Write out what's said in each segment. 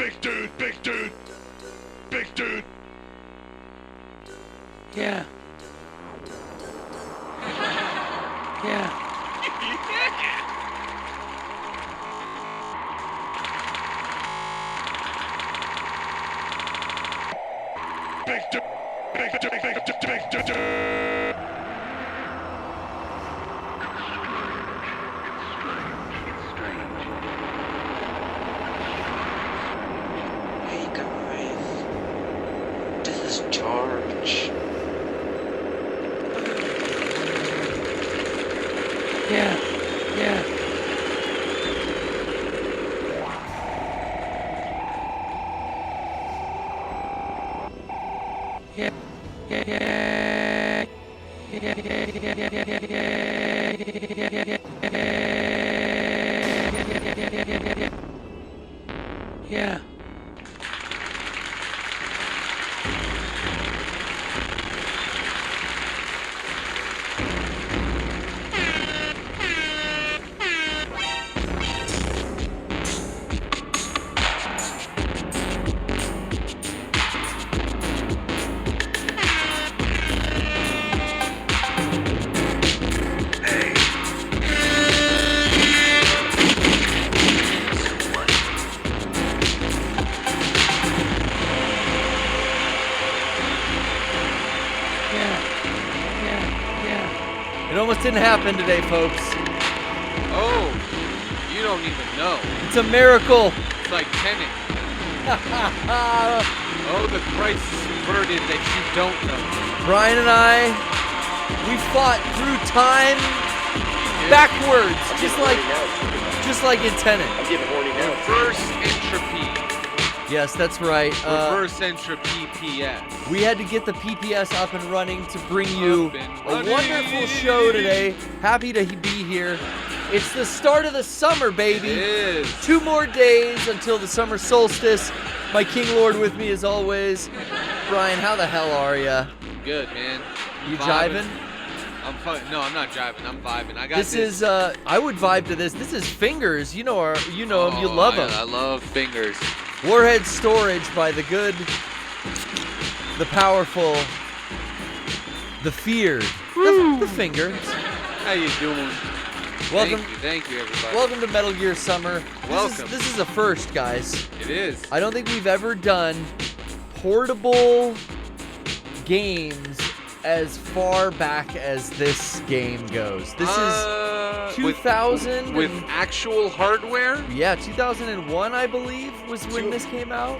Big dude, big dude, big dude. Yeah. Yeah. Big dude, big dude, big dude, big dude. Hey guys, this is George. Yeah. Yeah. Yeah. Yeah. Yeah. It almost didn't happen today, folks. Oh, you don't even know. It's a miracle. It's like Tenet. Oh, the crisis averted that you don't know. Brian and I, we fought through time backwards, just like in Tenet. Reverse entropy. Yes, that's right. Reverse entropy PS. We had to get the PPS up and running to bring you Up and a running. wonderful show today. Happy to be here. It's the start of the summer, baby. It is. 2 more days until the summer solstice. My King Lord with me as always. Brian, how the hell are ya? Good, man. You jiving? I'm fine. No, I'm not jiving. I'm vibing. I got This is I would vibe to this. This is Fingers. You know him. You love him. I love Fingers. Warhead Storage by the good, the powerful, the feared, the Fingers. How you doing? Welcome. Thank you, everybody. Welcome to Metal Gear Summer. Welcome. This is a first, guys. It is. I don't think we've ever done portable games as far back as this game goes. This is 2000 with actual hardware. Yeah, 2001, I believe, was when this came out.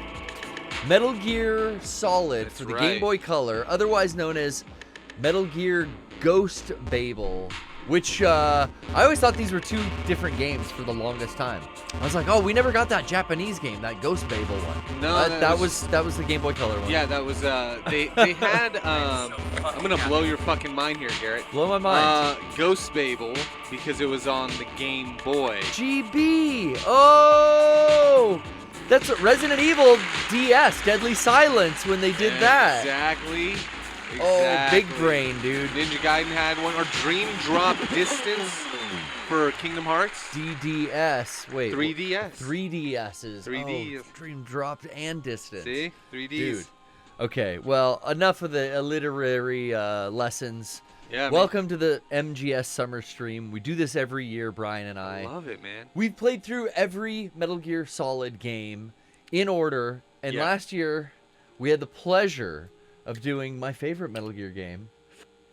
Metal Gear Solid That's for the right. Game Boy Color, otherwise known as Metal Gear Ghost Babel, which I always thought these were 2 different games for the longest time. I was like, oh, we never got that Japanese game, that Ghost Babel one. No, that was the Game Boy Color one. Yeah, that was they had I'm gonna blow your fucking mind here, Garrett. Blow my mind. Ghost Babel because it was on the Game Boy. GB. Oh, that's what Resident Evil DS, Deadly Silence, when they did that. Exactly. Oh, big brain, dude. Ninja Gaiden had one, or Dream Drop Distance for Kingdom Hearts. DDS. Wait. 3DS. 3DSs. 3D. Oh, Dream Dropped and Distance. See? 3Ds. Dude. Okay, well, enough of the literary lessons. Yeah, man. Welcome to the MGS Summer Stream. We do this every year, Brian and I. I love it, man. We've played through every Metal Gear Solid game in order, and Yeah. last year we had the pleasure of doing my favorite Metal Gear game,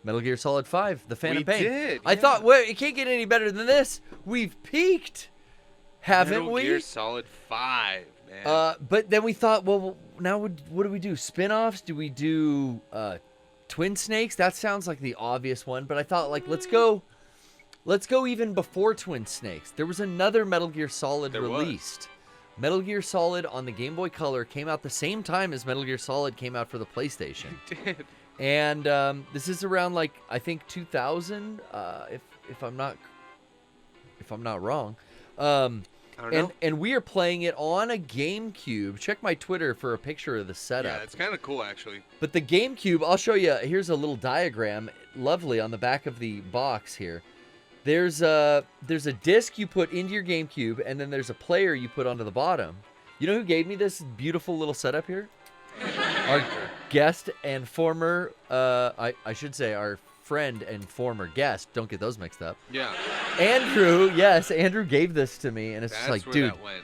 Metal Gear Solid 5, The Phantom Pain. did, I yeah. thought, well, it can't get any better than this. We've peaked, haven't Metal we? Gear Solid 5, man. But then we thought, well, now what do we do? Spin-offs? Do we do Twin Snakes? That sounds like the obvious one, but I thought, like, let's go even before Twin Snakes. There was another Metal Gear Solid released. Metal Gear Solid on the Game Boy Color came out the same time as Metal Gear Solid came out for the PlayStation. It did. And this is around, like, I think 2000, if I'm not wrong. I don't know. And we are playing it on a GameCube. Check my Twitter for a picture of the setup. Yeah, it's kind of cool, actually. But the GameCube, I'll show you. Here's a little diagram, lovely, on the back of the box here. There's a disc you put into your GameCube, and then there's a player you put onto the bottom. You know who gave me this beautiful little setup here? Our guest and former, I should say our friend and former guest. Don't get those mixed up. Yeah. Andrew, yes, Andrew gave this to me, and it's just That's like, where dude, that went.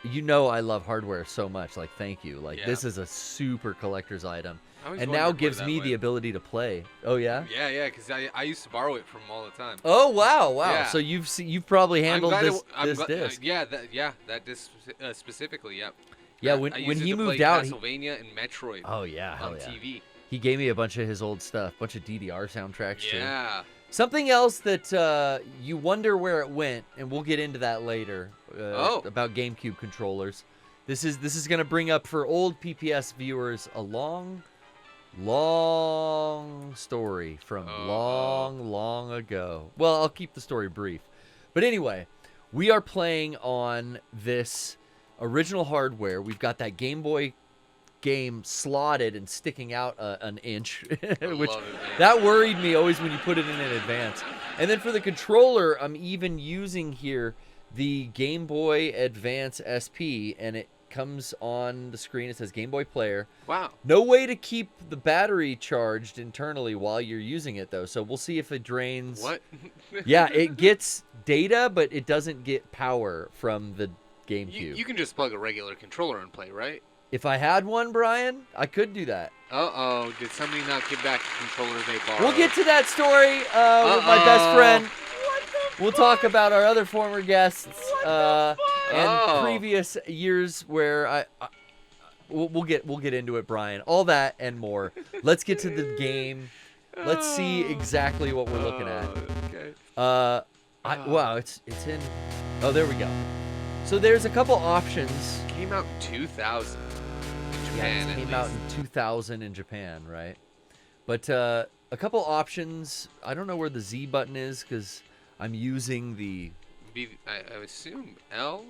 you know I love hardware so much. Like, thank you. Like, Yeah. this is a super collector's item. I always And wondered now where gives that me went. the ability to play. Oh, yeah? Yeah, because I used to borrow it from him all the time. Oh, wow. Yeah. So you've probably handled I'm this glad- disc. that disc specifically, yep. Yeah, I when used it he to moved play out, Castlevania and Metroid oh, yeah, hell on yeah. TV. He gave me a bunch of his old stuff, bunch of DDR soundtracks, too. Yeah. Something else that you wonder where it went, and we'll get into that later, about GameCube controllers. This is going to bring up for old PPS viewers a long story from long ago. Well, I'll keep the story brief. But anyway, we are playing on this original hardware. We've got that Game Boy game slotted and sticking out an inch, which that worried me always when you put it in advance. And then for the controller, I'm even using here the Game Boy Advance SP, and it comes on the screen. It says Game Boy Player. Wow. No way to keep the battery charged internally while you're using it, though. So we'll see if it drains. What? Yeah, it gets data, but it doesn't get power from the GameCube. You can just plug a regular controller and play, right? If I had one, Brian, I could do that. Uh-oh. Did somebody not give back a controller they borrowed? We'll get to that story with my best friend. We'll talk about our other former guests and previous years where we'll get into it, Brian. All that and more. Let's get to the game. Let's see exactly what we're looking at. Okay. Wow, it's in. Oh, there we go. So there's a couple options. Came out in 2000. In Japan, Yeah, it at came out least. in 2000 in Japan, right? But a couple options. I don't know where the Z button is because I'm using the I assume L?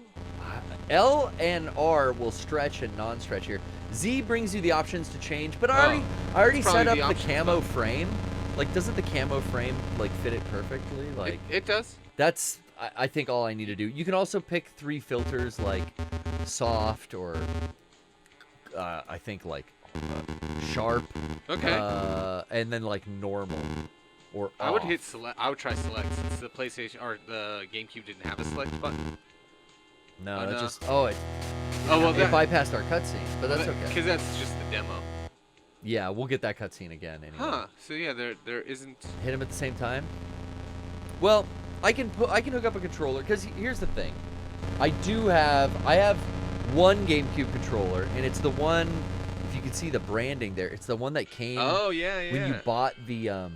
L and R will stretch and non-stretch here. Z brings you the options to change, but I already it's set up probably the the camo options frame. Like, doesn't the camo frame like fit it perfectly? Like, It does. that's I think all I need to do. You can also pick 3 filters like soft or I think like sharp. Okay. And then like normal or I would off. hit select. I would try select since the PlayStation or the GameCube didn't have a select button. No, Oh, that no. just it Well, it bypassed our cutscene, but that's okay. Because that's just the demo. Yeah, we'll get that cutscene again anyway. Huh. So yeah, there isn't. Hit them at the same time. Well, I can hook up a controller because here's the thing. I have one GameCube controller, and it's the one. If you can see the branding there, it's the one that came Oh yeah. when you bought the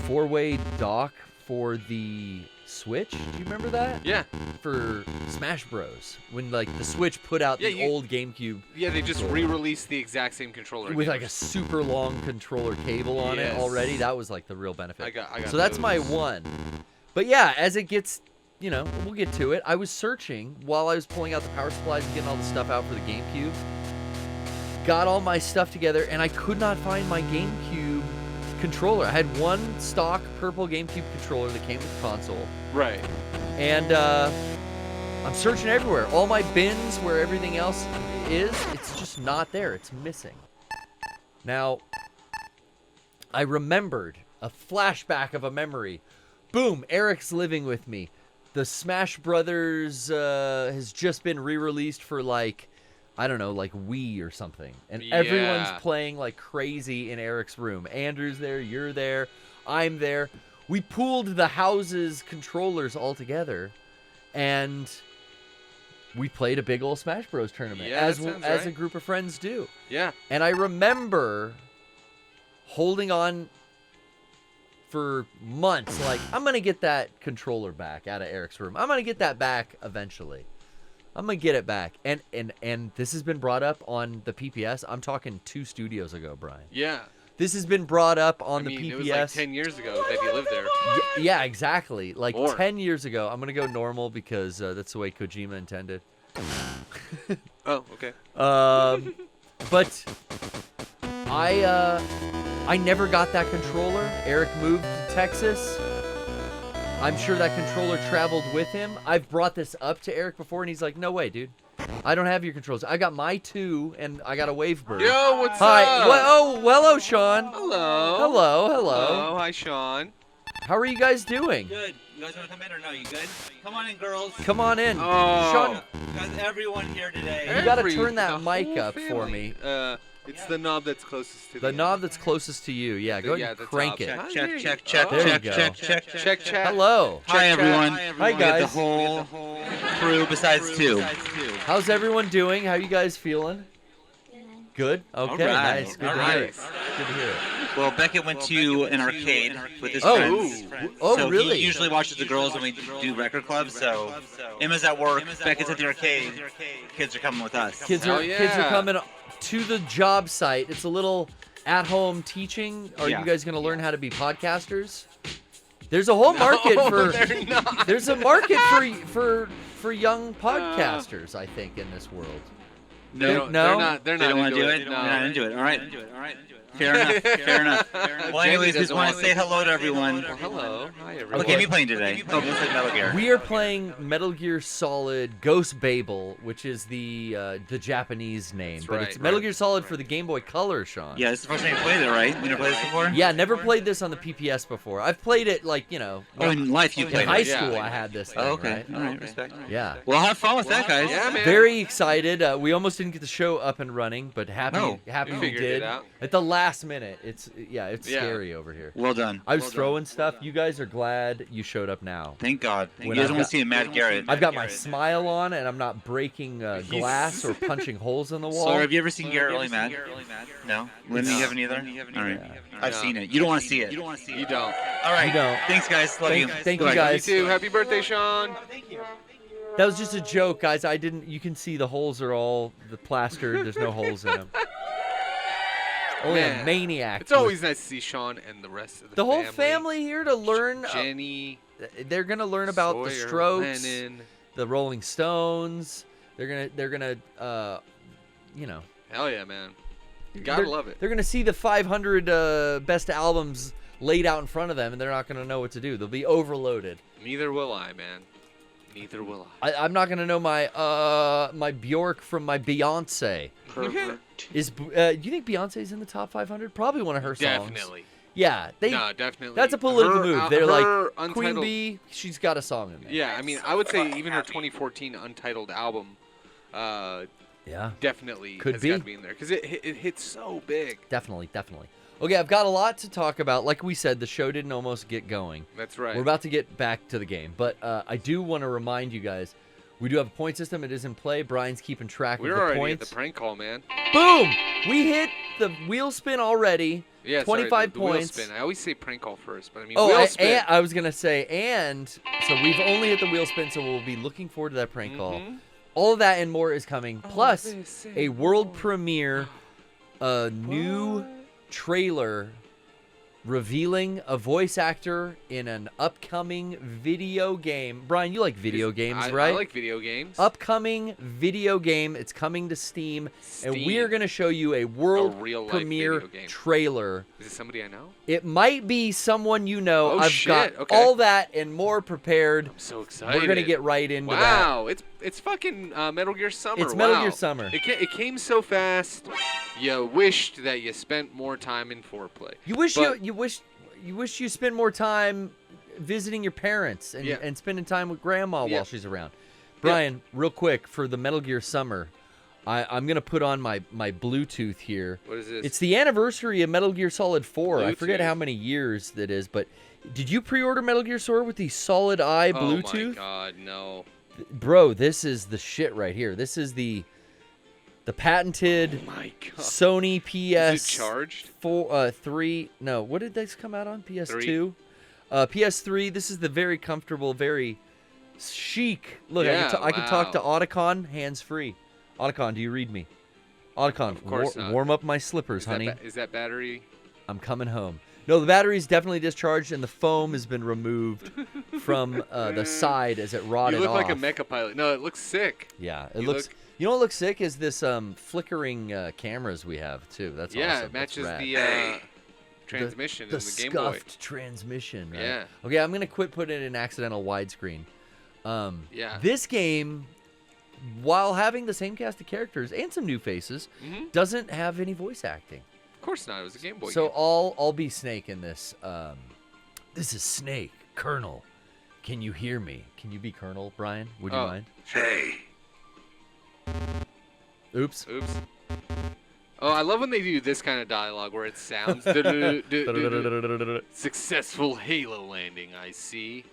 4-way dock for the Switch. Do you remember that? Yeah. For Smash Bros. When like the Switch put out Yeah, the you- old GameCube Yeah, they just controller re-released the exact same controller with again, like a which- super long controller cable on it Yes. already. That was like the real benefit. I got So that's my those. one. But yeah, as it gets, we'll get to it. I was searching while I was pulling out the power supplies and getting all the stuff out for the GameCube. Got all my stuff together, and I could not find my GameCube controller. I had one stock purple GameCube controller that came with the console. Right. And I'm searching everywhere. All my bins where everything else is, it's just not there. It's missing. Now, I remembered a flashback of a memory. Boom, Eric's living with me. The Smash Brothers has just been re-released for like, I don't know, like Wii or something. And everyone's Yeah. playing like crazy in Eric's room. Andrew's there, you're there, I'm there. We pooled the house's controllers all together, and we played a big old Smash Bros. Tournament, Yeah, as that sounds a right. group of friends do. Yeah. And I remember holding on for months, like, I'm going to get that controller back out of Eric's room. I'm going to get that back eventually. I'm going to get it back. And this has been brought up on the PPS. I'm talking 2 studios ago, Brian. Yeah. This has been brought up on I mean, the PPS. it was like 10 years ago that you lived there. Yeah, exactly. Like More. 10 years ago. I'm going to go normal because that's the way Kojima intended. Oh, okay. But I never got that controller. Eric moved to Texas. I'm sure that controller traveled with him. I've brought this up to Eric before, and he's like, no way, dude. I don't have your controls. I got my 2, and I got a Wavebird. Yo, what's Hi. up? Oh, hello, Sean. Hello. Hello. Hello. Hi, Sean. How are you guys doing? Good. You guys want to come in or no? You good? Come on in, girls. Come on in. Oh. Sean, You guys, everyone here today. you got to Every- turn that the mic whole up for family. me. It's the knob that's closest to The knob that's closest to you. Yeah, go ahead and the crank top. it. Check, Hi, check, there check, you check, go. There you check, go. check, check, check. Check, check. Hello. Hi, everyone. Hi, guys. We got the whole crew besides 2. How's everyone doing? How you guys feeling? Good. Okay. All right. Nice. Good All to right. hear it. Good to hear it. Well, Beckett went to an arcade with his Oh. friends. Oh, So really? he usually watches the girls when we do record clubs. So Emma's at work, Beckett's at the arcade. Kids are coming with us. Kids Hell are yeah. coming to the job site. It's a little at-home teaching. Are Yeah. you guys going to learn how to be podcasters? There's a whole market for. they're not. There's a market for young podcasters, I think, in this world. No, No? they're They not don't want to do into it. No. They're not into it. All right. Fair enough. Fair enough. Well, anyways, just want to say hello to everyone. Well, hello. Hi, everyone. What game are you playing today? Oh, this is Metal Gear. We are playing Metal Gear Solid Ghost Babel, which is the Japanese name, That's but right, it's Metal right, Gear Solid for the Gameboy Color, Sean. Yeah, this is the first time you played it, right? You never played this before? Yeah, never played this on the PPS before. I've played it Oh, in life you in played high it. school. Yeah. I had this thing, Oh, okay. right? All right. Respect. Yeah. Well, have fun with that, guys. Yeah, man. Very excited. We almost didn't get the show up and running, but happy No. we We figured did. it out. At the last minute. It's Yeah. scary over here. Well done. I was throwing stuff. You guys are glad you showed up now. Thank God. You When guys I've want to got- see a Mad Garrett. I've got my smile on, and I'm not breaking glass or punching holes in the wall. So, have you ever seen Garrett really mad? No. Lindsay, you haven't either? All right. I've seen it. You don't want to see it. You don't. All right. You don't. Thanks, guys. Love you. Thank you, Goodbye. guys. You too. Happy birthday, Sean. That was just a joke, guys. I didn't. You can see the holes are all the plastered. There's no holes in them. Only a Man, maniac. It's always nice to see Sean and the rest of the the whole family here to learn. Jenny. They're gonna learn about the Sawyer, Strokes, Lennon. the Rolling Stones. They're gonna Hell yeah, man. You gotta they're- love it. They're gonna see the 500 best albums laid out in front of them, and they're not gonna know what to do. They'll be overloaded. Neither will I, man. Neither will I'm not gonna know my Bjork from my Beyonce. Pervert. Do you think Beyonce's in the top 500? Probably one of her songs. Definitely. Yeah, No, definitely. That's a political Her- move. They're her like Queen untitled- Bee. She's got a song in there. Yeah, I mean, I would say even her 2014 Untitled album, Yeah, definitely Could has be. got to be in there because it hits so big. definitely. Okay, I've got a lot to talk about. Like we said, the show didn't almost get going. That's right. We're about to get back to the game, but I do want to remind you guys, we do have a point system. It is in play. Brian's keeping track We're of the already points. at the prank call, man. Boom! We hit the wheel spin already. Yeah, 25 the wheel points. spin. I always say prank call first, but I mean Oh, wheel spin. I was gonna say, and so we've only hit the wheel spin, so we'll be looking forward to that prank call. Mhm. All of that and more is coming. Plus, this a and world more. premiere, new trailer revealing a voice actor in an upcoming video game. Brian, you like video games, I right? like video games. Upcoming video game. It's coming to Steam, and we Steam. are going to show you a world real-life premiere video game. trailer. Is it somebody I know? It might be someone you know. Oh, I've shit. got Okay. all that and more prepared. I'm so excited. We're going to get right into that. Wow, it's fucking Metal Gear Summer. It's Metal Wow. Gear Summer. It came so fast. You wished that you spent more time in foreplay. You wish But- you wish you spend more time visiting your parents and, Yeah. and spending time with grandma Yeah. while she's around. Brian, real quick, for the Metal Gear Summer, I'm going to put on my Bluetooth here. What is this? It's the anniversary of Metal Gear Solid 4. I forget Bluetooth. how many years that is, but did you pre-order Metal Gear Solid with the Solid Eye Oh Bluetooth? my god, no. Bro, this is the shit right here. This is the patented Oh my god. Sony PS Is it charged? 3. No, what did this come out on? PS2? PS3. This is the very comfortable, very chic. Look, Yeah, I can talk to wow. Otacon hands-free. Otacon, do you read me? Otacon, Of course not. warm up my slippers, honey. Is that battery? I'm coming home. No, the battery's definitely discharged, and the foam has been removed from the side as it rotted You look off. like a mecha pilot. No, it looks sick. Yeah, it You looks. look- You know what looks sick is this flickering cameras we have too. That's Yeah, awesome. it matches That's rad. the transmission the in the Game Boy. scuffed transmission. Right? Yeah. Okay, I'm gonna quit putting it in accidental widescreen. Yeah. This game, while having the same cast of characters and some new faces, doesn't have any voice acting. Of course not. It was a Game Boy So game. I'll be Snake in this. This is Snake, Colonel. Can you hear me? Can you be Colonel, Brian? Would you mind? Hey. Oops. Oops. Oh, I love when they do this kind of dialogue where it sounds successful Halo landing, I see.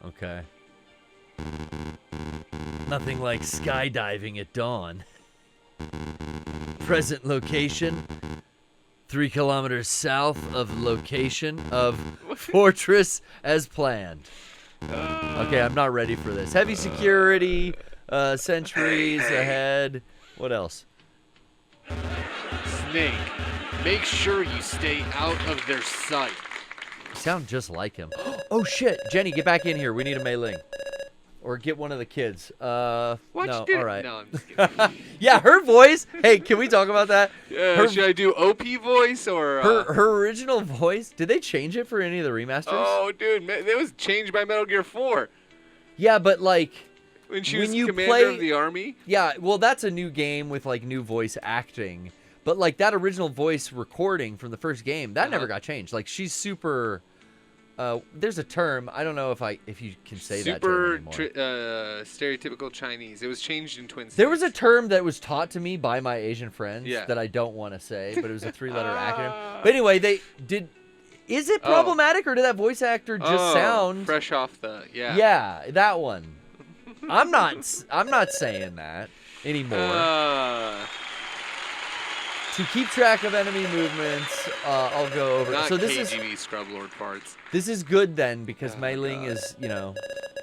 Okay. Nothing like skydiving at dawn. Present location, 3 kilometers south of location of fortress as planned. Okay, I'm not ready for this. Heavy security, sentries ahead. What else? Snake, make sure you stay out of their sight. You sound just like him. Oh shit, Jenny, get back in here. We need a Mei-Ling. Or get one of the kids. What No, you did? all right. No, I'm just kidding. Yeah, her voice. Hey, can we talk about that? Yeah, should I do OP voice or? Her original voice. Did they change it for any of the remasters? Oh, dude, it was changed by Metal Gear 4 Yeah, but like when she when was you commander play- of the army. yeah, well that's a new game with like new voice acting. But like that original voice recording from the first game, that never got changed. Like she's super there's a term, I don't know if you can say that term Super anymore. stereotypical Chinese. It was changed in Twin Snakes. There was a term that was taught to me by my Asian friends Yeah. that I don't want to say, but it was a 3-letter acronym. But anyway, is it problematic or did that voice actor just sound fresh off the Yeah, that one. I'm not saying that anymore. To keep track of enemy movements, I'll go over. Not So this KGB scrub lord parts. This is good then because Oh, Mei-Ling God. is,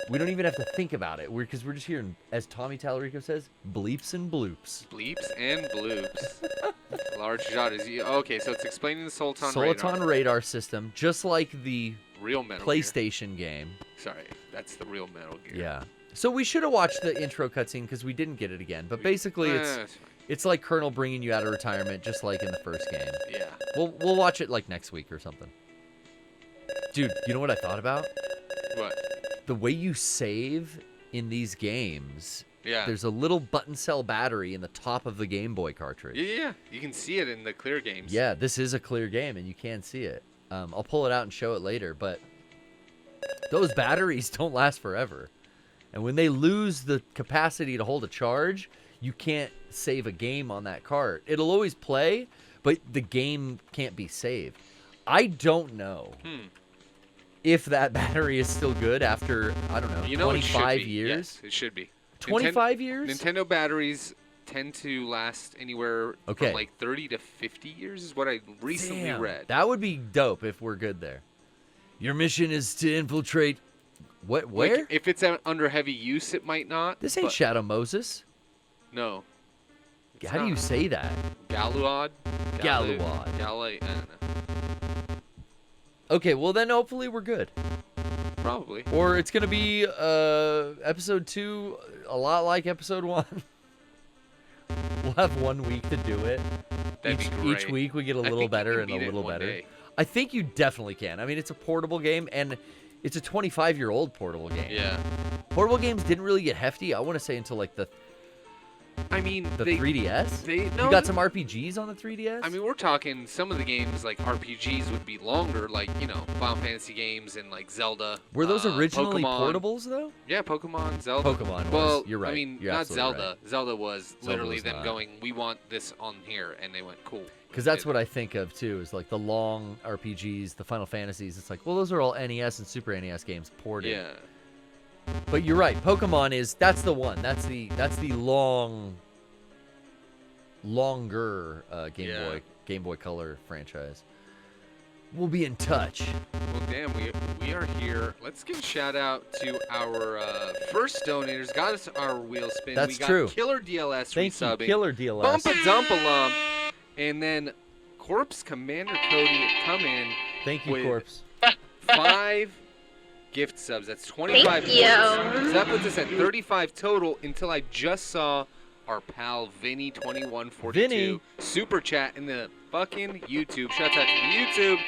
we don't even have to think about it. Because we're just hearing, as Tommy Tallarico says, bleeps and bloops. Bleeps and bloops. Large shot is okay. So it's explaining the Soliton Soliton radar system, just like the real Metal PlayStation game. Gear. Sorry, that's the real Metal Gear. Yeah. So we should have watched the intro cutscene because we didn't get it again. But basically, That's fine. it's like Colonel bringing you out of retirement, just like in the first game. Yeah. We'll watch it like next week or something. Dude, you know what I thought about? What? The way you save in these games. Yeah. There's a little button cell battery in the top of the Game Boy cartridge. Yeah. You can see it in the clear games. Yeah, this is a clear game, and you can see it. I'll pull it out and show it later, but those batteries don't last forever. And when they lose the capacity to hold a charge, you can't save a game on that cart. It'll always play, but the game can't be saved. I don't know if that battery is still good after, I don't know, You know, it should 25 be. years? Yes, it should be. 25 years? Nintendo batteries tend to last anywhere from like 30 to 50 years is what I recently Damn, read. That would be dope if we're good there. Your mission is to infiltrate... What? Where? Like, if it's under heavy use, it might not. This ain't but Shadow Moses. No. It's How do you not. say that? Galuad? Galuad. I don't know. Okay, well then hopefully we're good. Probably. Or it's going to be episode 2 a lot like episode 1. We'll have 1 week to do it. That'd be great. Each week we get a I little think you better can and a beat it in little one better. day. I think you definitely can. I mean, it's a portable game and it's a 25-year-old portable game. Yeah. Portable games didn't really get hefty, I want to say, until like the I mean, 3DS. you You got some RPGs on the 3DS? I mean, we're talking some of the games like RPGs would be longer, like Final Fantasy games and like Zelda. Were those originally Pokemon. portables though? Yeah, Pokemon, Zelda. Pokemon was. Well, You're right. I mean, You're not absolutely Zelda. right. Zelda was literally was them not. going, "We want this on here," and they went, "Cool." Because that's what I think of too, is like the long RPGs, the Final Fantasies. It's like, well, those are all NES and Super NES games ported. Yeah. But you're right. Pokemon that's the one. That's the longer Game Boy Color franchise. We'll be in touch. Well, damn, we are here. Let's give a shout out to our first donators. Got us our wheel spin. That's we got true. Killer DLS Thank you, resubbing. Killer DLS. Bumpa Dumpalum. And then Corpse Commander Cody had come in Thank you, with Corpse. 5 gift subs. That's 25 Thank you. So that puts us at 35 total until I just saw our pal Vinny2142 Vinny. super chat in the fucking YouTube. Shouts out to the YouTube.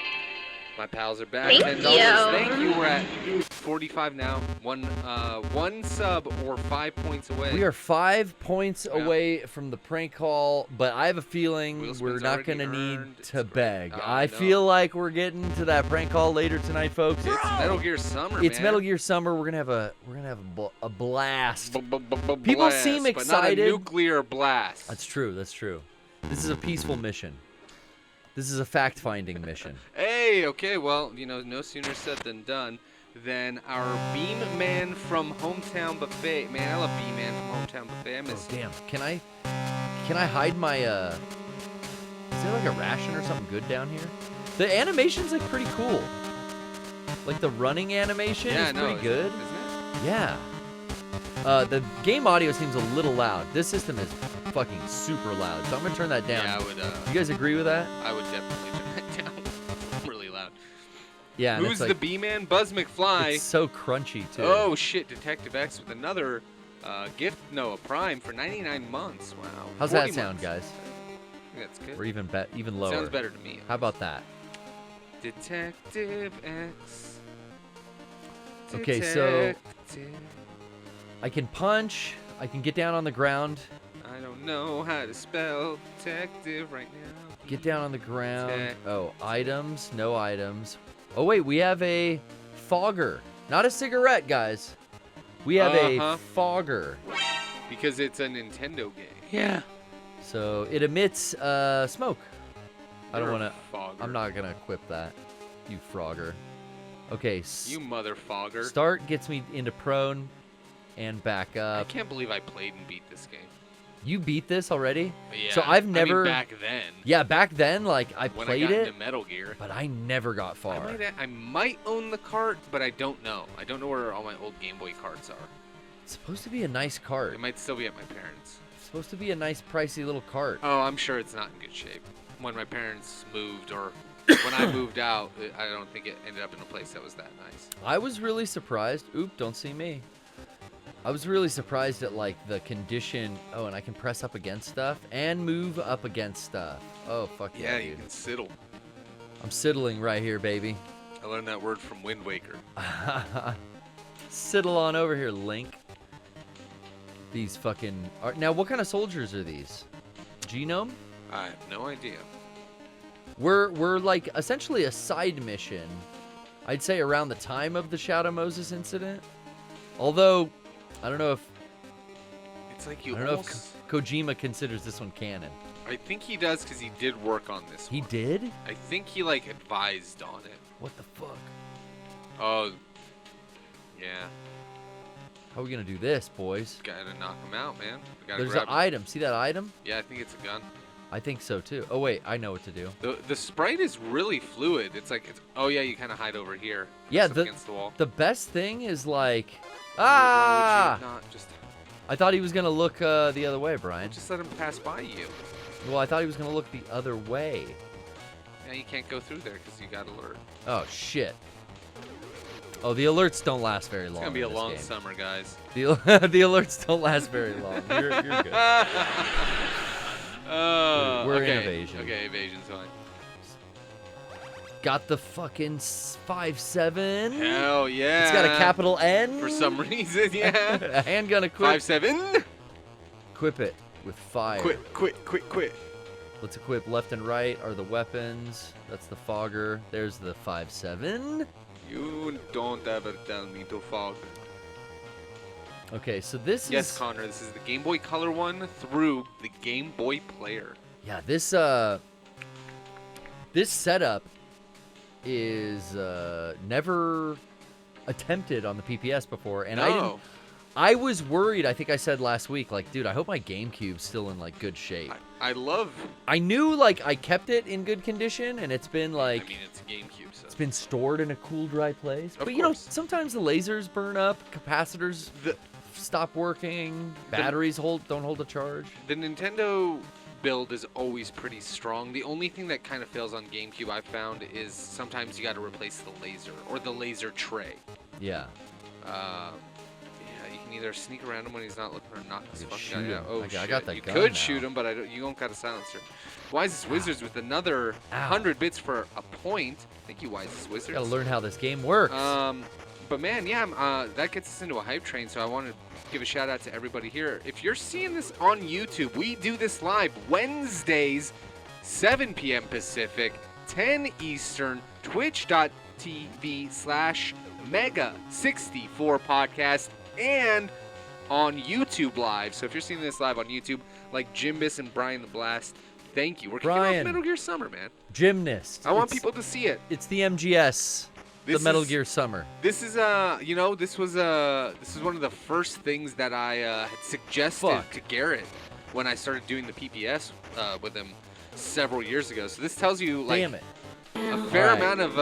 My pals are back. Thank $10. you. Thank you. We're at 45 now. One sub or 5 points away. We are 5 points away from the prank call, but I have a feeling Wheel we're spin's not already going to need earned. to It's great. beg. Oh, I no. feel like we're getting to that prank call later tonight, folks. It's Metal Gear Summer, It's man. Metal Gear Summer. We're gonna have a blast. People Blast, seem but not a excited. nuclear blast. That's true. That's true. This is a peaceful mission. This is a fact-finding mission. Hey, okay, well, no sooner said than done. Then our Beam Man from Hometown Buffet. Man, I love Beam Man from Hometown Buffet. I miss him. Damn. Can I hide my Is there like a ration or something good down here? The animation's like pretty cool. Like the running animation is pretty good. Isn't it? Yeah. The game audio seems a little loud. This system is fucking super loud, so I'm gonna turn that down. Yeah, I would. You guys agree with that? I would definitely turn that down. Really loud. Yeah. and Who's it's the like, B-Man? Buzz McFly. It's so crunchy too. Oh shit! Detective X with another gift. No, a Prime for 99 months. Wow. How's 40 that sound, months. guys? I think that's good. Or even lower. Sounds better to me. How about that? Detective X. Okay, so Detective. I can punch. I can get down on the ground. I don't know how to spell detective right now. Get down on the ground. Tech. Oh, items. No items. Oh wait, we have a fogger. Not a cigarette, guys. We have Uh-huh. a fogger. Because it's a Nintendo game. Yeah. So it emits smoke. I don't You're a want to. fogger. I'm not gonna equip that. You frogger. Okay. You mother fogger. Start gets me into prone and back I up. can't believe I played and beat this game. You beat this already? Yeah. So I've never. I mean, back then. Yeah, back then, like I When played I got it, into Metal Gear. but I never got far. I might own the cart, but I don't know. I don't know where all my old Game Boy carts are. It's supposed to be a nice cart. It might still be at my parents'. It's supposed to be a nice, pricey little cart. Oh, I'm sure it's not in good shape. When my parents moved, or when I moved out, I don't think it ended up in a place that was that nice. I was really surprised. Oop, don't see me. I was really surprised at like the condition. Oh, and I can press up against stuff and move up against stuff. Oh, fuck yeah, Yeah, you dude. can siddle. I'm siddling right here, baby. I learned that word from Wind Waker. Siddle on over here, Link. These fucking... Now, what kind of soldiers are these? Genome? I have no idea. We're like essentially a side mission. I'd say around the time of the Shadow Moses incident. Although, I don't know if It's like you I don't know almost... if Kojima considers this one canon. I think he does because he did work on this He one. did? I think he, like, advised on it. What the fuck? Oh, yeah. How are we gonna do this, boys? Gotta knock him out, man. We gotta There's an grab him. item. See that item? Yeah, I think it's a gun. I think so too. Oh wait, I know what to do. The sprite is really fluid. It's like, oh yeah, you kind of hide over here. Yeah, Press up against the wall. The best thing is like, Why would you not just I thought he was gonna look the other way, Brian. let him pass by you? Well, I thought he was gonna look the other way. Yeah, you can't go through there because you got alert. Oh shit. Oh, the alerts don't last very long. It's gonna be a in this long game. summer, guys. The alerts don't last very long. You're good. We're okay. in evasion. Okay, evasion's fine. Got the fucking 5.7. Hell yeah. It's got a capital N. For some reason, yeah. A handgun equip. 5.7. Equip it with fire. Quit. Let's equip left and right are the weapons. That's the fogger. There's the 5.7. You don't ever tell me to fog. Okay, so this Yes, is Connor, this is the Game Boy Color one through the Game Boy Player. yeah, this setup is never attempted on the PPS before, and No. I was worried. I think I said last week, like, dude, I hope my GameCube's still in like good shape. I love. I knew like I kept it in good condition, and it's been like I mean, it's a GameCube, so. it's been stored in a cool, dry place. Of But you know, course. sometimes the lasers burn up, capacitors stop working, batteries don't hold a charge. The Nintendo build is always pretty strong. The only thing that kind of fails on GameCube I've found is sometimes you got to replace the laser or the laser tray. Yeah. Yeah, you can either sneak around him when he's not looking or knock this You could fucking guy shoot out. him. Oh, I shit. got that You gun could now. shoot him, but you don't got a silencer. Wisest Wizards with another Ow. 100 bits for a point. Thank you, Wisest Wizards. Gotta learn how this game works. But man, yeah, that gets us into a hype train, so I want to give a shout out to everybody here. If you're seeing this on YouTube, we do this live Wednesdays, 7 p.m. Pacific, 10 Eastern, twitch.tv/Mega64podcast, and on YouTube Live. So if you're seeing this live on YouTube, like Jimbus and Brian the Blast, thank you. We're kicking off Brian. Metal Gear Summer, man. Gymnast. I want It's- people to see it. It's the MGS. This the Metal is- Gear Summer. This is this was one of the first things that I had suggested to Garrett when I started doing the PPS with him several years ago. So this tells you like Damn it. a fair Alright. amount of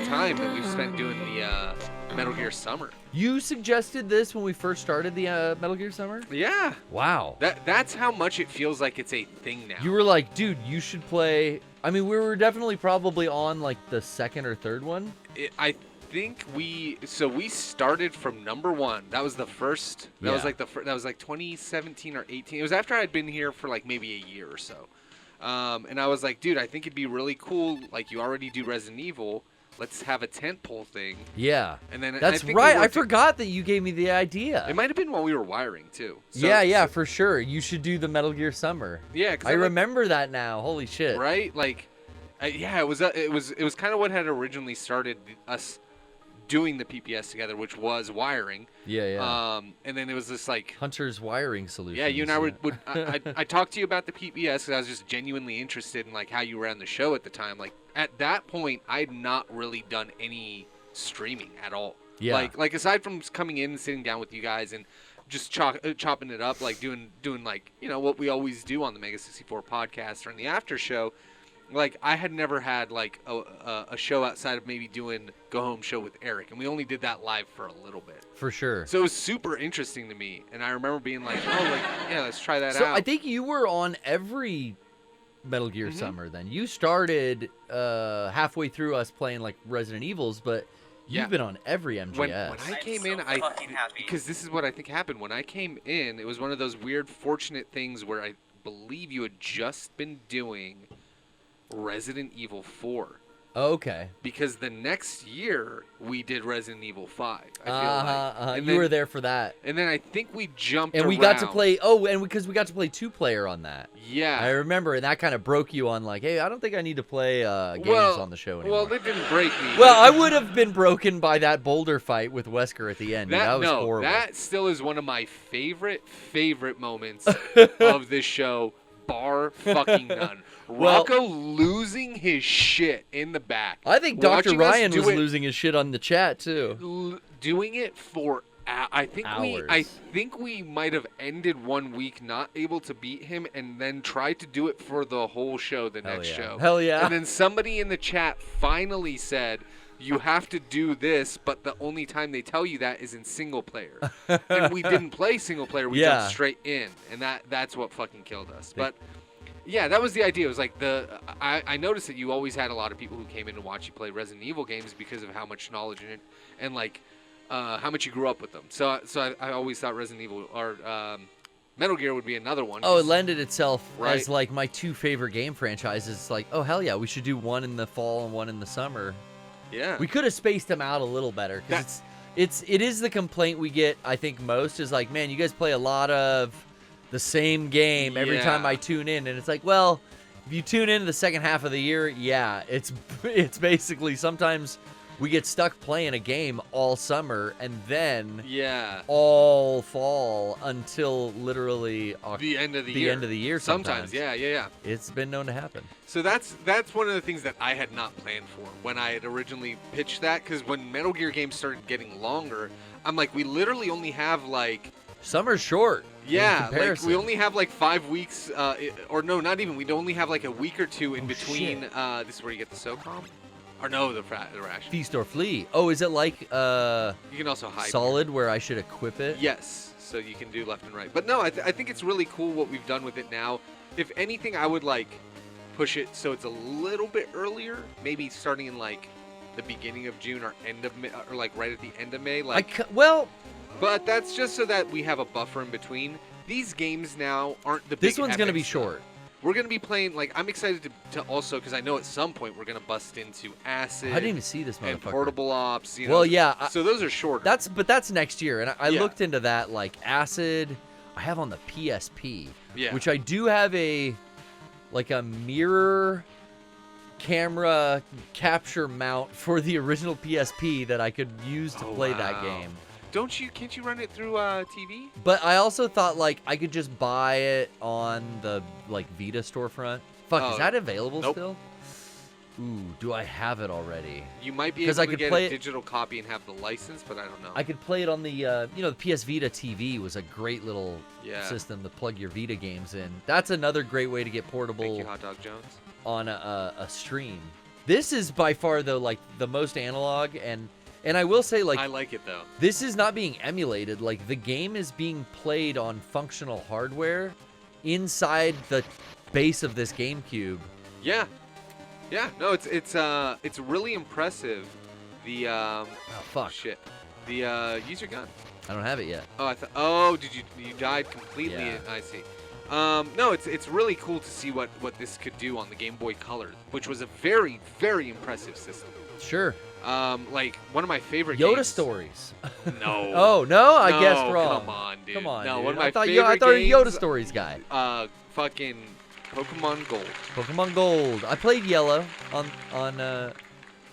time that we've spent doing the Metal Gear Summer. You suggested this when we first started the Metal Gear Summer? Yeah, Wow. that's how much it feels like it's a thing now. You were like, dude, you should play. I mean, we were definitely probably on like the second or third one. I think we started from number 1. That was the first. That was Yeah. like that was like 2017 or 18. It was after I'd been here for like maybe a year or so. And I was like, dude, I think it'd be really cool. Like, you already do Resident Evil. Let's have a tentpole thing. Yeah. And then That's I think we right. I worked it- forgot that you gave me the idea. It might have been while we were wiring too. So- yeah, for sure. You should do the Metal Gear Summer. Yeah, 'cause I like- remember that now. Holy shit. Right? Like, yeah, it was kind of what had originally started us doing the PPS together, which was wiring. Yeah. And then it was this like. Hunter's wiring solution. Yeah, you and I would I talked to you about the PPS because I was just genuinely interested in like how you ran the show at the time. Like at that point, I had not really done any streaming at all. Yeah. Like aside from coming in and sitting down with you guys and just chopping it up, like doing like what we always do on the Mega 64 podcast or in the after show. Like I had never had like a show outside of maybe doing Go Home Show with Eric, and we only did that live for a little bit. For sure. So it was super interesting to me, and I remember being like, oh, like yeah, let's try that So out. I think you were on every Metal Gear Summer then. You started halfway through us playing like Resident Evils, but you've Yeah. been on every MGS. When I came in, because this is what I think happened. When I came in, it was one of those weird, fortunate things where I believe you had just been doing Resident Evil 4. Oh, okay. Because the next year, we did Resident Evil 5, I feel like. And you were there for that. And then I think we jumped And we got to play, because we got to play 2-player on that. Yeah. I remember, and that kind of broke you on like, hey, I don't think I need to play games on the show anymore. Well, it didn't break me. Well, I would have been broken by that boulder fight with Wesker at the end. That was horrible. That still is one of my favorite moments of this show, bar fucking none. Well- Rocco losing his shit in the back. I think Dr. Watching us Ryan do was it- losing his shit on the chat too. doing it for I think Hours. we might have ended one week not able to beat him and then tried to do it for the whole show the next show. Hell yeah. And then somebody in the chat finally said, you have to do this, but the only time they tell you that is in single player. And we didn't play single player. We Yeah. jumped straight in. And that's what fucking killed us. But yeah, that was the idea. It was like I noticed that you always had a lot of people who came in to watch you play Resident Evil games because of how much knowledge in it and like how much you grew up with them. So I always thought Resident Evil or Metal Gear would be another one. Oh, it lended itself Right. as like my two favorite game franchises. It's like, oh hell yeah, we should do one in the fall and one in the summer. Yeah. We could have spaced them out a little better because it is the complaint we get. I think most is like, man, you guys play a lot of the same game every time Yeah. I tune in, and it's like, well, if you tune into the second half of the year, yeah, it's basically sometimes we get stuck playing a game all summer and then Yeah. all fall until literally The end of the the year. end of the year. Sometimes. Yeah. It's been known to happen. So that's one of the things that I had not planned for when I had originally pitched that, because when Metal Gear games started getting longer, I'm like, we literally only have like Summer's short. in like comparison. we only have like 5 weeks, or no, not even. We'd only have like a week or two in Oh, between. shit. This is where you get the SOCOM, or no, the rash. Feast or flee. Oh, is it like You can also hide. solid where I should equip it? Yes, so you can do left and right. But no, I think it's really cool what we've done with it now. If anything, I would like push it so it's a little bit earlier, maybe starting in like the beginning of June or end of May, or like right at the end of May. Like, Well, But that's just so that we have a buffer in between. These games now aren't the big This one's gonna epic be stuff. short. We're going to be playing, like, I'm excited to also, because I know at some point we're going to bust into Acid I didn't even see this and motherfucker. Portable Ops. You know, Well, yeah. so those are shorter. But that's next year, and I Yeah. looked into that. Like Acid, I have on the PSP, Yeah. which I do have a mirror camera capture mount for the original PSP that I could use to play that wow. game. Can't you run it through TV? But I also thought like I could just buy it on the like Vita storefront. Fuck, Oh, is that available nope. still? Ooh, do I have it already? You might be 'Cause able I to could get play a it- digital copy and have the license, but I don't know. I could play it on the the PS Vita TV was a great little Yeah. system to plug your Vita games in. That's another great way to get portable Thank you, Hot Dog Jones. on a stream. This is by far though like the most analog, and I will say like I like it though. this is not being emulated. Like the game is being played on functional hardware inside the base of this GameCube. Yeah. Yeah, no, it's really impressive. The Oh fuck, shit. The use your gun. I don't have it yet. Oh, did you died completely? Yeah. I see. No, it's really cool to see what this could do on the Game Boy Color, which was a very, very impressive system. Sure. Like one of my favorite Yoda games. stories. No. Oh no, I guessed No, wrong. Come on, dude. Come on, no, dude. one of my I thought favorite I thought you were a Yoda games, stories guy. fucking Pokemon Gold. Pokemon Gold. I played Yellow on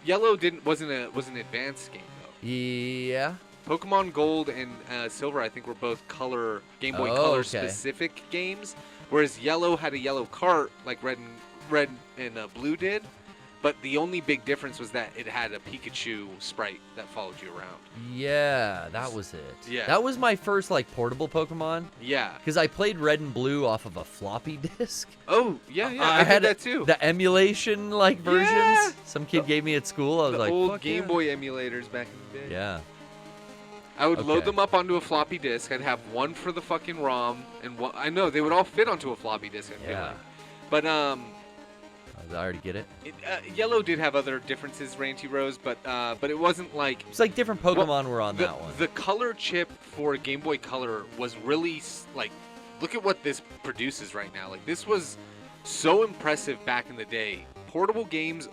Yellow was an advanced game though. yeah. Pokemon Gold and Silver, I think, were both Game Boy Oh, Color okay. specific games, whereas Yellow had a yellow cart like Red and Blue did. But the only big difference was that it had a Pikachu sprite that followed you around. Yeah, that was it. Yeah. That was my first like portable Pokemon Yeah. because I played Red and Blue off of a floppy disk. Oh, yeah. I had did that too. The emulation like versions. Yeah. Some kid gave me at school. I was The like, old fuck Game yeah. Boy emulators back in the day. Yeah. I would load Okay. them up onto a floppy disk. I'd have one for the fucking ROM, and one, I know they would all fit onto a floppy disk. I feel Yeah. like. But I already get it. Yellow did have other differences, Ranty Rose, but it wasn't like It's like different Pokemon were on that one. The color chip for Game Boy Color was really like, look at what this produces right now. Like this was so impressive back in the day. Portable games,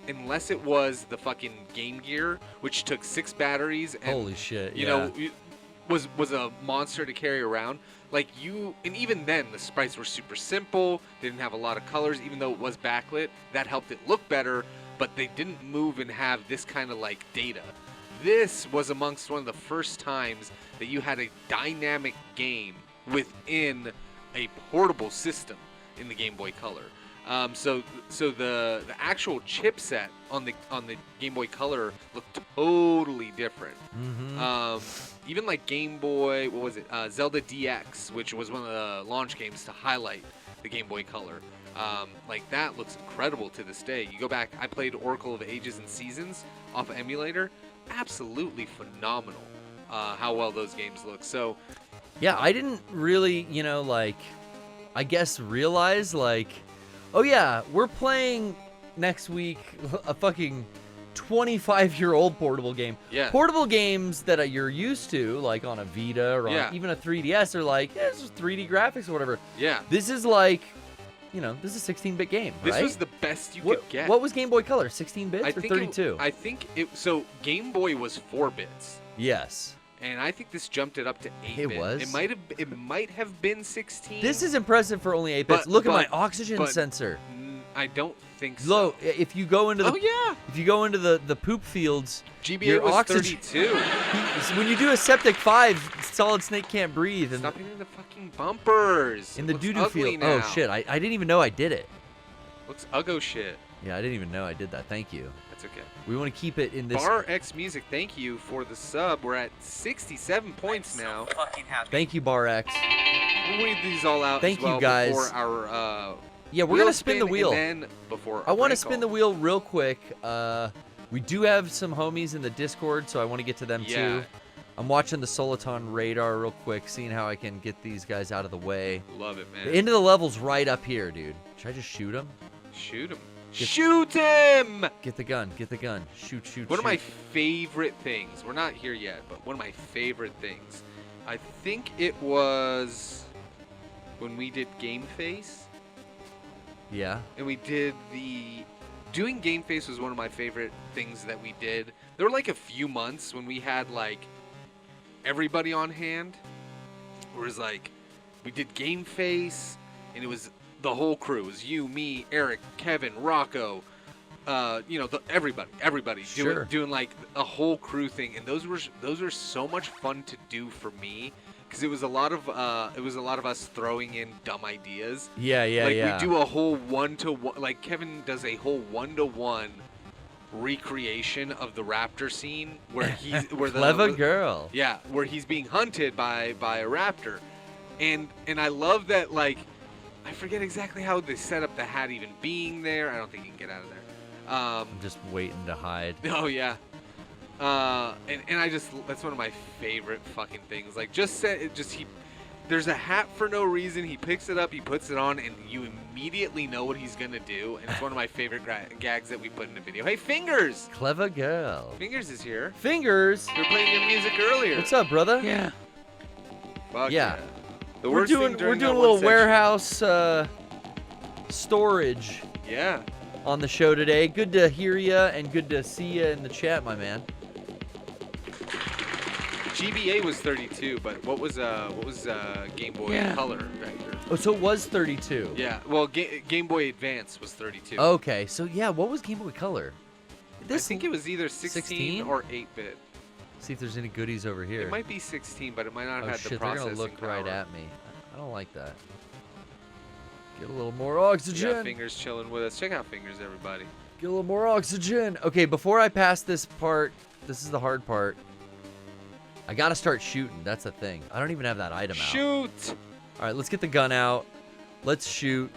unless it was the fucking Game Gear, which took 6 batteries and Holy shit! you yeah. know, was a monster to carry around. Like and even then, the sprites were super simple. They didn't have a lot of colors, even though it was backlit. That helped it look better, but they didn't move and have this kind of like data. This was amongst one of the first times that you had a dynamic game within a portable system in the Game Boy Color. So the actual chipset on the Game Boy Color looked totally different. Even like Game Boy, what was it? Zelda DX, which was one of the launch games to highlight the Game Boy Color. Like that looks incredible to this day. You go back, I played Oracle of Ages and Seasons off of emulator. Absolutely phenomenal how well those games look. So Yeah, I didn't really, like, I guess realize, like, oh yeah, we're playing next week a fucking 25-year-old portable game. Yeah. Portable games that you're used to, like on a Vita or on Yeah. even a 3DS, are like, yeah, it's just 3D graphics or whatever. yeah, This is like, this is a 16-bit game, this right? was the best you what, could get. What was Game Boy Color? 16 bits I or think 32? I think so Game Boy was 4 bits. Yes. And I think this jumped it up to 8 It bit. was? It might have been 16. This is impressive for only 8 bits. But- Look at my but- oxygen but- sensor. I don't think so. Low. If you go into the Oh yeah. if you go into the poop fields, GBA your was oxygen 32. when you do a septic 5, Solid Snake can't breathe. And Stop hitting the fucking bumpers. in It the looks doo-doo ugly field. now. Oh shit! I didn't even know I did it. Looks uggo shit. Yeah, I didn't even know I did that. Thank you. That's okay. We want to keep it in this. Bar X Music, thank you for the sub. We're at 67 points now. Thank you, Bar X. We'll read these all out Thank as well you, guys. before our Yeah, we're wheel gonna spin the wheel. And then before I want to our spin prank the call. wheel real quick. We do have some homies in the Discord, so I want to get to them Yeah. too. I'm watching the Soliton radar real quick, seeing how I can get these guys out of the way. Love it, man. The end of the level's right up here, dude. Should I just shoot him? Shoot him. Shoot him! Get the gun. Get the gun. Shoot, shoot, One shoot. of my favorite things. We're not here yet, but one of my favorite things. I think it was when we did Game Face. Yeah. And we did doing Game Face was one of my favorite things that we did. There were like a few months when we had like everybody on hand. It was like we did Game Face, and it was the whole crew. It was you, me, Eric, Kevin, Rocco, everybody Sure. doing like a whole crew thing, and those were so much fun to do for me. Because it was a lot of us throwing in dumb ideas. Yeah. We do a whole 1-to-1. Like Kevin does a whole 1-to-1 recreation of the raptor scene where Clever girl. Yeah, where he's being hunted by a raptor, and I love that. Like, I forget exactly how they set up the hat even being there. I don't think he can get out of there. I'm just waiting to hide. Oh yeah. And I just, that's one of my favorite fucking things. Like, there's a hat for no reason. He picks it up, he puts it on, and you immediately know what he's gonna do. And it's one of my favorite gags that we put in the video. Hey, Fingers! Clever girl. Fingers is here. Fingers. We were playing your music earlier. What's up, brother? Yeah. Fuck Yeah. The We're worst thing doing during a that one little section- warehouse storage Yeah. on the show today. Good to hear ya and good to see ya in the chat, my man. GBA was 32, but what was Game Boy Color back there? Oh, so it was 32. Yeah. Well, Game Boy Advance was 32. Okay, so yeah, what was Game Boy Color? I think it was either 16 16? or 8-bit. See if there's any goodies over here. It might be 16, but it might not Oh have shit, the they're processing gonna look power. right at me. I don't like that. Get a little more oxygen. Yeah, Fingers chilling with us. Check out Fingers, everybody. Get a little more oxygen. Okay, before I pass this part, this is the hard part. I gotta start shooting. That's the thing. I don't even have that item out. Shoot! All right, let's get the gun out. Let's shoot.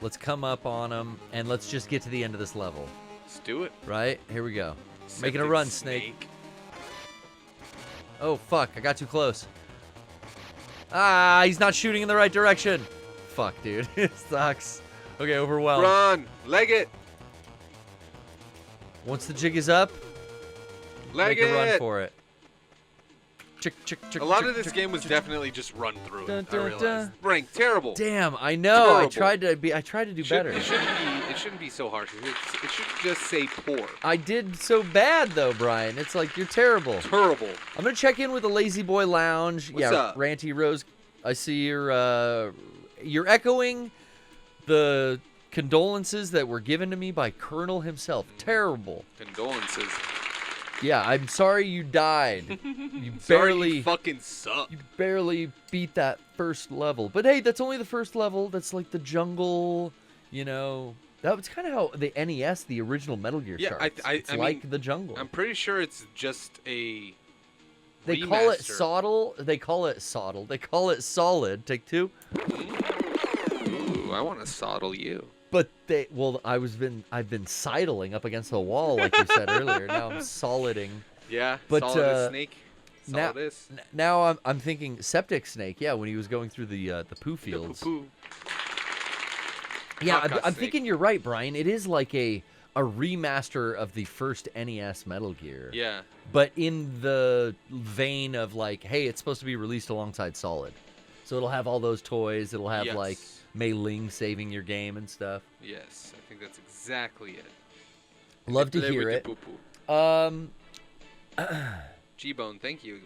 Let's come up on them, and let's just get to the end of this level. Let's do it. Right? Here we go. Making a Septic run, Snake. Oh, fuck. I got too close. Ah, he's not shooting in the right direction. Fuck, dude. It sucks. Okay, overwhelmed. Run! Leg it! Once the jig is up, Leg make it! a run for it. A lot of this game was definitely just run through Dun, it. dun, I realized. dun. Rank terrible. Damn, I know. I Terrible. tried to do better. It shouldn't be so harsh. It should just say poor. I did so bad though, Brian. It's like you're terrible. Terrible. I'm gonna check in with the Lazy Boy Lounge. What's up? Ranty Rose. I see you're echoing the condolences that were given to me by Colonel himself. Terrible. Condolences. Yeah, I'm sorry you died. You Sorry barely you fucking suck. you barely beat that first level. But hey, that's only the first level. That's like the jungle, you know. That was kind of how the NES, the original Metal Gear, Yeah, starts. It's I like mean, the jungle. I'm pretty sure it's just a They call it remaster. Soddle. They call it Soddle. They call it Solid. Take two. Ooh, I want to soddle you. But I've been sidling up against the wall like you said earlier. Now I'm soliding. Yeah, But, solid as snake. now- Solid is. Now I'm thinking Septic Snake. Yeah, when he was going through the poo fields. The poo-poo. Yeah, Hot I'm Snake. thinking you're right, Brian. It is like a remaster of the first NES Metal Gear. Yeah. But in the vein of like, hey, it's supposed to be released alongside Solid. So it'll have all those toys. It'll have Yes. like Mei Ling saving your game and stuff. Yes, I think that's exactly it. Love to Play hear with it. the poo-poo. Um, G-Bone, thank you.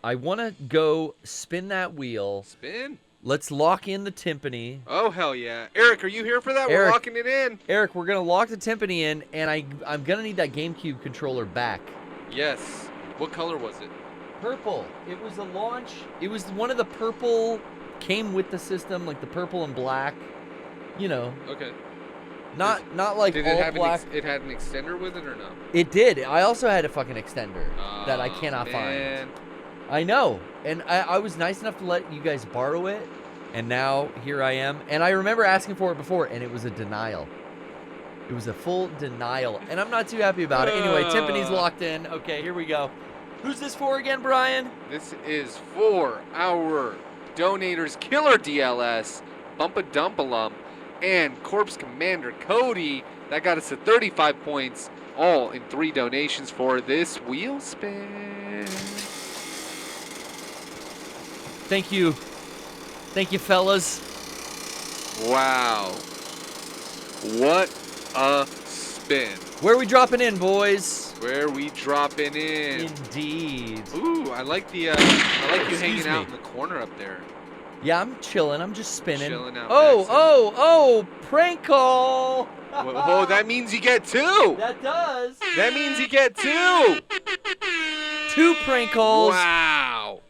I want to go spin that wheel. Spin. Let's lock in the timpani. Oh, hell yeah. Eric, are you here for that? We're Eric. locking it in. Eric, we're going to lock the timpani in, and I'm going to need that GameCube controller back. Yes. What color was it? Purple. It was a launch. It was one of the purple, came with the system, like the purple and black. You know, Okay. not like Did all it have black. it had an extender with it or no? It did. I also had a fucking extender that I cannot man. find. I know. And I was nice enough to let you guys borrow it. And now here I am. And I remember asking for it before, and it was a denial. It was a full denial. And I'm not too happy about it. Anyway, timpani's locked in. Okay, here we go. Who's this for again, Brian? This is for our donators, Killer DLS, Bumpadumbalum, and Corpse Commander Cody. That got us to 35 points, all in 3 donations for this wheel spin. Thank you. Thank you, fellas. Wow. What a spin. Where are we dropping in, boys? Where we dropping in? Indeed. Ooh, I like the you Excuse hanging out me. in the corner up there. Yeah, I'm chilling. I'm just spinning. Chilling out, Oh, prank call. Oh, that means you get 2. That does. That means you get 2. 2 prank calls. Wow.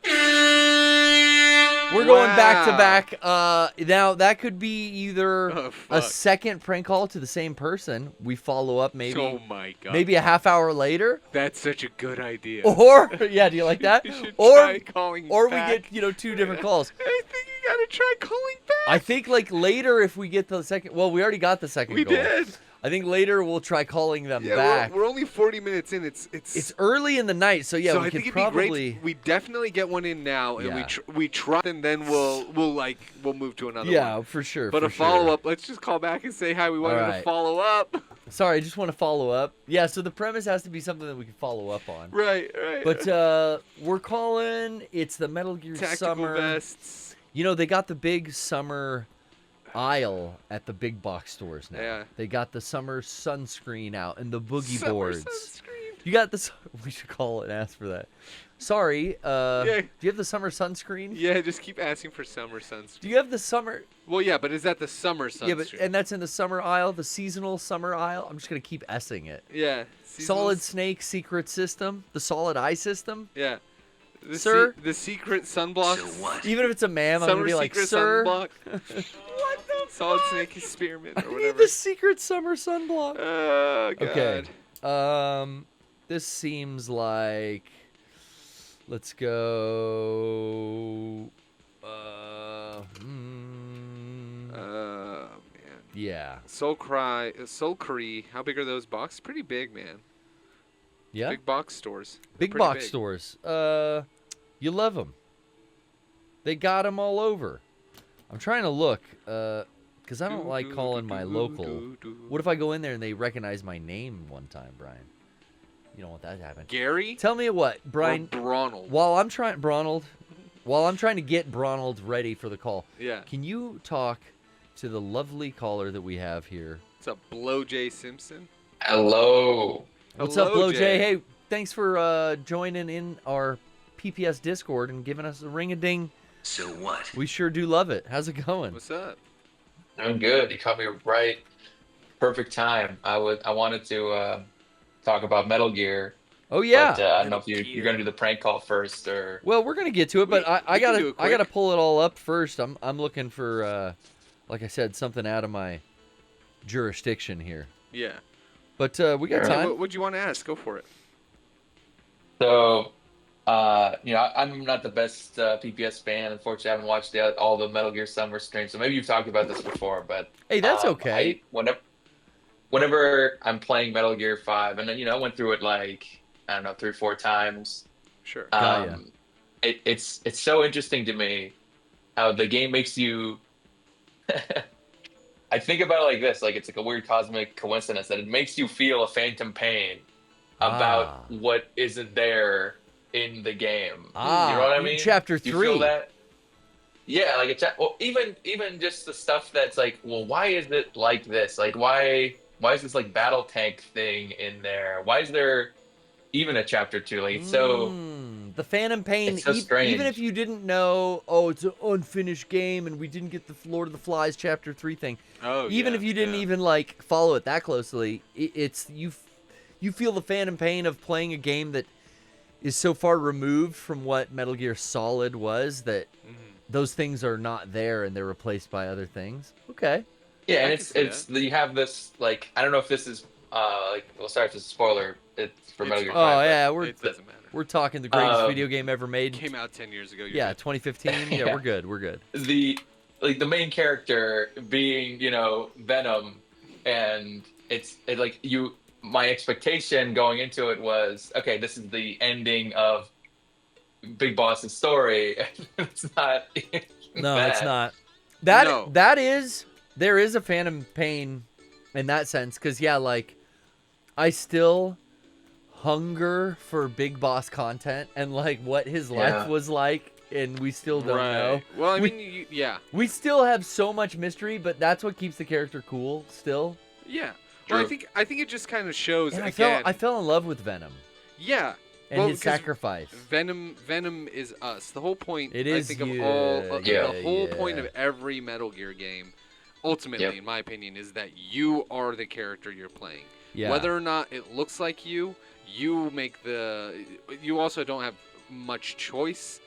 We're going back to back. Now that could be either Oh, a fuck. second prank call to the same person. We follow up maybe Oh my god. maybe a half hour later. That's such a good idea. Or yeah, do you like that? You should Or try calling or back. we get 2 different calls. I think you gotta try calling back. I think like later if we get the second. Well, we already got the second. We goal. did. I think later we'll try calling them Yeah, back. we're only 40 minutes in. It's early in the night, so yeah, so we I could think it'd probably. be great. We definitely get one in now, and Yeah. we try, and then we'll move to another Yeah, one. for sure. But for a follow sure. up. Let's just call back and say hi. We wanted to Alright. follow up. Sorry, I just want to follow up. Yeah, so the premise has to be something that we can follow up on. Right. But we're calling. It's the Metal Gear Tactical Summer. vests. You know, they got the big summer aisle at the big box stores now. Yeah. They got the summer sunscreen out and the boogie Summer boards. sunscreen. You got this. We should call it and ask for that. Sorry. Yeah. Do you have the summer sunscreen? Yeah, just keep asking for summer sunscreen. Do you have the summer? Well, yeah, but is that the summer sunscreen? Yeah, but and that's in the summer aisle, the seasonal summer aisle. I'm just gonna keep S-ing it. yeah. Solid Snake Secret System, the Solid Eye System. Yeah. Sir? The secret sunblock. Even if it's a ma'am, I'm Summer gonna be like, secret sir. sunblock. What the Solid Snake Experiment I or need whatever. the secret summer sunblock. Oh god. Okay. This seems like. Let's go. Man. Yeah. Soul Curry. How big are those boxes? Pretty big, man. Yeah. Big box stores. They're Big pretty box big. stores. You love them. They got them all over. I'm trying to look, because I don't like calling my local. What if I go in there and they recognize my name one time, Brian? You don't want that to happen. Gary? Tell me what, Brian. Or Bronald? While I'm trying to get Bronald ready for the call, Yeah. can you talk to the lovely caller that we have here? What's up, Blow J Simpson? Hello. What's Hello, up, Blow J? Jay. Hey, thanks for joining in our PPS Discord and giving us a ring-a-ding. So what? We sure do love it. How's it going? What's up? I'm good. You caught me right. Perfect time. I wanted to talk about Metal Gear. Oh yeah. But I don't know if you're gonna do the prank call first or. Well, we're gonna get to it, but I we can do gotta it quick. pull it all up first. I'm looking for like I said, something out of my jurisdiction here. Yeah. But we got Alright. time. What'd you want to ask? Go for it. So, I'm not the best PPS fan. Unfortunately, I haven't watched all the Metal Gear Summer streams. So maybe you've talked about this before, but Hey, that's okay. Whenever I'm playing Metal Gear 5, and then I went through it like I don't know 3-4 times. Sure. Got ya. It's so interesting to me how the game makes you. I think about it like this, like it's like a weird cosmic coincidence that it makes you feel a phantom pain about what isn't there in the game. You know what I mean? Chapter You 3. feel that? Yeah, like well, even just the stuff that's like, well, why is it like this? Like, why is this like battle tank thing in there? Why is there even a chapter 2? Like, it's so. The Phantom Pain, It's so strange. even if you didn't know, it's an unfinished game and we didn't get the Lord of the Flies Chapter 3 thing, Oh, even if you didn't even like follow it that closely, it's you feel the phantom pain of playing a game that is so far removed from what Metal Gear Solid was that those things are not there and they're replaced by other things. Okay. Yeah, and I can see it's you have this like I don't know if this is sorry if it's a spoiler. It's for Metal Gear 5. Oh but yeah, It doesn't matter. we're talking the greatest video game ever made. Came out 10 years ago. You're Yeah, good. 2015. Yeah, we're good. We're good. the main character being Venom, and my expectation going into it was okay, this is the ending of Big Boss's story. It's not. No, that. it's not. No. There is a Phantom Pain in that sense, because like I still hunger for Big Boss content and like what his life was like, and we still don't know. Well, I mean, we still have so much mystery, but that's what keeps the character cool still. Yeah. Well, I think it just kind of shows And again. I fell in love with Venom. Yeah. And his sacrifice. Venom is us. The whole point, It is I think, you. the whole point of every Metal Gear game, ultimately, in my opinion, is that you are the character you're playing. Yeah. Whether or not it looks like you make you also don't have much choice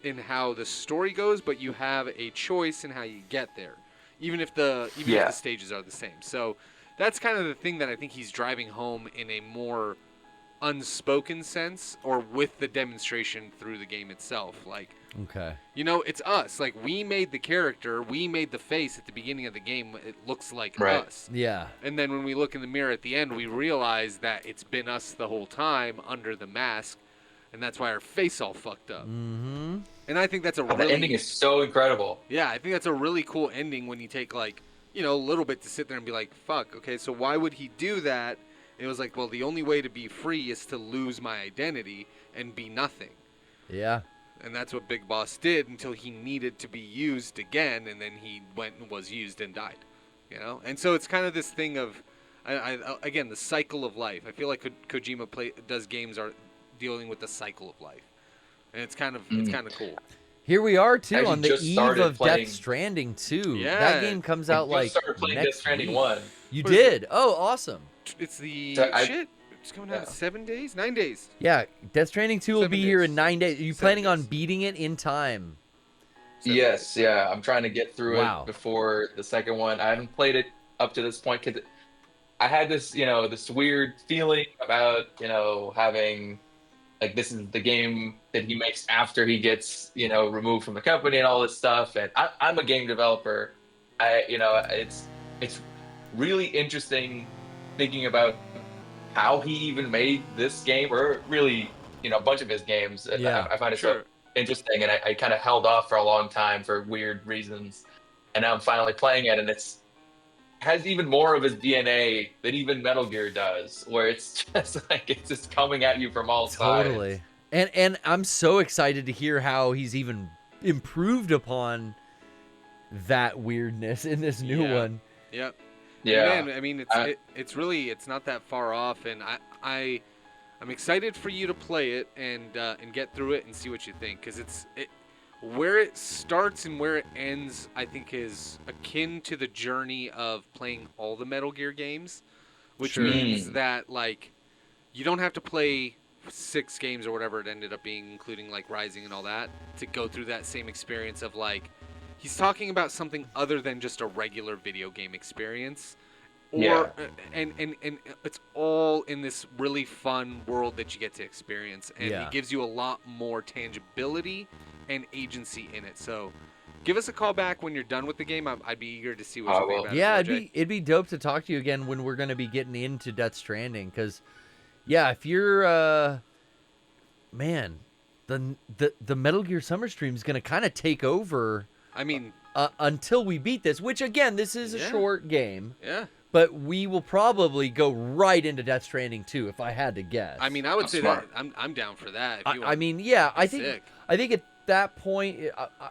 in how the story goes, but you have a choice in how you get there, even if the stages are the same. So that's kind of the thing that I think he's driving home in a more unspoken sense, or with the demonstration through the game itself. Like, okay, it's us. Like, we made the character, we made the face at the beginning of the game. It looks like us. Yeah. And then when we look in the mirror at the end, we realize that it's been us the whole time under the mask, and that's why our face all fucked up. Mm-hmm. And I think that's the ending is so incredible. Yeah, I think that's a really cool ending when you take like, a little bit to sit there and be like, fuck, okay, so why would he do that? It was like, well, the only way to be free is to lose my identity and be nothing. Yeah. And that's what Big Boss did until he needed to be used again, and then he went and was used and died. And so it's kind of this thing of, again, the cycle of life. I feel like Kojima does games are dealing with the cycle of life, and it's kind of cool. Here we are too on the just eve started of playing- Death Stranding 2. Yeah. That game comes out I just started playing Death next Stranding week. 1. You What is did? Oh, awesome. It's the So it's coming out in 7 days, 9 days. Yeah, Death Stranding 2 will 7 be here days. in 9 days. Are you 7 planning on days. beating it in time? Yes, yeah. I'm trying to get through Wow. it before the second one. I haven't played it up to this point because I had this, this weird feeling about, having, like, this is the game that he makes after he gets, removed from the company and all this stuff. And I'm a game developer. It's really interesting thinking about how he even made this game, or really, a bunch of his games. And Yeah, I find it so interesting, and I kind of held off for a long time for weird reasons, and now I'm finally playing it, and has even more of his DNA than even Metal Gear does, where it's just like it's just coming at you from all sides. Totally. And I'm so excited to hear how he's even improved upon that weirdness in this new one. Yep. Yeah. Man, I mean, it's really not that far off, and I'm excited for you to play it and get through it and see what you think, because where it starts and where it ends, I think, is akin to the journey of playing all the Metal Gear games, which means that, like, you don't have to play 6 games or whatever it ended up being, including, like, Rising and all that, to go through that same experience of, like, he's talking about something other than just a regular video game experience. And it's all in this really fun world that you get to experience, and it gives you a lot more tangibility and agency in it. So give us a call back when you're done with the game. I'd be eager to see what you think about it. Yeah, it'd be dope to talk to you again when we're going to be getting into Death Stranding, because if you're man, the Metal Gear Summer Stream is going to kind of take over. I mean, until we beat this, which again, this is a short game. Yeah. But we will probably go right into Death Stranding 2, if I had to guess. I mean, I would say smart. that I'm down for that. I think at that point,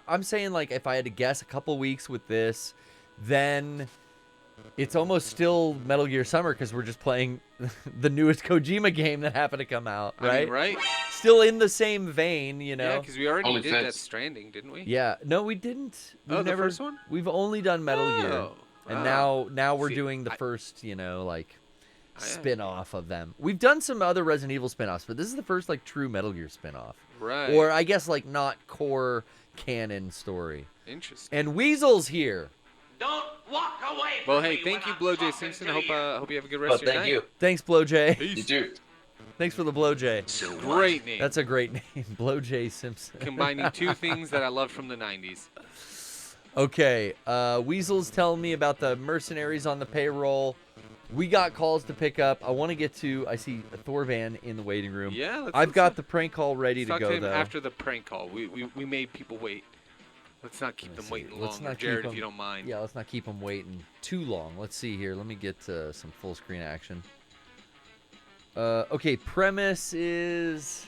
I'm saying, like, if I had to guess a couple weeks with this, then it's almost still Metal Gear Summer, because we're just playing the newest Kojima game that happened to come out, right? I mean, right? Still in the same vein, Yeah, because we already Only did fits. Death Stranding, didn't we? Yeah, no, we didn't. We've the first one? We've only done Metal Gear. Oh, And wow. now we're See, doing the first, I- spin-off of them. We've done some other Resident Evil spin-offs, but this is the first, like, true Metal Gear spin-off. Right. Or, I guess, like, not core canon story. Interesting. And Weasel's here. Don't walk away from Well, hey, me thank when you, I'm Blow J talking Simpson. to I hope you have a good Well, rest of your thank night. you. Thanks, Blow J. You do. Thanks for the Blow J. Great name. That's a great name, Blow J Simpson. Combining two things that I love from the 90s. Okay, Weasel's telling me about the mercenaries on the payroll. We got calls to pick up. I want to get to. I see a Thor van in the waiting room. Yeah, I've got the prank call ready let's to talk go to him though. after the prank call. We made people wait. Let's not keep them Let's see. waiting Let's longer, not keep Jared, if them- you don't mind. Yeah, let's not keep them waiting too long. Let's see here. Let me get some full screen action. Okay, premise is...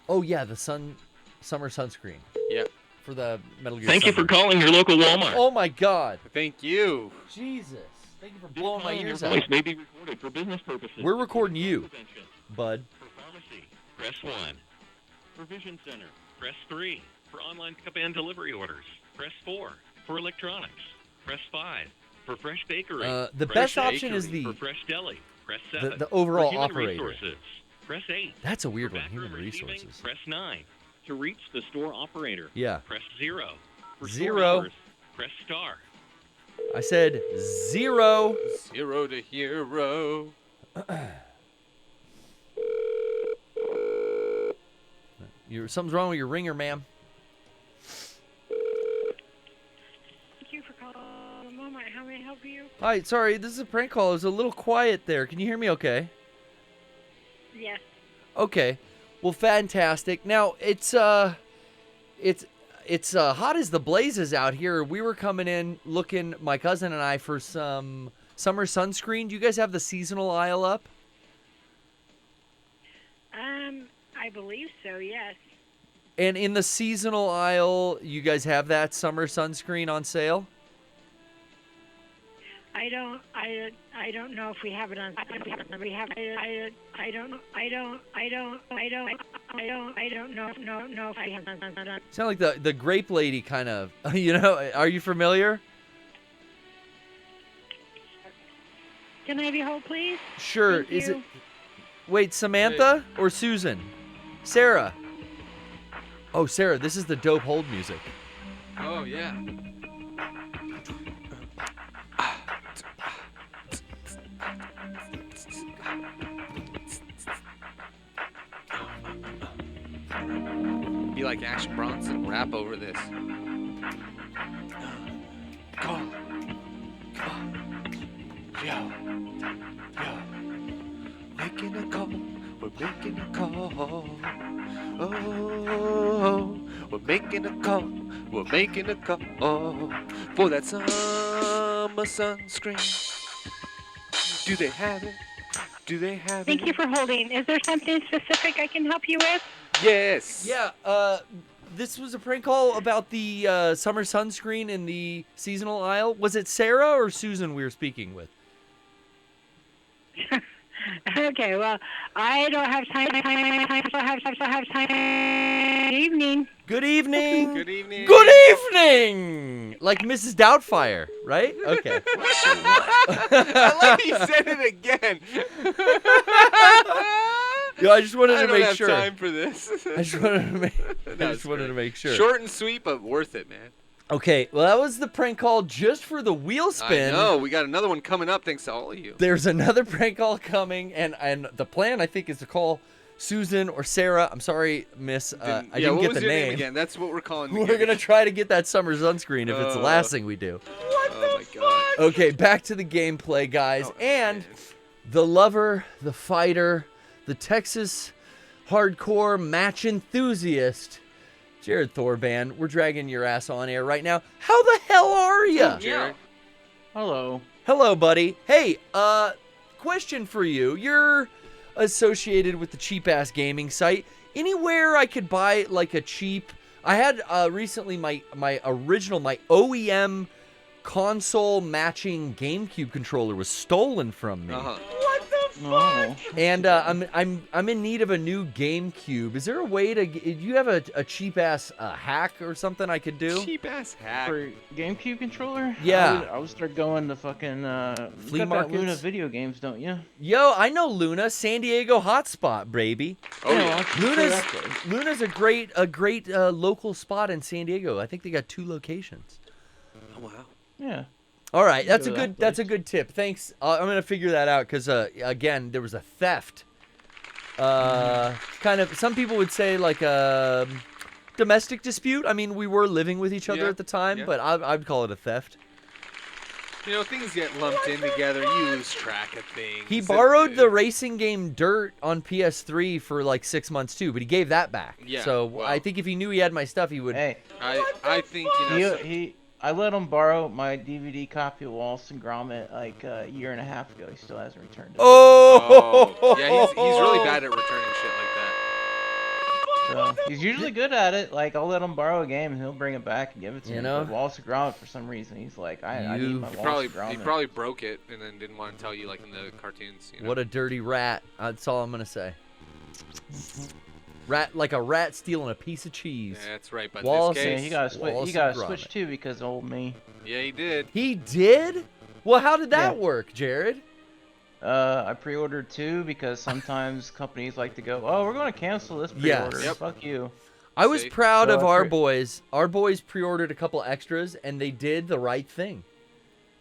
Oh, yeah, the summer sunscreen. Yep. For the Metal Gear Thank you for Summer. calling your local Walmart. Oh, my God. Thank you. Jesus. Thank you for blowing my Your ears voice out. may be recorded for business purposes. We're recording you, Prevention. bud. For pharmacy, press 1. For vision center, press 3. For online pickup and delivery orders, press 4. For electronics, press 5. For fresh bakery, The press best option is 8. the For fresh deli, press 7. the overall For human operator. resources, press 8. That's a weird For one, human backroom receiving, resources. Press 9. To reach the store operator, Yeah. press 0. For 0. store hours, press star. I said 0. 0 to hero. Something's wrong with your ringer, ma'am. Thank you for calling a moment. How may I help you? Hi, sorry, this is a prank call. It was a little quiet there. Can you hear me okay? Yes. Okay. Well, fantastic. Now, it's hot as the blazes out here. We were coming in looking, my cousin and I, for some summer sunscreen. Do you guys have the seasonal aisle up? I believe so, yes. And in the seasonal aisle, you guys have that summer sunscreen on sale? I don't know if we have it on. I don't know if I have it on. Sound like the grape lady kind of, you know, are you familiar? Can I have you hold, please? Sure. Thank Is it? you. Wait, Samantha or Susan? Sarah. Oh, Sarah, this is the dope hold music. Oh, yeah. Be like Action Bronson, rap over this. Call. Yo. Making a call. We're making a call. Oh, we're making a call. We're making a call for that summer sunscreen. Do they have it? Do they have Thank it? you for holding. Is there something specific I can help you with? Yes. Yeah, this was a prank call about the summer sunscreen in the seasonal aisle. Was it Sarah or Susan we were speaking with? Okay, well, I don't have time. Have time. Good evening. Good evening. Good evening. Good evening. Like Mrs. Doubtfire, right? Okay. I like he said it again. Yeah, I just wanted I to don't make have sure. time for this. I just wanted to make. I No, just it's wanted great. to make sure. Short and sweet, but worth it, man. Okay, well, that was the prank call just for the wheel spin. I know. We got another one coming up thanks to all of you. There's another prank call coming, and the plan, I think, is to call Susan or Sarah. I'm sorry, miss. I yeah, didn't what get was the your name. again? That's what we're calling. We're going to try to get that summer sunscreen if it's the last thing we do. Oh my god. Okay, back to the gameplay, guys. Oh, and man. the lover, the fighter, the Texas hardcore match enthusiast, Jared Thorban. We're dragging your ass on air right now. How the hell are you? Jared. Hello. Hello, buddy. Hey, question for you. You're associated with the cheap-ass gaming site. Anywhere I could buy, like, a cheap... I had recently my OEM console matching GameCube controller was stolen from me. Uh-huh. Oh. And I'm in need of a new GameCube. Is there a way to... Do you have a cheap-ass hack or something I could do? Cheap ass hack. For GameCube controller? Yeah. I would start going to fucking Flea you got that markets? Luna video games, don't you? Yo, I know Luna, San Diego hotspot, baby. Oh yeah. Luna's a great local spot in San Diego. I think they got 2 locations. Oh wow. Yeah. All right, that's a Go to good that place. tip. Thanks. I'm gonna figure that out because again, there was a theft. Kind of. Some people would say like a domestic dispute. I mean, we were living with each other Yeah, at the time, yeah. but I'd call it a theft. You know, things get lumped in together. You lose track of things. He borrowed the racing game Dirt on PS3 for like 6 months too, but he gave that back. Yeah, So well- I think if he knew he had my stuff, he would. Hey, I think, you know... I let him borrow my DVD copy of Wallace and Gromit like a year and a half ago. He still hasn't returned it. Oh! Yeah, he's really bad at returning shit like that. So, he's usually good at it. Like, I'll let him borrow a game and he'll bring it back and give it to me. know? But Wallace and Gromit, for some reason, he's like, I need my He Wallace and Gromit. he probably broke it and then didn't want to tell you like in the cartoons. You know? What a dirty rat. That's all I'm gonna say. Rat like a rat stealing a piece of cheese. Yeah, that's right. But Wallace, in this Yeah, case, he got a switch. Wallace He got a and Gromit. switch too because of old me. yeah, he did. He did? Well, how did that Yeah. work, Jared? I pre-ordered 2 because sometimes companies like to go, oh, we're going to cancel this Yes. pre-order. Yep. Fuck you. I was See? proud So of I our pre- boys. Our boys pre-ordered a couple extras, and they did the right thing.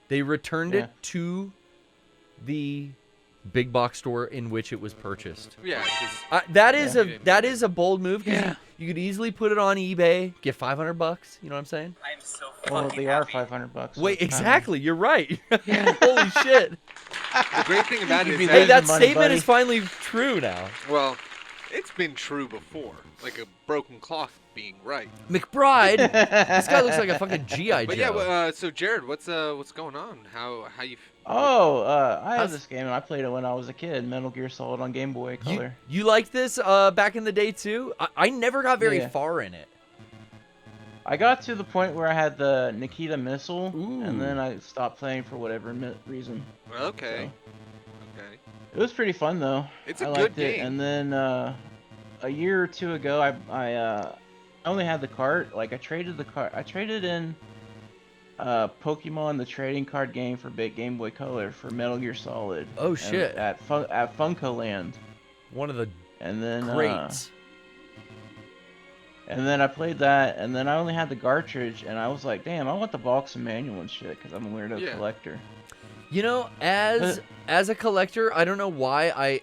They returned Yeah. it to the big box store in which it was purchased. Yeah, 'cause- That is Yeah. that is a bold move. 'Cause Yeah. you could easily put it on eBay, get $500. You know what I'm saying? I'm so Well, fucking they are happy. $500. Wait, so- exactly. You're right. Holy shit. the great thing about it be is Hey, that money, statement buddy. is finally true now. well, it's been true before, like a broken clock being right. McBride. This guy looks like a fucking GI But Joe. yeah, well, so Jared, what's going on? How you? Oh, I How's- have this game and I played it when I was a kid. Metal Gear Solid on Game Boy Color. You liked this back in the day too? I never got very Yeah. far in it. I got to the point where I had the Nikita missile, Ooh. and then I stopped playing for whatever reason. Okay. So, Okay. it was pretty fun though. It's a I good liked it. game. And then a year or two ago, I only had the cart. Like I traded the cart. I traded in Pokemon the trading card game for big Game Boy Color for Metal Gear Solid. Oh, and- shit. At Funko Land, One of the and then greats. and then I played that, and then I only had the cartridge, and I was like, damn, I want the box and manual and shit, because I'm a weirdo Yeah. collector. You know, as a collector, I don't know why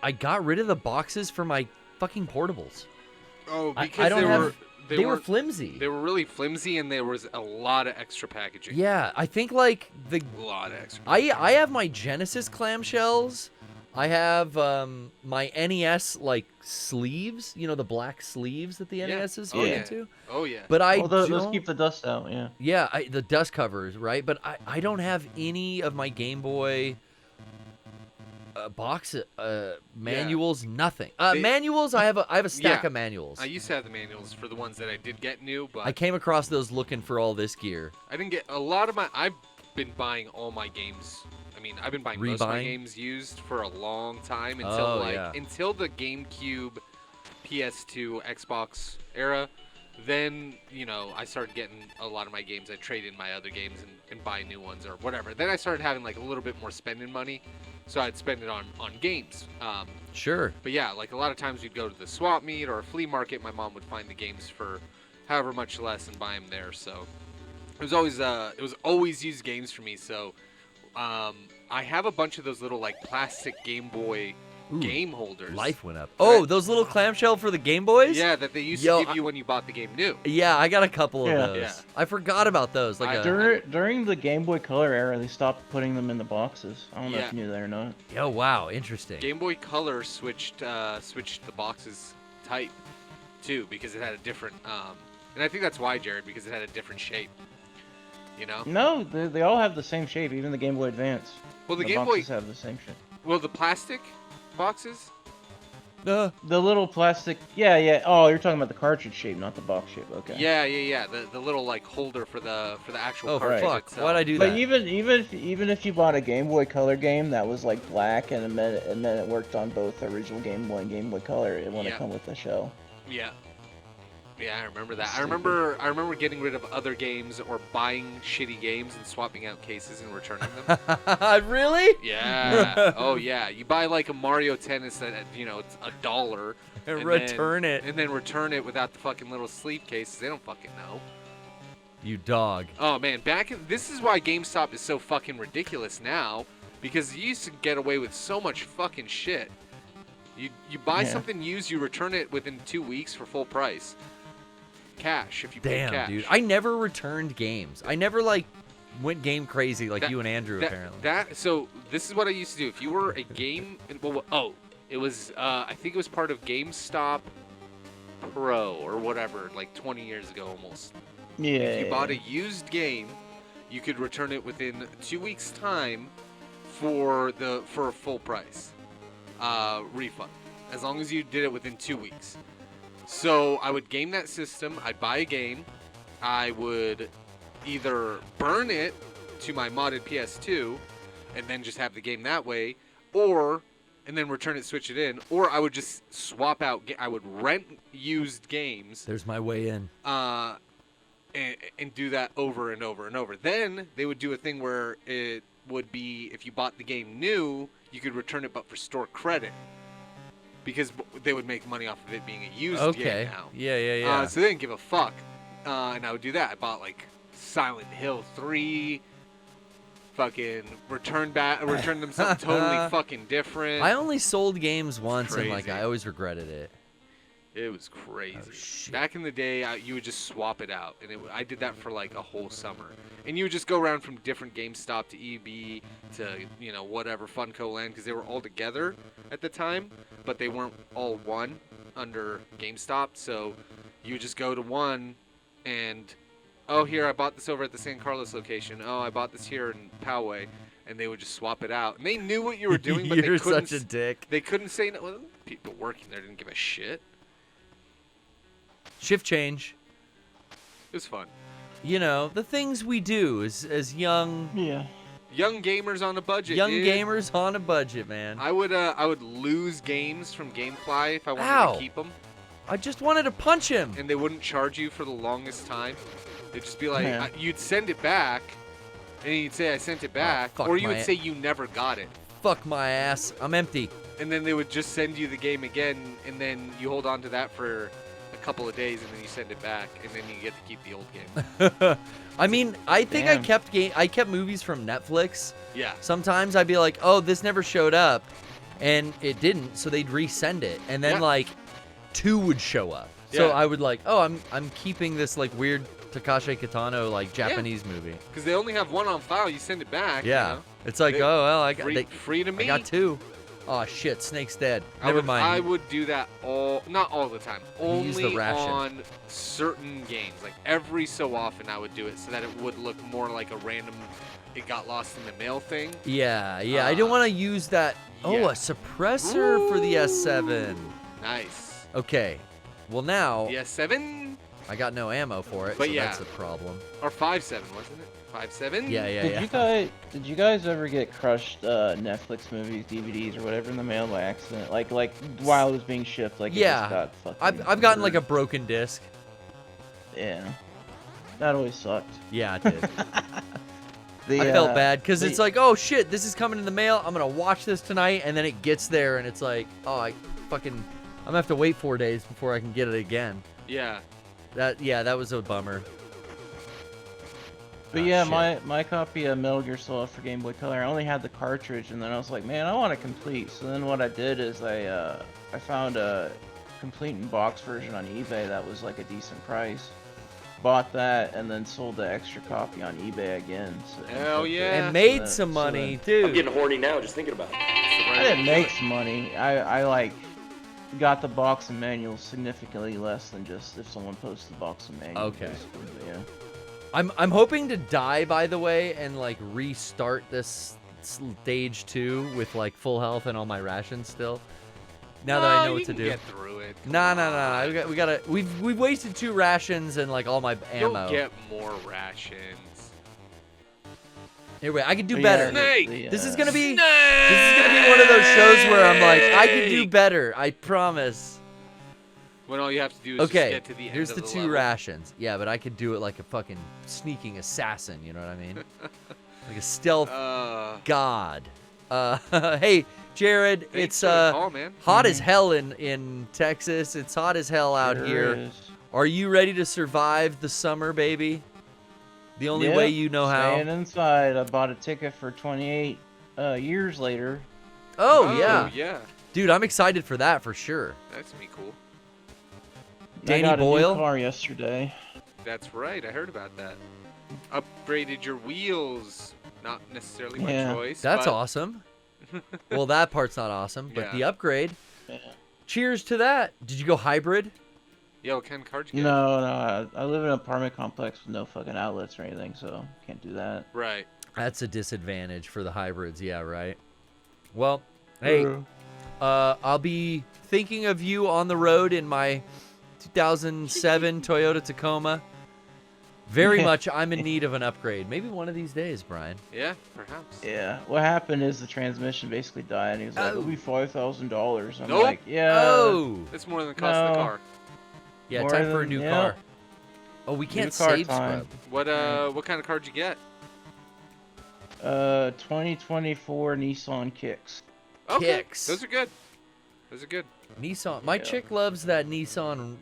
I got rid of the boxes for my fucking portables. Oh, I because don't they have- were They were flimsy. They were really flimsy, and there was a lot of extra packaging. Yeah, I think like the A lot of extra. I have my Genesis clamshells. I have my NES like sleeves, you know, the black sleeves that the Yeah. NES is Oh, fit yeah. into. Oh yeah. But I Well, those don't- keep the dust out, yeah. Yeah, the dust covers, right? But I don't have any of my Game Boy box manuals. Nothing. Manuals. I have a stack Yeah. of manuals. I used to have the manuals for the ones that I did get new, but I came across those looking for all this gear. I didn't get a lot of my. I've been buying all my games. I mean, I've been buying most of my Rebuying? games used for a long time until Oh, yeah. until the GameCube, PS2, Xbox era. Then I started getting a lot of my games. I trade in my other games and buy new ones or whatever. Then I started having like a little bit more spending money, so I'd spend it on games. Sure. But yeah, like a lot of times we'd go to the swap meet or a flea market. My mom would find the games for however much less and buy them there. So it was always used games for me. So I have a bunch of those little like plastic Game Boy Ooh, game holders. Life went up. Oh, those little clamshell for the Game Boys? Yeah, that they used Yo, to give you when you bought the game new. Yeah, I got a couple of Yeah. those. Yeah. I forgot about those. Like During the Game Boy Color era, they stopped putting them in the boxes. I don't know Yeah. if you knew that or not. oh wow, interesting. Game Boy Color switched the boxes type too because it had a different and I think that's why, Jared, because it had a different shape. No, they all have the same shape, even the Game Boy Advance. Well, the Game Boy boxes have the same shape. Well, the plastic boxes. The little plastic, yeah. Oh, you're talking about the cartridge shape, not the box shape. Okay. Yeah. The little like holder for the actual Oh cartridge fuck! itself. Why'd I do But that? even if you bought a Game Boy Color game that was like black and then it worked on both original Game Boy and Game Boy Color, it wouldn't Yeah. come with the shell. Yeah, I remember that. I remember getting rid of other games or buying shitty games and swapping out cases and returning them. Really? Yeah. Oh yeah. You buy like a Mario Tennis at it's $1 And return then, it. and then return it without the fucking little sleeve cases. They don't fucking know. You dog. Oh man, this is why GameStop is so fucking ridiculous now, because you used to get away with so much fucking shit. You buy something used, you return it within 2 weeks for full price. Cash if you pay Damn, cash. dude. I never returned games. I never like went game crazy like you and Andrew apparently. So this is what I used to do. If you were a game, it was I think it was part of GameStop Pro or whatever, like 20 years ago almost. Yeah. If you bought a used game, you could return it within 2 weeks' time for a full price refund, as long as you did it within 2 weeks. So I would game that system. I'd buy a game. I would either burn it to my modded PS2 and then just have the game that way, and then return it, switch it in, or I would just swap out. I would rent used games. There's my way in. And do that over and over and over. Then they would do a thing where it would be, if you bought the game new, you could return it, but for store credit, because they would make money off of it being a used game now. Yeah. So they didn't give a fuck, and I would do that. I bought like Silent Hill 3. Fucking return them something totally fucking different. I only sold games once, and like Crazy. I always regretted it. It was crazy. Oh, shit. Back in the day, you would just swap it out, and I did that for like a whole summer. And you would just go around from different GameStop to EB to whatever Funko Land, because they were all together at the time, but they weren't all one under GameStop. So you would just go to one, and here I bought this over at the San Carlos location. Oh, I bought this here in Poway, and they would just swap it out. And they knew what you were doing, but You're they couldn't. such a dick. They couldn't say no. Well, people working there didn't give a shit. Shift change. It was fun. The things we do as young Young gamers on a budget. young dude. gamers on a budget, man. I would lose games from GameFly if I wanted to keep them, I just wanted to punch him. and they wouldn't charge you for the longest time. They'd just be like, Yeah. you'd send it back, and you'd say I sent it back, fuck or you my- would say you never got it, Fuck my ass. I'm empty. and then they would just send you the game again, and then you hold on to that for a couple of days, and then you send it back, and then you get to keep the old game. I mean, I think Damn. I kept movies from Netflix. Yeah. Sometimes I'd be like, "Oh, this never showed up," and it didn't, so they'd resend it, and then Yeah. like 2 would show up. So Yeah. I would like, "Oh, I'm keeping this like weird Takashi Kitano like Japanese movie." Because they only have one on file. You send it back. Yeah. It's like, They- "Oh, well, I got free to me. I got 2. Oh shit, Snake's dead. Never mind. I would do that not all the time. Use the Only ration. on certain games. Like every so often I would do it so that it would look more like a random it got lost in the mail thing. Yeah. I didn't want to use that. Oh, yeah. a suppressor for the S7. Nice. Okay. Well, now The S7 I got no ammo for it, But so yeah. that's a problem. or 5.7, wasn't it? 5.7? Yeah. Did you guys ever get crushed Netflix movies, DVDs, or whatever in the mail by accident? Like while it was being shipped, like it Yeah. just got fucking I've gotten like a murdered? broken disc. Yeah. That always sucked. Yeah, it did. The, I felt bad because the- it's like, oh shit, this is coming in the mail. I'm gonna watch this tonight, and then it gets there, and it's like, oh, I'm gonna have to wait 4 days before I can get it again. Yeah. That was a bummer. But Ah, yeah, shit. my copy of Metal Gear Solid for Game Boy Color, I only had the cartridge, and then I was like, man, I want a complete. So then what I did is I found a complete in box version on eBay that was like a decent price. Bought that and then sold the extra copy on eBay again. So, Hell yeah. And made so some that- money, I'm dude. getting horny now just thinking about it. I didn't make some money. I like got the box and manual significantly less than just if someone posts the box and manual. Okay. basically, but yeah. I'm hoping to die, by the way, and like restart this stage 2 with like full health and all my rations still. Now that I know what to do. Get through it. No. We've wasted 2 rations and like all my You'll ammo. get more rations. Anyway, I can do But better. yeah, Snake! This is gonna be one of those shows where I'm like, I can do better. I promise. When all you have to do is Okay, just get to the end here's of the the 2 level. rations. Yeah, but I could do it like a fucking sneaking assassin. You know what I mean? Like a stealth god. Hey, Jared, Thanks it's for the call, man. hot as hell in Texas. It's hot as hell out Sure here. is. Are you ready to survive the summer, baby? The only Yep, way you know how. Staying inside. I bought a ticket for 28 years later. Oh yeah, yeah. dude, I'm excited for that for sure. That's me cool. Danny I got Boyle? a new car yesterday. That's right. I heard about that. upgraded your wheels. Not necessarily my Yeah. choice. That's but awesome. Well, that part's not awesome, but Yeah. the upgrade. Yeah. Cheers to that. Did you go hybrid? Yeah, what kind of card you get? No, I live in an apartment complex with no fucking outlets or anything, so can't do that. Right. That's a disadvantage for the hybrids. Yeah, right. Well, hey, I'll be thinking of you on the road in my 2007 Toyota Tacoma. Very much, I'm in need of an upgrade. Maybe one of these days, Brian. Yeah, perhaps. Yeah, what happened is the transmission basically died, and he was like, it'll be $5,000. I'm Nope. like, yeah. Oh. It's more than the cost of the No. car. Yeah, More time for a than- new yeah. car. Oh, we can't car save time. scrub. What kind of card you get? 2024 Nissan Kicks. Okay. Kicks. Those are good. Those are good. Nissan. My Yeah. chick loves that Nissan.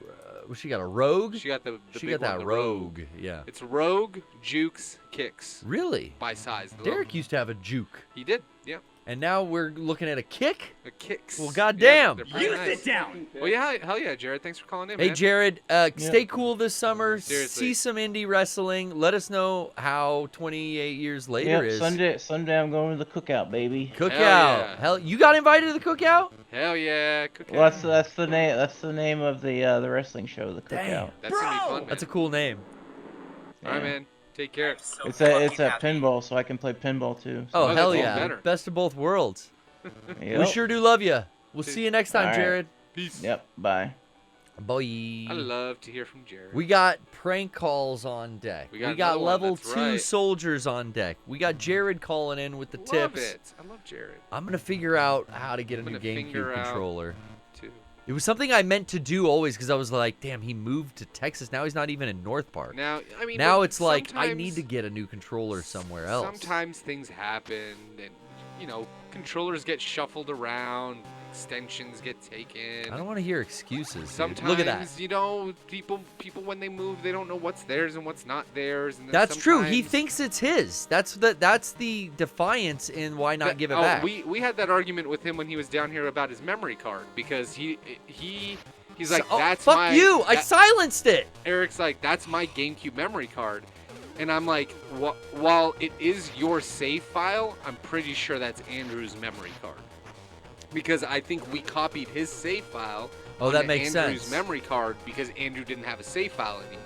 She got a Rogue. She got the She big got that one, the Rogue. Yeah. It's Rogue, Jukes, Kicks Really? by size. The Derek little- used to have a Juke, He did. Yeah. and now we're looking at a Kick. The Kicks. Well, Yeah, goddamn. they're pretty nice. down. Well, yeah, hell yeah, Jared. Thanks for calling in, Hey, man. Jared, stay cool this summer. Seriously. See some indie wrestling. Let us know how 28 years later Yep, is. Sunday I'm going to the cookout, baby. Cookout. yeah. Hell, you got invited to the cookout? Hell yeah. Cookout. Well, that's the name. That's the name of the wrestling show, the Damn. cookout. That's gonna be fun, man. That's a cool name. All right, Yeah. man. Take care. It's at pinball, so I can play pinball too. Oh, Oh, hell that's yeah. even better. Best of both worlds. Yep. We sure do love you. We'll see you next time, All right. Jared. Peace. Yep. Bye. Boy. I love to hear from Jared. We got prank calls on deck. We We got got, another one, level that's 2 right. soldiers on deck. We got Jared calling in with the love tips. it. I love Jared I'm going to figure out how to get a I'm new gonna figure GameCube out- controller. too. It was something I meant to do always because I was like, damn, he moved to Texas. Now he's not even in North Park. Now, I mean, Now look, it's like, I sometimes- need to get a new controller somewhere else. Sometimes things happen, and controllers get shuffled around, extensions get taken. I don't want to hear excuses. Dude. Sometimes, Look at that. people when they move, they don't know what's theirs and what's not theirs. And then That's true. He sometimes- thinks it's his. That's the defiance in why not give it oh, back. We had that argument with him when he was down here about his memory card because he's like, Oh, that's fuck my you. I that- silenced it. Eric's like, that's my GameCube memory card. And I'm like, while it is your save file, I'm pretty sure that's Andrew's memory card. Because I think we copied his save file Oh, that onto makes Andrew's sense. memory card because Andrew didn't have a save file anymore.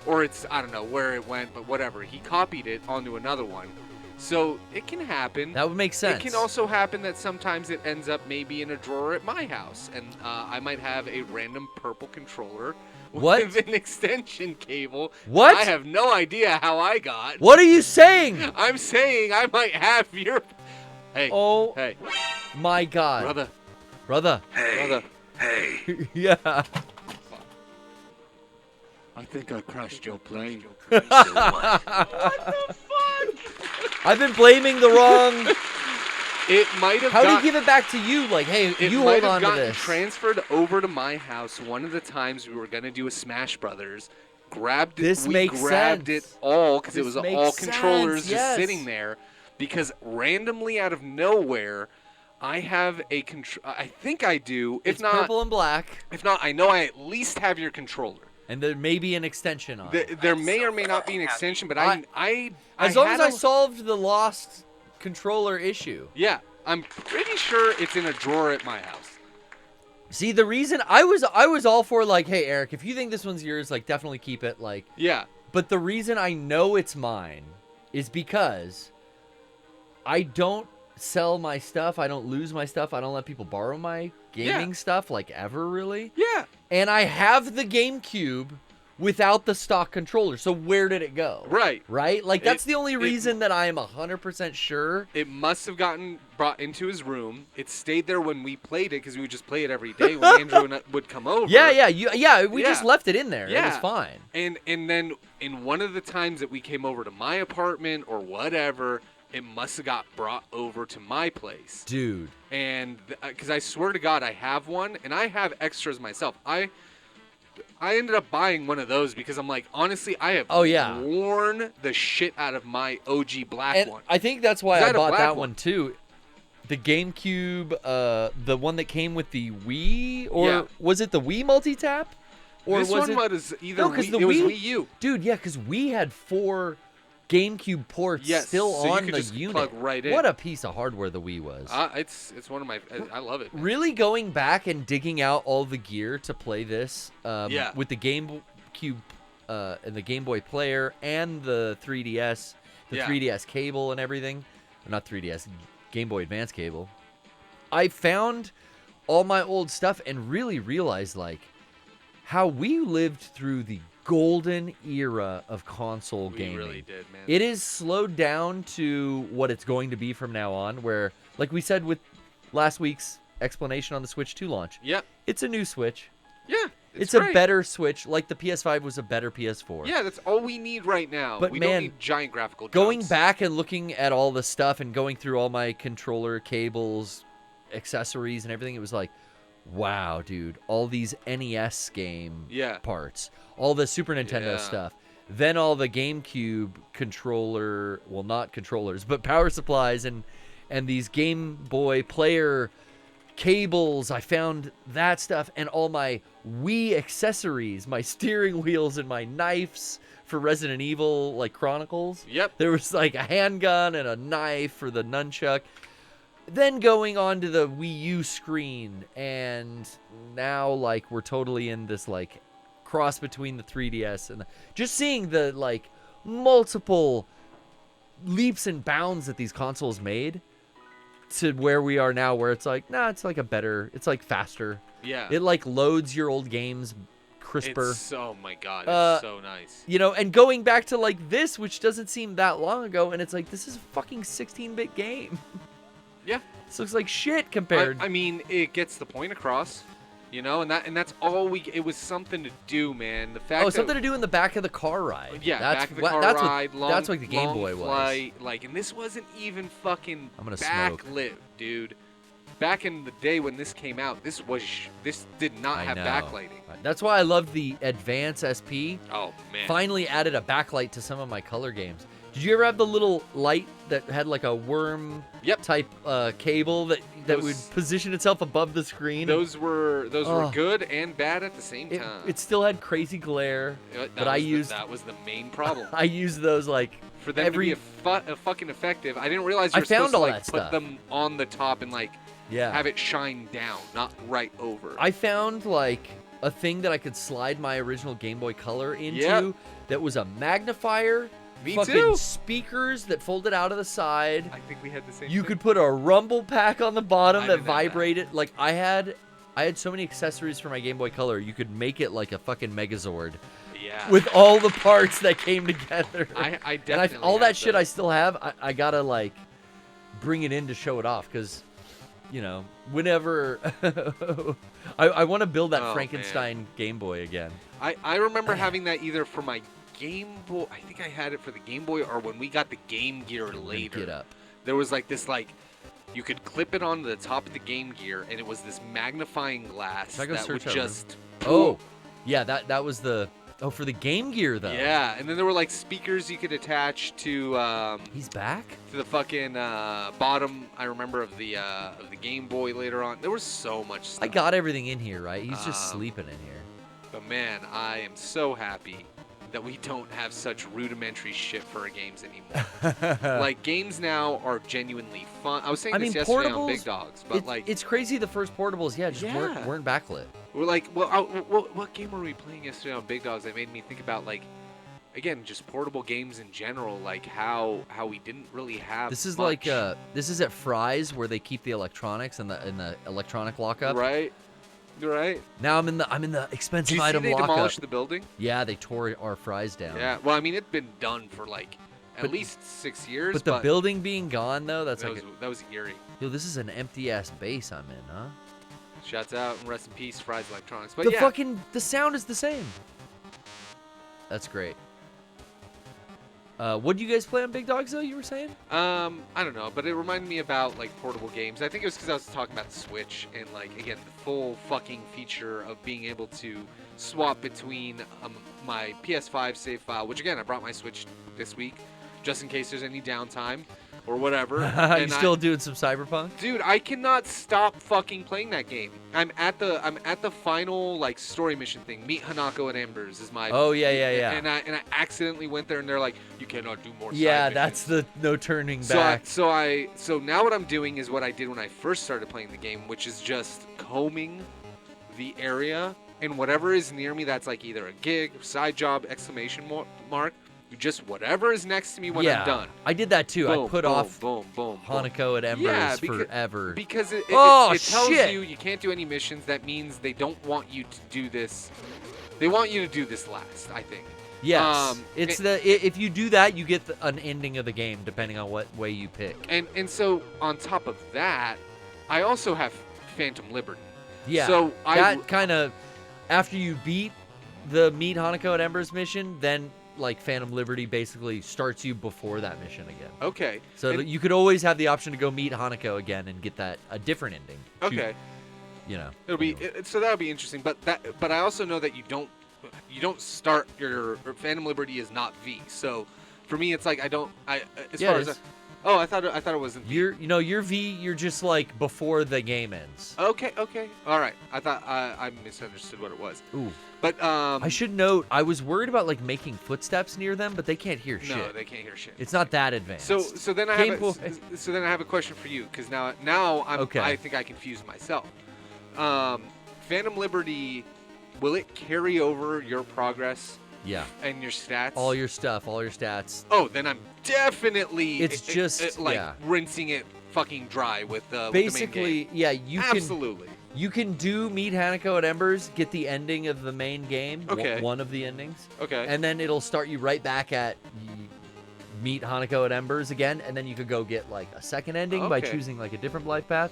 Or it's, I don't know where it went, but whatever. He copied it onto another one. So it can happen. That would make sense. It can also happen that sometimes it ends up maybe in a drawer at my house, and I might have a random purple controller What? with an extension cable. What? I have no idea how I got. What are you saying? I'm saying I might have your. Hey. Oh Hey, my God. brother. Brother. Hey, Yeah. I think I crashed your plane. I've been blaming the wrong. It might have. How did he give it back to you? Like, hey, It you might hold on have to gotten this. transferred over to my house one of the times we were gonna do a Smash Brothers. Grabbed it. This we makes grabbed sense. it all because it This was makes all controllers sense, just yes. sitting there. Because randomly out of nowhere, I have a control. I think I do. If It's not, purple and black, if not, I know I at least have your controller. and there may be an extension on it. There may or may not be an extension, but I- I As long as had I solved the lost controller issue. Yeah, I'm pretty sure it's in a drawer at my house. See, the reason I was all for like, hey Eric, if you think this one's yours, like definitely keep it. Like, Yeah. but the reason I know it's mine is because I don't sell my stuff. I don't lose my stuff. I don't let people borrow my gaming stuff, like ever really. Yeah. And I have the GameCube without the stock controller. So where did it go? Right. Right? Like that's It- the only it- reason that I am 100% sure. It must have gotten brought into his room. It stayed there when we played it because we would just play it every day when Andrew would come over. Yeah, we just Yeah. left it in there. It was Yeah. fine. And then in one of the times that we came over to my apartment or whatever, it must have got brought over to my place. Dude. And because I swear to God, I have one, and I have extras myself. I ended up buying one of those because I'm like, honestly, I have worn the shit out of my OG black And one. I think that's why Is I that a bought black that one? one too. The GameCube, the one that came with the Wii, or Yeah. was it the Wii multi-tap? Or This was one it? was either No, 'cause Wii, the it was Wii- Wii U. Dude, yeah, because we had 4 GameCube ports Yes, still so you on could the just unit. plug right in. What a piece of hardware the Wii was. It's one of my. I love it. Man. Really going back and digging out all the gear to play this with the GameCube and the Game Boy Player and the 3DS, the 3DS cable and everything. Not 3DS, Game Boy Advance cable. I found all my old stuff and really realized like how we lived through the golden era of console gaming. We really did, man. It is slowed down to what it's going to be from now on, where, like we said with last week's explanation on the Switch 2 launch, it's a new Switch. Yeah, it's a better Switch, like the PS5 was a better PS4. Yeah, that's all we need right now. But we man, don't need giant graphical going jumps. back and looking at all the stuff and going through all my controller cables, accessories, and everything, it was like, wow, dude, all these NES game parts, all the Super Nintendo stuff, then all the GameCube controller, well, not controllers, but power supplies and these Game Boy Player cables. I found that stuff and all my Wii accessories, my steering wheels and my knives for Resident Evil, like Chronicles. Yep. There was like a handgun and a knife for the nunchuck. Then going on to the Wii U screen, and now like we're totally in this like cross between the 3DS and just seeing the like multiple leaps and bounds that these consoles made to where we are now, where it's like, it's like it's like faster. Yeah. It like loads your old games crisper. Oh my god, it's so nice. You know, and going back to like this, which doesn't seem that long ago, and it's like, this is a fucking 16-bit game. Yeah. This looks like shit compared. I mean, it gets the point across, you know, and that's all it was something to do, man. The fact something to do in the back of the car ride. Yeah, that's back of the car ride, that's what the Game Boy flight, was. Like, and this wasn't even fucking I'm gonna backlit, dude. Back in the day when this came out, this did not have backlighting. That's why I love the Advance SP. Oh man! Finally added a backlight to some of my color games. Did you ever have the little light that had like a worm type cable that would position itself above the screen? Those were good and bad at the same time. It still had crazy glare, but that was the main problem. I used those like for them to be a fucking effective. I didn't realize you were supposed to like put them on the top and like have it shine down, not right over. I found like a thing that I could slide my original Game Boy Color into that was a magnifier. Me fucking too. Speakers that folded out of the side. I think we had the same You thing. could put a rumble pack on the bottom that vibrated. Like I had so many accessories for my Game Boy Color. You could make it like a fucking Megazord. Yeah. With all the parts that came together. I definitely all that shit I still have. I gotta like bring it in to show it off because, you know, whenever I want to build that Frankenstein Game Boy again. I remember having that either for my Game Boy. I think I had it for the Game Boy, or when we got the Game Gear later. Get up. There was like this you could clip it onto the top of the Game Gear, and it was this magnifying glass that would just. Yeah, that was the. Oh, for the Game Gear though. Yeah, and then there were like speakers you could attach to. He's back. To the fucking bottom. I remember of the Game Boy later on. There was so much stuff. I got everything in here, right? He's just sleeping in here. But man, I am so happy that we don't have such rudimentary shit for our games anymore. Like, games now are genuinely fun. I was saying this yesterday on Big Dogs, but it's crazy. The first portables, weren't backlit. We're like, what game were we playing yesterday on Big Dogs that made me think about, like, again, just portable games in general, like how we didn't really have. This is much. like this is at Fry's where they keep the electronics and the electronic lockup. Right. Right. Now I'm in the expensive item lockup. Did you see they demolished the building? Yeah, they tore our Fry's down. Yeah. Well, I mean, it'd been done for like at least 6 years. But the building being gone though, that was eerie. Yo, this is an empty ass base I'm in, huh? Shouts out and rest in peace, Fry's Electronics. But the sound is the same. That's great. What do you guys play on Big Dogs though? You were saying? I don't know, but it reminded me about like portable games. I think it was because I was talking about the Switch and like again the full fucking feature of being able to swap between my PS5 save file, which again I brought my Switch this week just in case there's any downtime. or whatever. You and still doing some Cyberpunk? Dude, I cannot stop fucking playing that game. I'm at the final like story mission thing. Meet Hanako at Embers is my. Oh yeah. And I accidentally went there and they're like, you cannot do more. Yeah, side that's missions. the no turning back. So now what I'm doing is what I did when I first started playing the game, which is just combing the area and whatever is near me that's like either a gig, side job, exclamation mark. Just whatever is next to me when I'm done. I did that too. Boom, I put boom, off boom, boom, Hanako at Embers because, forever. Because it tells shit. you can't do any missions. That means they don't want you to do this. They want you to do this last, I think. Yes. If you do that, you get an ending of the game depending on what way you pick. And so on top of that, I also have Phantom Liberty. Yeah. So that kind of after you beat the Meet Hanako at Embers mission, then like Phantom Liberty basically starts you before that mission again. Okay. So you could always have the option to go meet Hanako again and get a different ending. Okay. It'll be so that'll be interesting. But I also know that you don't start your Phantom Liberty is not V. So for me, it's like I thought it was in V. Your V. You're just like before the game ends. Okay. All right. I thought I misunderstood what it was. Ooh. But I should note, I was worried about like making footsteps near them, but they can't hear shit. No, they can't hear shit. It's not that advanced. So then I have a question for you because now I think I confused myself. Phantom Liberty, will it carry over your progress? Yeah. And your stats? All your stuff, all your stats. Oh, then I'm definitely rinsing it fucking dry with the basically the main game. Yeah, you absolutely. You can do Meet Hanako at Embers, get the ending of the main game, okay. One of the endings. Okay. And then it'll start you right back at Meet Hanako at Embers again, and then you could go get like a second ending by choosing like a different life path.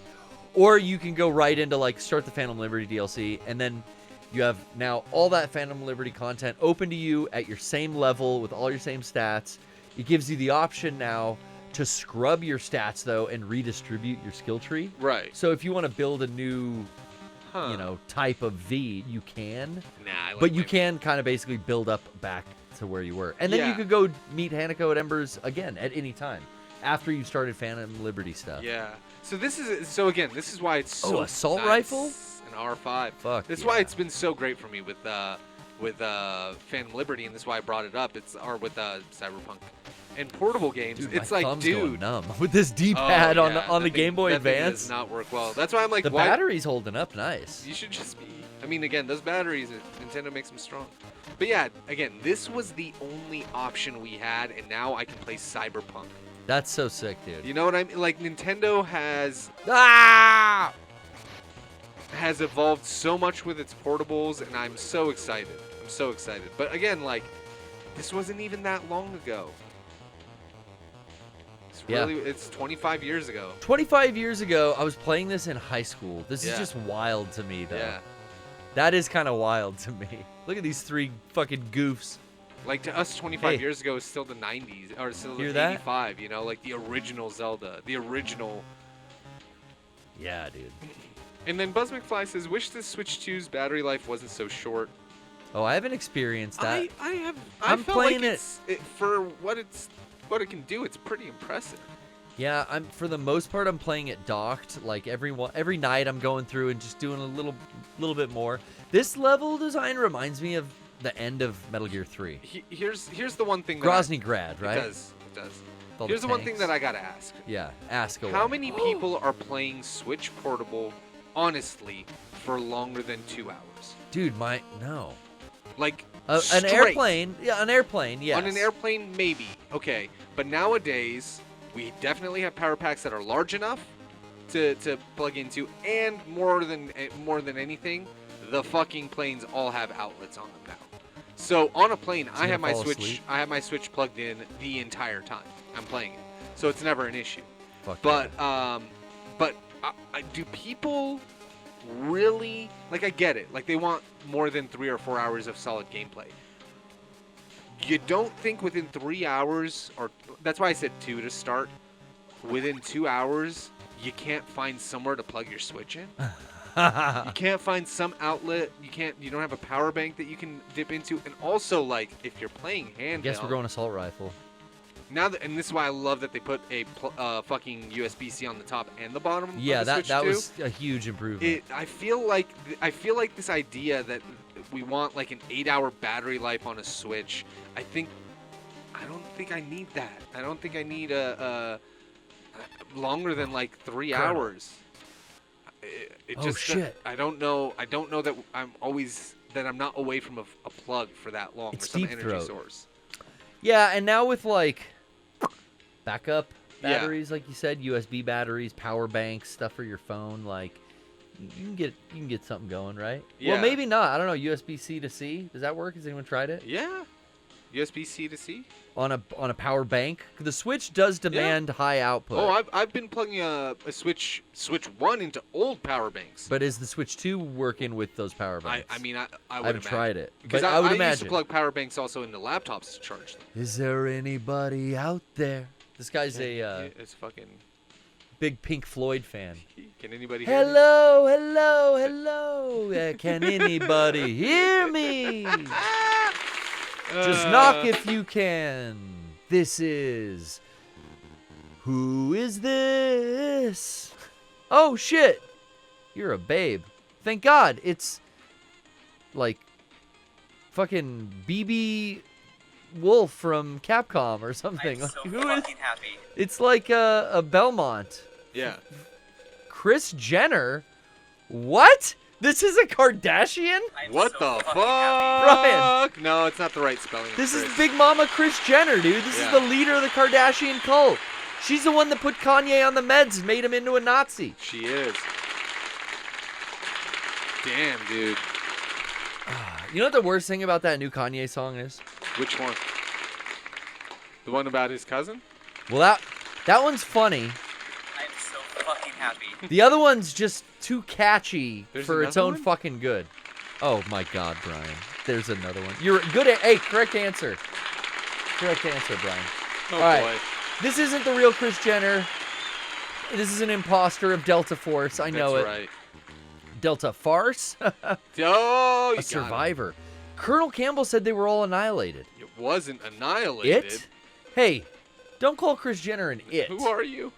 Or you can go right into like start the Phantom Liberty DLC, and then you have now all that Phantom Liberty content open to you at your same level with all your same stats. It gives you the option now to scrub your stats though and redistribute your skill tree. Right. So if you want to build a new, type of V, you can. But you can kind of basically build up back to where you were, and then you could go meet Hanako at Embers again at any time after you started Phantom Liberty stuff. Yeah. So this is why it's so assault nice. rifle, an R5. Fuck. This is why it's been so great for me with Phantom Liberty, and this is why I brought it up. It's with Cyberpunk. And portable games, dude, it's my like, thumb's dude, going numb with this D-pad on the Game Boy Advance. Does not work well. That's why I'm like, the battery's holding up nice. You should just be. I mean, again, those batteries, Nintendo makes them strong. But yeah, again, this was the only option we had, and now I can play Cyberpunk. That's so sick, dude. You know what I mean? Like Nintendo has evolved so much with its portables, and I'm so excited. But again, like, this wasn't even that long ago. It's 25 years ago. 25 years ago, I was playing this in high school. This is just wild to me, though. Yeah. That is kind of wild to me. Look at these three fucking goofs. Like, to us, 25 years ago is still the 90s, or still the 85, you know? Like, the original Zelda. The original. Yeah, dude. And then Buzz McFly says, wish the Switch 2's battery life wasn't so short. Oh, I haven't experienced that. I'm playing like it for what it can do. It's pretty impressive. Yeah, for the most part I'm playing it docked. Like every night I'm going through and just doing a little bit more. This level design reminds me of the end of Metal Gear 3. Here's the one thing. Grozny Grad, right? It does. Here's the one thing that I gotta ask. Yeah, ask away. How many people are playing Switch Portable, honestly, for longer than 2 hours? Dude, no. Like an airplane? Yeah, an airplane. Yes. On an airplane, maybe. Okay, but nowadays we definitely have power packs that are large enough to plug into, and more than anything, the fucking planes all have outlets on them now. So on a plane, I have my Switch plugged in the entire time I'm playing it, so it's never an issue. But do people really, like, I get it, like, they want more than 3 or 4 hours of solid gameplay. You don't think within 3 hours, or that's why I said 2 to start, within 2 hours you can't find somewhere to plug your Switch in? You can't find some outlet. You don't have a power bank that you can dip into. And also, like, if you're playing handheld, I guess we're going assault rifle. now that, and this is why I love that they put a fucking USB-C on the top and the bottom. Yeah, of the that Switch was a huge improvement. I feel like this idea that we want like an 8-hour battery life on a Switch. I don't think I need that. I don't think I need a longer than like 3 hours. It Oh, just shit. I don't know that I'm not away from a plug for that long It's or some deep energy throat. source. Yeah, and now with like backup Yeah. batteries, like you said, USB batteries, power banks, stuff for your phone, like you can get something going, right? Yeah. Well, maybe not. I don't know. USB-C to C, does that work? Has anyone tried it? Yeah. USB-C to C? On a power bank? The Switch does demand high output. Oh, I've been plugging a Switch 1 into old power banks. But is the Switch 2 working with those power banks? I would I've imagine. tried it. Because But I would used imagine. to plug power banks also into laptops to charge them. Is there anybody out there? This guy's It's fucking. big Pink Floyd fan. Can anybody hear me? Hello, hello, hello. Can anybody hear me? Just knock if you can. This is. Who is this? Oh, shit. You're a babe. Thank God. It's like fucking BB Wolf from Capcom or something. Like, who is? happy. It's like a Belmont. Yeah. Chris Jenner? What? This is a Kardashian? What the fuck? Brian. No, it's not the right spelling. of This is Chris. Big Mama Kris Jenner, dude. This Yeah. is the leader of the Kardashian cult. She's the one that put Kanye on the meds and made him into a Nazi. She is. Damn, dude. You know what the worst thing about that new Kanye song is? Which one? The one about his cousin? Well, that one's funny. I'm so fucking happy. The other one's just too catchy There's for its another own one? fucking good. Oh my God, Brian. There's another one. You're good at. Hey, correct answer. Correct answer, Brian. Oh, All right. boy. This isn't the real Kris Jenner. This is an imposter of Delta Force. I know That's it. right. Delta Farce? Oh, you got A him. survivor. Colonel Campbell said they were all annihilated. It wasn't annihilated. It? Hey, don't call Kris Jenner an it. Who are you?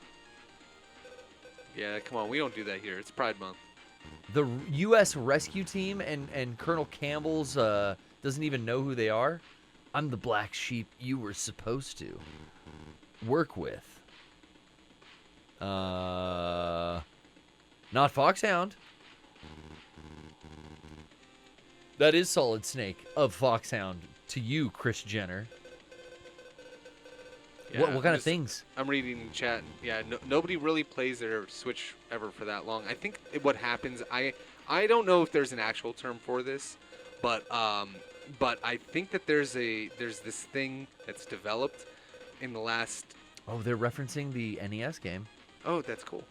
Yeah, come on. We don't do that here. It's Pride Month. The U.S. rescue team and Colonel Campbell's doesn't even know who they are. I'm the black sheep you were supposed to work with. Not Foxhound. That is Solid Snake of Foxhound to you, Kris Jenner. Yeah, What kind I'm of things? I'm reading the chat. Yeah, nobody really plays their Switch ever for that long. I think what happens, I don't know if there's an actual term for this, but I think that there's this thing that's developed in the last. Oh, they're referencing the NES game. Oh, that's cool.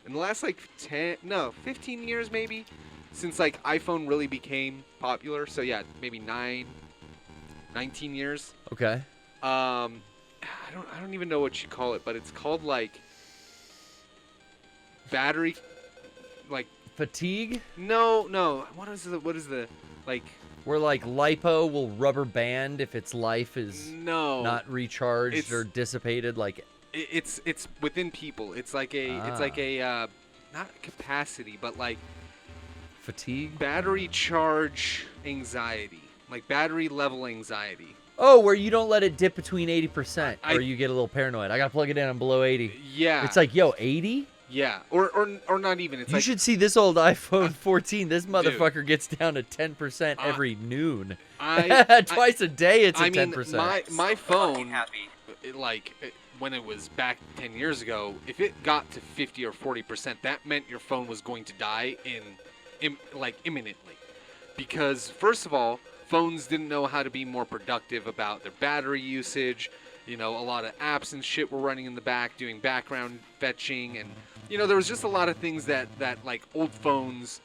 In the last 15 years maybe, since like iPhone really became popular. So yeah, maybe 19 years. Okay. I don't even know what you call it, but it's called like battery, like Fatigue? no. What is the like? Where like lipo will rubber band if its life is No, not recharged It's- or dissipated. Like it's within people. It's like a not capacity, but like fatigue. battery charge anxiety, like battery level anxiety. Oh, where you don't let it dip between 80%, I- or you get a little paranoid. I gotta plug it in. I'm below 80. Yeah, It's like, yo, 80? yeah, or not even. It's You like should see this old iPhone 14. This dude. motherfucker gets down to 10% every noon. I Twice a day, it's I at mean, 10%. my phone, happy. when it was back 10 years ago, if it got to 50 or 40%, that meant your phone was going to die imminently. Because first of all, phones didn't know how to be more productive about their battery usage. You know, a lot of apps and shit were running in the back, doing background fetching, and there was just a lot of things that like old phones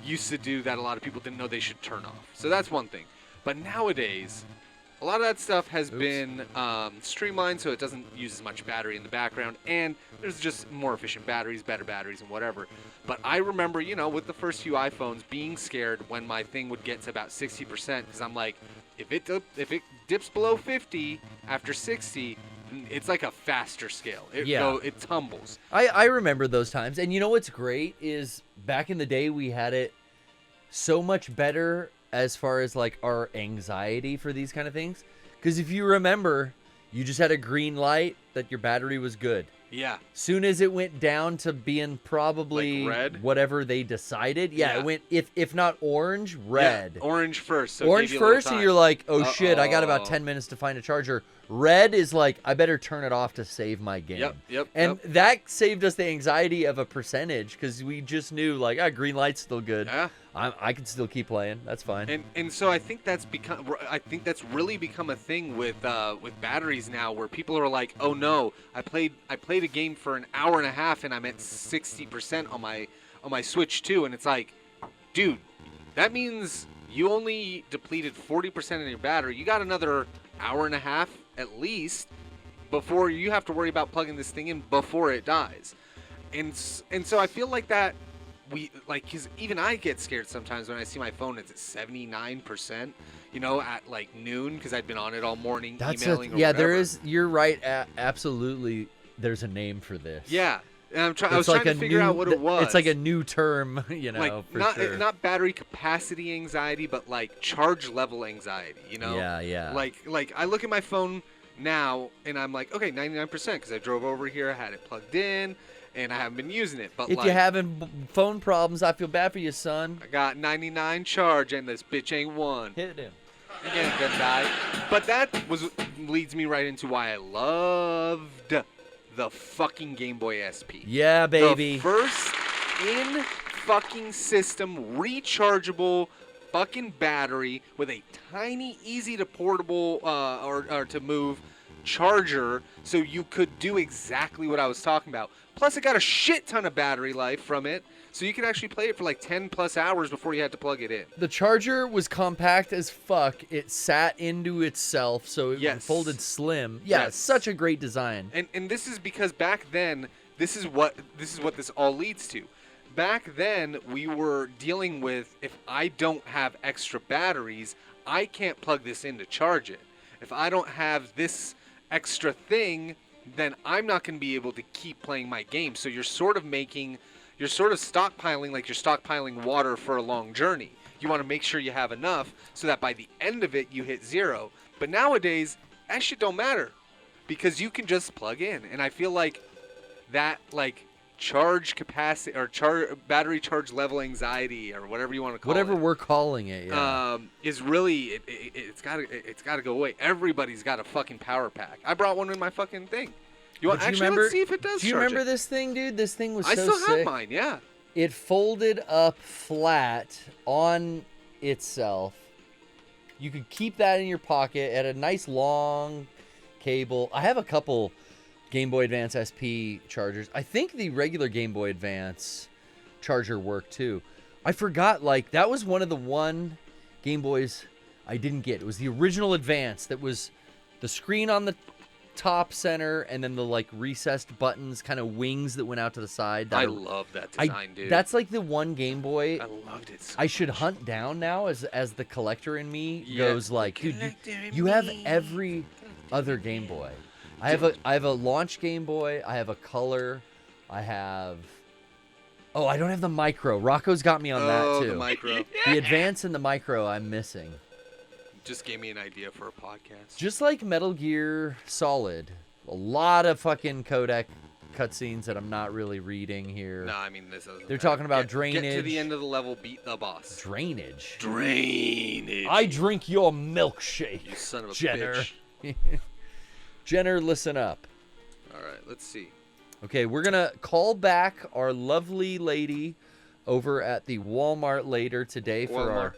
used to do that a lot of people didn't know they should turn off. So that's one thing. But nowadays, a lot of that stuff has been streamlined, so it doesn't use as much battery in the background, and there's just more efficient batteries, better batteries, and whatever. But I remember, with the first few iPhones, being scared when my thing would get to about 60%, because I'm like, if it dips below 50 after 60, it's like a faster scale. Yeah. It tumbles. I remember those times. And you know what's great is back in the day we had it so much better as far as like our anxiety for these kind of things. Because if you remember, you just had a green light that your battery was good. Yeah. Soon as it went down to being probably Like red? whatever they decided, Yeah. it went if not orange, red. Yeah, orange first. So it Orange gave you a little first, and time. you're like, oh shit, I got about Uh-oh. 10 minutes to find a charger. Red is like, I better turn it off to save my game. Yep. And that saved us the anxiety of a percentage because we just knew like, green light's still good. Yeah. I can still keep playing. That's fine. And so I think that's really become a thing with batteries now, where people are like, oh no, I played a game for an hour and a half and I'm at 60% on my Switch 2, and it's like, dude, that means you only depleted 40% of your battery. You got another hour and a half at least before you have to worry about plugging this thing in before it dies. And so I feel like that because even I get scared sometimes when I see my phone it's at 79%, at like noon because I'd been on it all morning emailing or whatever. You're right. Absolutely. There's a name for this. Yeah. And I was trying to figure out what it was. It's like a new term, for sure. Not battery capacity anxiety, but like charge level anxiety, Yeah. Like I look at my phone now and I'm like, okay, 99% because I drove over here, I had it plugged in, and I haven't been using it. But if you're having phone problems, I feel bad for you, son. I got 99 charge and this bitch ain't one. Hit him. Again, good die. But that leads me right into why I loved the fucking Game Boy SP. Yeah, baby. The first in fucking system rechargeable fucking battery with a tiny, easy to portable or to move charger, so you could do exactly what I was talking about. Plus, it got a shit ton of battery life from it, so you could actually play it for like 10 plus hours before you had to plug it in. The charger was compact as fuck. It sat into itself, so it folded slim. Yeah, Yes. such a great design. And this is because back then, this is what this all leads to. Back then, we were dealing with, if I don't have extra batteries, I can't plug this in to charge it. If I don't have this extra thing, then I'm not going to be able to keep playing my game. So you're sort of stockpiling like you're stockpiling water for a long journey. You want to make sure you have enough so that by the end of it, you hit zero. But nowadays, that shit don't matter because you can just plug in. And I feel like that, charge capacity or battery charge level anxiety or whatever you want to call Whatever it. we're calling it, yeah. Is really it's got to go away. Everybody's got a fucking power pack. I brought one in my fucking thing. Let's see if it does. Do you charge remember it. this thing, dude? This thing was I so still sick. have mine, yeah. It folded up flat on itself. You could keep that in your pocket. It had a nice long cable. I have a couple Game Boy Advance SP chargers. I think the regular Game Boy Advance charger worked too. I forgot, that was one of the Game Boys I didn't get. It was the original Advance that was the screen on the top center and then the recessed buttons, kind of wings that went out to the side. I love that design, dude. That's the one Game Boy I loved it so I should hunt down now as the collector in me goes dude, you have every other Game Boy. I have a launch Game Boy. I have a Color. I have. Oh, I don't have the Micro. Rocco's got me on that too. The Micro. The Advance and the Micro I'm missing. Just gave me an idea for a podcast. Just like Metal Gear Solid, a lot of fucking codec cutscenes that I'm not really reading here. No, I mean this doesn't. They're talking about Get drainage. to the end of the level, beat the boss. Drainage. Drainage. I drink your milkshake. You son of a Jenner. bitch. Jenner, listen up. All right, let's see. Okay, we're going to call back our lovely lady over at the Walmart later today for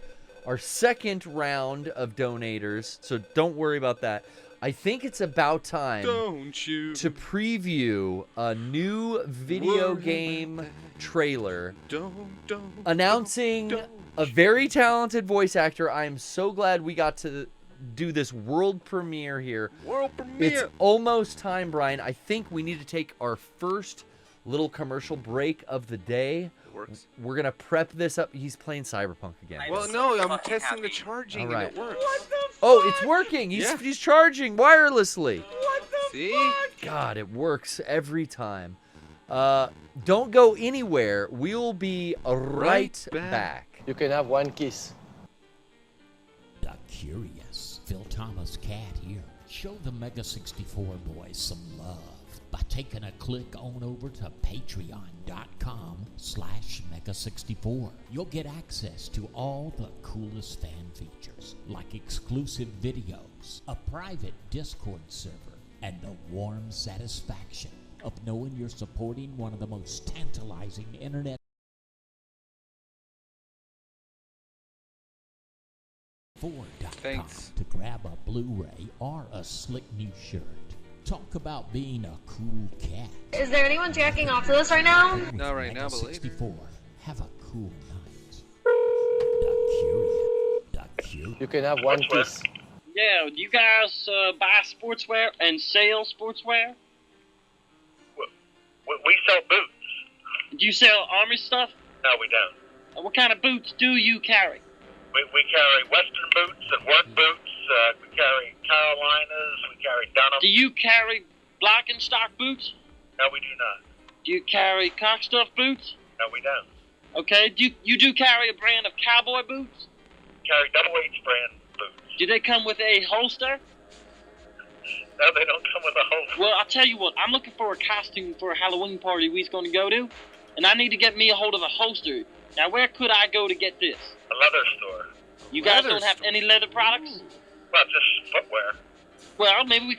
our second round of donators. So don't worry about that. I think it's about time to preview a new video game trailer announcing a very talented voice actor. I am so glad we got to do this world premiere here. World premiere. It's almost time, Brian. I think we need to take our first little commercial break of the day. It works. We're going to prep this up. He's playing Cyberpunk again. Well, no, I'm testing the charging All right. and it works. Oh, it's working. He's charging wirelessly. What the See? God, it works every time. Don't go anywhere. We'll be right back. You can have one kiss. The Curious Phil Thomas Cat here. Show the Mega 64 boys some love by taking a click on over to patreon.com/Mega64. You'll get access to all the coolest fan features, like exclusive videos, a private Discord server, and the warm satisfaction of knowing you're supporting one of the most tantalizing internet Thanks. to grab a Blu-ray or a slick new shirt. Talk about being a cool cat. Is there anyone jacking off to this right now? Not right now, but later. 64. Have a cool night. The Curious. You can have one kiss. Yeah, do you guys buy sportswear and sell sportswear? We sell boots. Do you sell Army stuff? No, we don't. What kind of boots do you carry? We carry Western boots and work boots. We carry Carolinas. We carry Dunham. Do you carry block and stock boots? No, we do not. Do you carry cock stuff boots? No, we don't. Okay, do you do carry a brand of cowboy boots? We carry Double H brand boots. Do they come with a holster? No, they don't come with a holster. Well, I'll tell you what, I'm looking for a costume for a Halloween party we's going to go to, and I need to get me a hold of a holster. Now, where could I go to get this? A leather store. You guys don't have any leather products? Well, just footwear. Well, maybe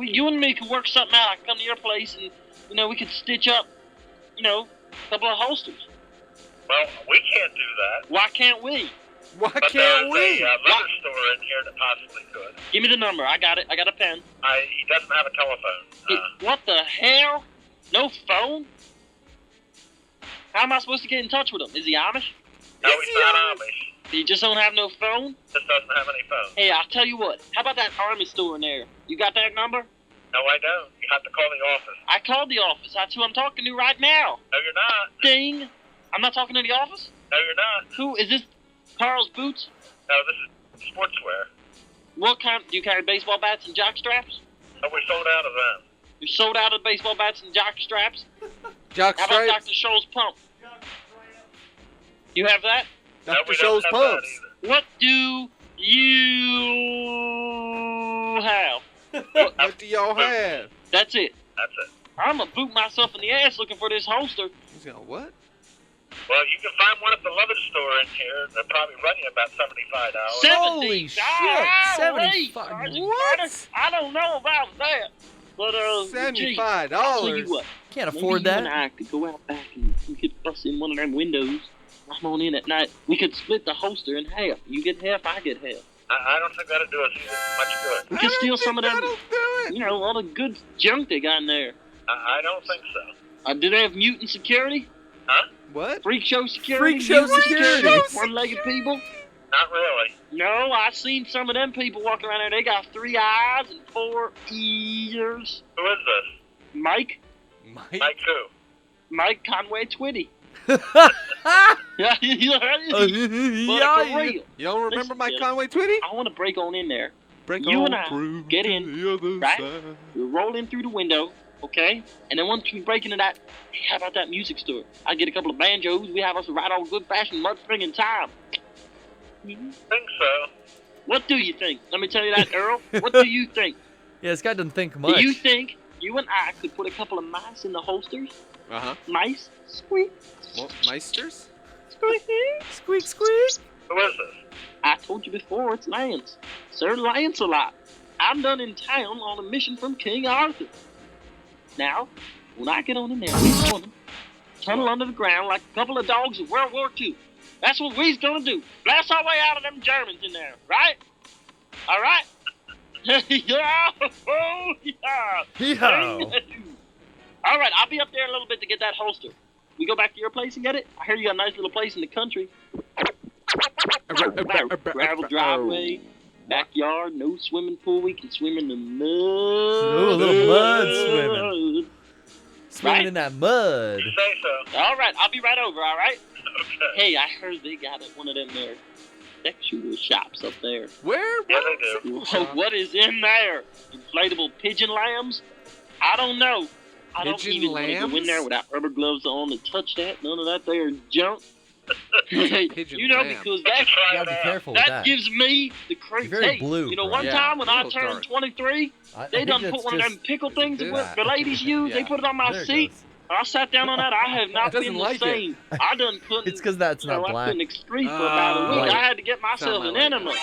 you and me could work something out. I could come to your place and, we could stitch up, a couple of holsters. Well, we can't do that. Why can't we? Why But can't there's we? a leather store in here that possibly could. Give me the number. I got it. I got a pen. He doesn't have a telephone. What the hell? No phone? How am I supposed to get in touch with him? Is he Amish? No, he's not Amish. He just don't have no phone? Just doesn't have any phone. Hey, I'll tell you what. How about that Army store in there? You got that number? No, I don't. You have to call the office. I called the office. That's who I'm talking to right now. No, you're not. Ding. I'm not talking to the office? No, you're not. Who? Is this Carl's Boots? No, this is sportswear. What kind? Do you carry baseball bats and jock straps? No, we're sold out of them. You're sold out of baseball bats and jock straps? Jock How about stripes? Dr. Scholl's pump? You have that? Dr. Scholl's pumps. What do you have? What do y'all have? That's it. That's it. I'm gonna boot myself in the ass looking for this holster. He's going, what? Well, you can find one at the leather store in here. They'll probably run you about $75. Holy shit! 75. What? I don't know about that. But gee, I'll tell you $75. what. Can't Maybe afford you and that. I could go out back and we could bust in one of them windows. I'm on in at night. We could split the holster in half. You get half, I get half. I don't think that'll do us much good. We could steal some of them, that'll do it. all the good junk they got in there. I don't think so. Do they have mutant security? Huh? What? Freak show security? Freak show Mutant security. One-legged people? Not really. No, I've seen some of them people walking around there. They got 3 eyes and 4 ears. Who is this? Mike? Mike who? Mike Conway Twitty. Yeah, you heard it? But for real. You don't remember Listen, Mike kid, Conway Twitty? I want to break on in there. Break You on and I through get to in, the other right? side. We roll in through the window, okay? And then once we break into that, hey, how about that music store? I get a couple of banjos. We have us a right old good-fashioned mudslinging time. Think so. What do you think? Let me tell you that, Earl. What do you think? Yeah, this guy doesn't think much. Do you think you and I could put a couple of mice in the holsters? Uh-huh. Mice? Squeak. What, Meisters? Squeak. Squeak, squeak. Who is this? I told you before, it's Lance. Sir Lancelot. I'm done in town on a mission from King Arthur. Now, when I get on in there this morning, tunnel under the ground like a couple of dogs in World War II. That's what we's gonna do. Blast our way out of them Germans in there, right? All right? Yeah. Oh, yeah. Yeehaw. All right, I'll be up there in a little bit to get that holster. We go back to your place and get it? I hear you got a nice little place in the country. Gravel driveway, backyard, no swimming pool. We can swim in the mud. Ooh, a little mud swimming. Swimming Right? in that mud. You say so. All right, I'll be right over, all right? Okay. Hey, I heard they got one of them there sexual shops up there. Where? Yeah, they do. What is in there? Inflatable pigeon lambs? I don't know. I don't Pigeon even want to go in lambs? there without rubber gloves on and touch that. None of that there junk. Pigeon You know, lamb. because that You gotta be careful with that. gives me the creeps. very Hey, blue, you know, bro. one Yeah, time when a I little turned dark. 23, I they think done that's put one of just- them pickle things Is that that? the ladies use. Yeah. They put it on my There it seat. goes. I sat down on that. I have not Doesn't been like the it. same. I done couldn't. It's because that's not I black. couldn't excrete for about a week. Right. I had to get myself Sound an like enema.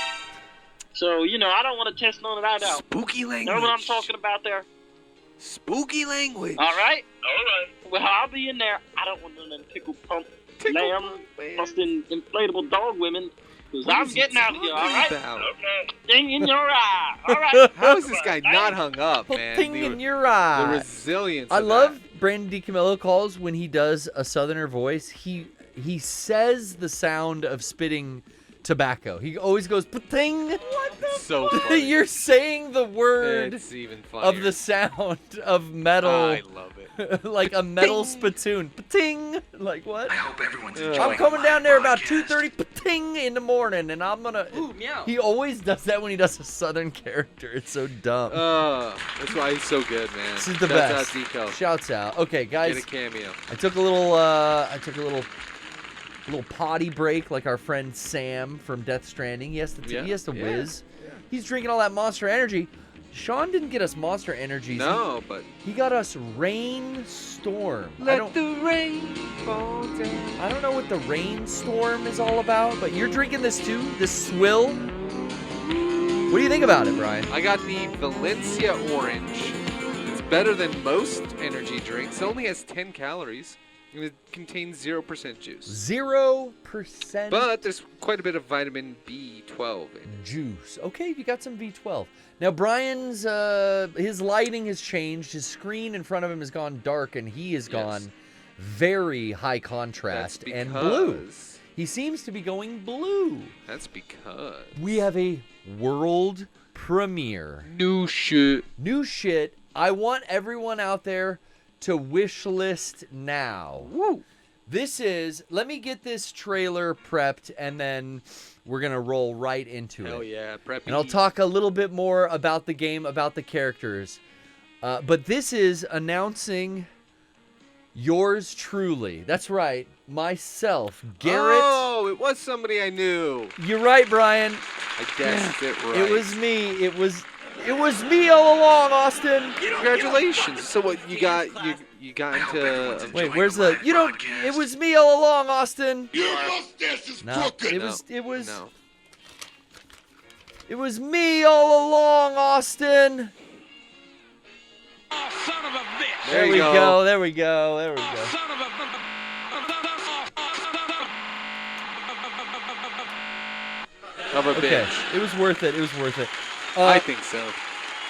So, you know, I don't want to test none of that out. Spooky language. Know what I'm talking about there? Spooky language. All right? All right. Well, I'll be in there. I don't want none of them pickle pump lamb busting inflatable dog women. Because What I'm is he getting out of here, all right? about? Okay. Ding in your eye. All right. How is this guy not hung up, man? Ting The- in your The eye. resilience. I of love Brandon DiCamillo calls when he does a Southerner voice. He says the sound of spitting tobacco. He always goes "pating." that. It's so funny. You're saying the word It's even funnier. of the sound of metal, I love it. like a metal spittoon. Pating. Like what? I hope everyone's I'm I'm coming down there about 2:30 pating in the morning, and I'm gonna. Ooh, meow. He always does that when he does a Southern character. It's so dumb. That's why he's so good, man. This is the Shouts best. out Deco. Shouts out. Okay, guys. Get a cameo. I took a little potty break, like our friend Sam from Death Stranding. He has to Yeah. whiz. He's drinking all that Monster Energy. Sean didn't get us Monster Energies. No, but He got us Rainstorm. let the rain fall down. I don't know what the Rainstorm is all about, but you're drinking this too? This swill? What do you think about it, Brian? I got the Valencia Orange. It's better than most energy drinks. It only has 10 calories, and it contains 0% juice. 0% But there's quite a bit of vitamin B12 in it. juice. Okay, you got some V12. Now Brian's his lighting has changed. His screen in front of him has gone dark, and he has gone very high contrast That's and blue. because- He seems to be going blue. That's because We have a world premiere. new shit. New shit. I want everyone out there to wish list now. Woo. This is, let me get this trailer prepped, and then we're going to roll right into Hell it. yeah, preppy. And I'll talk a little bit more about the game, about the characters. But this is announcing yours truly. That's right, myself, Garrett. Oh, it was somebody I knew. You're right, Brian. I guessed it right. It was me. It was me all along, Austin. Congratulations. So what you got? You got into? Wait, where's the? You don't. It was me all along, Austin. Your mustache is No, crooked. it was. No. It was me all along, Austin. Oh, son of a bitch. There you we go. go. There we go. There we go. Son of a... Of a Okay, bitch. it was worth it. It was worth it. I think so.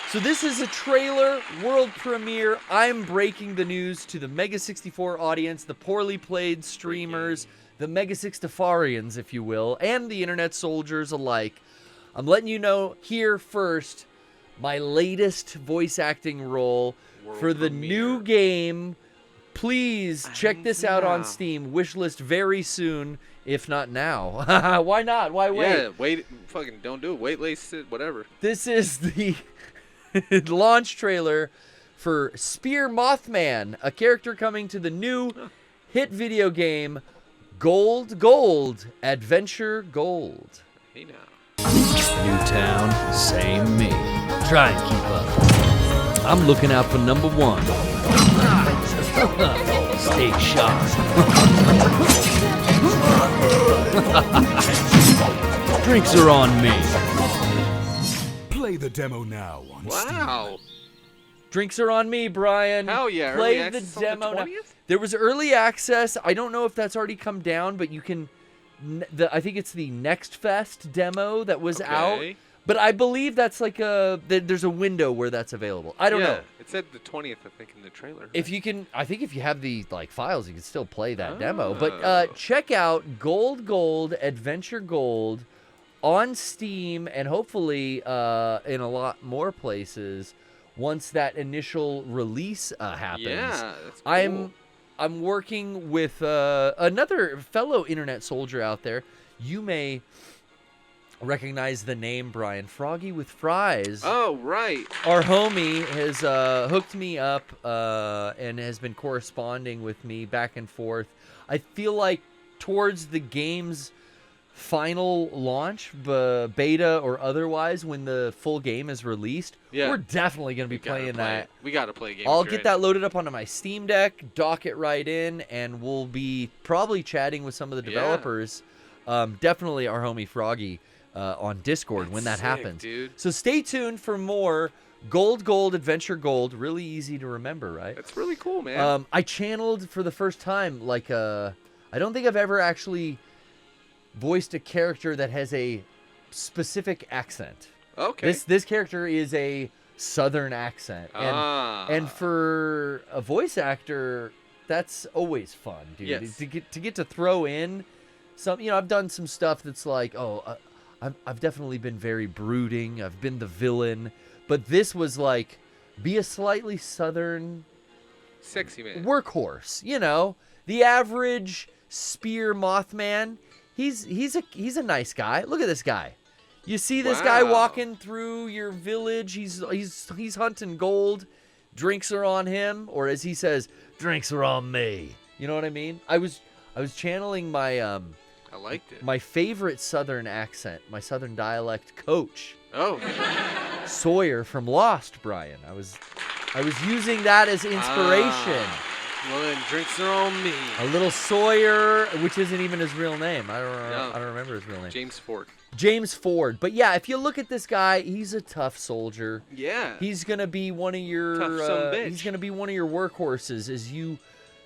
So this is a trailer, world premiere. I'm breaking the news to the Mega 64 audience, the poorly played streamers, the Mega 64ians, if you will, and the internet soldiers alike. I'm letting you know here first my latest voice acting role for the new game. Please check this out on Steam. Wishlist very soon, if not now. Why not? Why wait? Yeah, wait. Fucking don't do it. Wait, lace it, whatever. This is the launch trailer for Spear Mothman, a character coming to the new hit video game Gold Adventure Gold. Hey now. New town, same me. Try and keep up. I'm looking out for number one. Stay sharp. Drinks are on me. Play the demo now on Wow. Drinks are on me, Brian. Hell yeah, Play early the access on the demo now. 20th? There was early access. I don't know if that's already come down, but you can. I think it's the Next Fest demo that was out. Okay. But I believe that's like there's a window where that's available. I don't know. It said the 20th, I think, in the trailer. If you can, I think if you have the files, you can still play that demo. But check out Gold Adventure Gold on Steam, and hopefully in a lot more places once that initial release happens. Yeah, that's cool. I'm working with another fellow internet soldier out there. You may recognize the name Brian. Froggy with Fries. Oh, right. Our homie has hooked me up and has been corresponding with me back and forth. I feel like towards the game's final launch, beta or otherwise, when the full game is released, we're definitely going to be playing that. We got to play a game. I'll get that loaded up onto my Steam Deck, dock it right in, and we'll be probably chatting with some of the developers. Definitely our homie Froggy on Discord when that happens. Dude. So stay tuned for more Gold, Adventure Gold. Really easy to remember, right? That's really cool, man. I channeled for the first time, like, I don't think I've ever actually voiced a character that has a specific accent. Okay. This character is a Southern accent. And for a voice actor, that's always fun, dude. Yes. To get to throw in some, I've done some stuff that's like, I've definitely been very brooding. I've been the villain. But this was like, be a slightly Southern sexy man. Workhorse, the average spear Mothman. He's a nice guy. Look at this guy. You see this guy walking through your village. He's hunting gold. Drinks are on him, or as he says, drinks are on me. You know what I mean? I was channeling my I liked it. My favorite Southern accent, my Southern dialect coach. Oh. Sawyer from Lost, Brian. I was using that as inspiration. Well, then drinks are on me. A little Sawyer, which isn't even his real name. I don't remember his real name. James Ford. But yeah, if you look at this guy, he's a tough soldier. Yeah. He's gonna be one of your he's gonna be one of your workhorses as you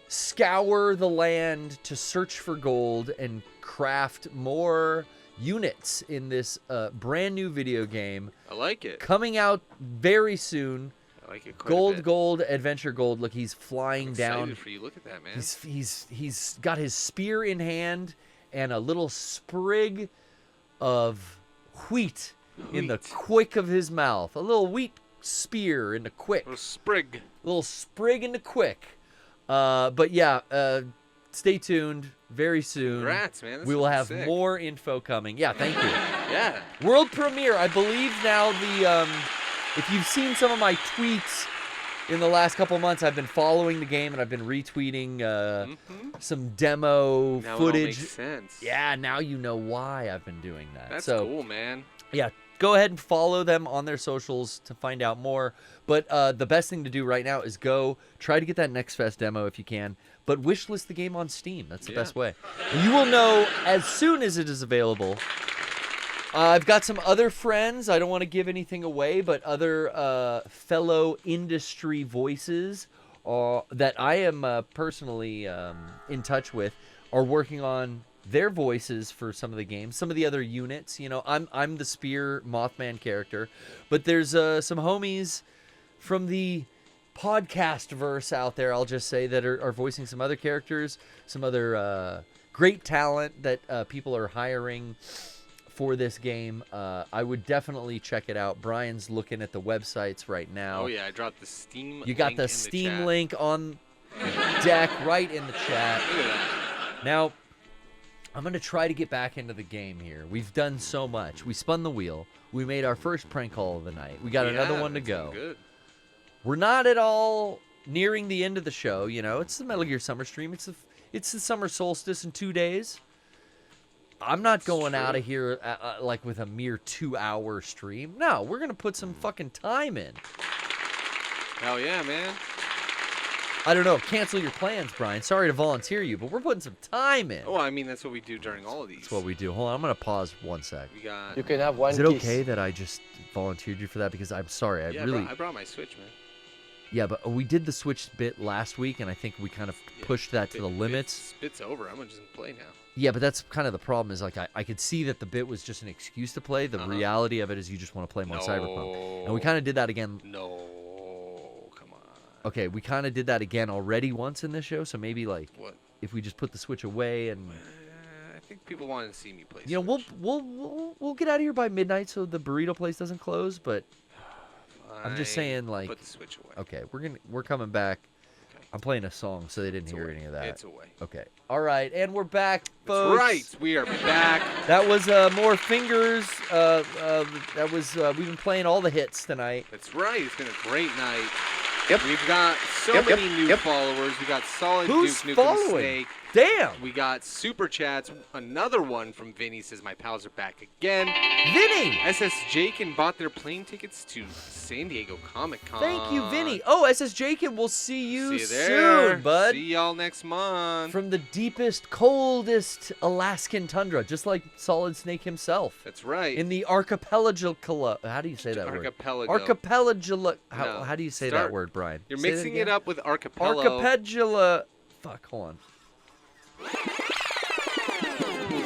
scour the land to search for gold and craft more units in this brand new video game. I like it. Coming out very soon. I like it quite a bit. Gold, Adventure Gold. Look, he's flying down. For you. Look at that, man. He's got his spear in hand and a little sprig of wheat in the quick of his mouth. A little wheat spear in the quick. A little sprig in the quick. But yeah, stay tuned. Very soon. Congrats, man. This We will have sick. more info coming. Yeah, thank you. Yeah. World premiere. I believe now if you've seen some of my tweets in the last couple months, I've been following the game and I've been retweeting some demo Now footage. It all makes sense. Yeah, now you know why I've been doing that. That's so, cool, man. Yeah, go ahead and follow them on their socials to find out more. But the best thing to do right now is go try to get that Next Fest demo if you can. But wishlist the game on Steam. That's the best way. You will know as soon as it is available. I've got some other friends. I don't want to give anything away, but other fellow industry voices that I am personally in touch with are working on their voices for some of the games, some of the other units. I'm the Spear Mothman character, but there's some homies from the podcast verse out there, I'll just say, that are voicing some other characters, some other great talent that people are hiring for this game. I would definitely check it out. Brian's looking at the websites right now. Oh yeah, I dropped the Steam link. You got the Steam link on deck right in the chat. Look at that. Now, I'm going to try to get back into the game here. We've done so much. We spun the wheel. We made our first prank call of the night. We got another one to go. Good. We're not at all nearing the end of the show. It's the Metal Gear Summer Stream. It's the summer solstice in 2 days. I'm not going out of here like with a mere 2-hour stream. No, we're going to put some fucking time in. Hell yeah, man. I don't know. Cancel your plans, Brian. Sorry to volunteer you, but we're putting some time in. Well, I mean, that's what we do during all of these. That's what we do. Hold on. I'm going to pause 1 sec. You can have one Is it kiss. okay that I just volunteered you for that? Because I'm sorry. I brought my Switch, man. Yeah, but we did the Switch bit last week, and I think we kind of pushed that to the limits. Bit's over. I'm going to just play now. Yeah, but that's kind of the problem is, like, I could see that the bit was just an excuse to play. The reality of it is you just want to play more Cyberpunk. And we kind of did that again. No, come on. Okay, we kind of did that again already once in this show, so maybe, like, What? if we just put the Switch away and... I think people want to see me play You know, we'll get out of here by midnight so the burrito place doesn't close, but I'm just saying, like... Put the Switch away. Okay, we're coming back. I'm playing a song, so they didn't hear any of that. It's away. Okay. All right, and we're back, folks. That's right. We are back. That was more fingers. That was we've been playing all the hits tonight. That's right. It's been a great night. Yep. We've got so many new followers. We got Solid Who's Duke Nukem following? Snake. Damn. We got super chats. Another one from Vinny says my pals are back again. Vinny. SS Jakin bought their plane tickets to San Diego Comic-Con. Thank you, Vinny. Oh, SS Jakin, we'll see you there. soon, bud. See y'all next month. From the deepest, coldest Alaskan tundra, just like Solid Snake himself. That's right. In the archipelago. How do you say that word? Archipelago. Archipelago. No. How do you say that word, Brian? You're Say that mixing again? it up with archipelago. Archipelago. Fuck, hold on.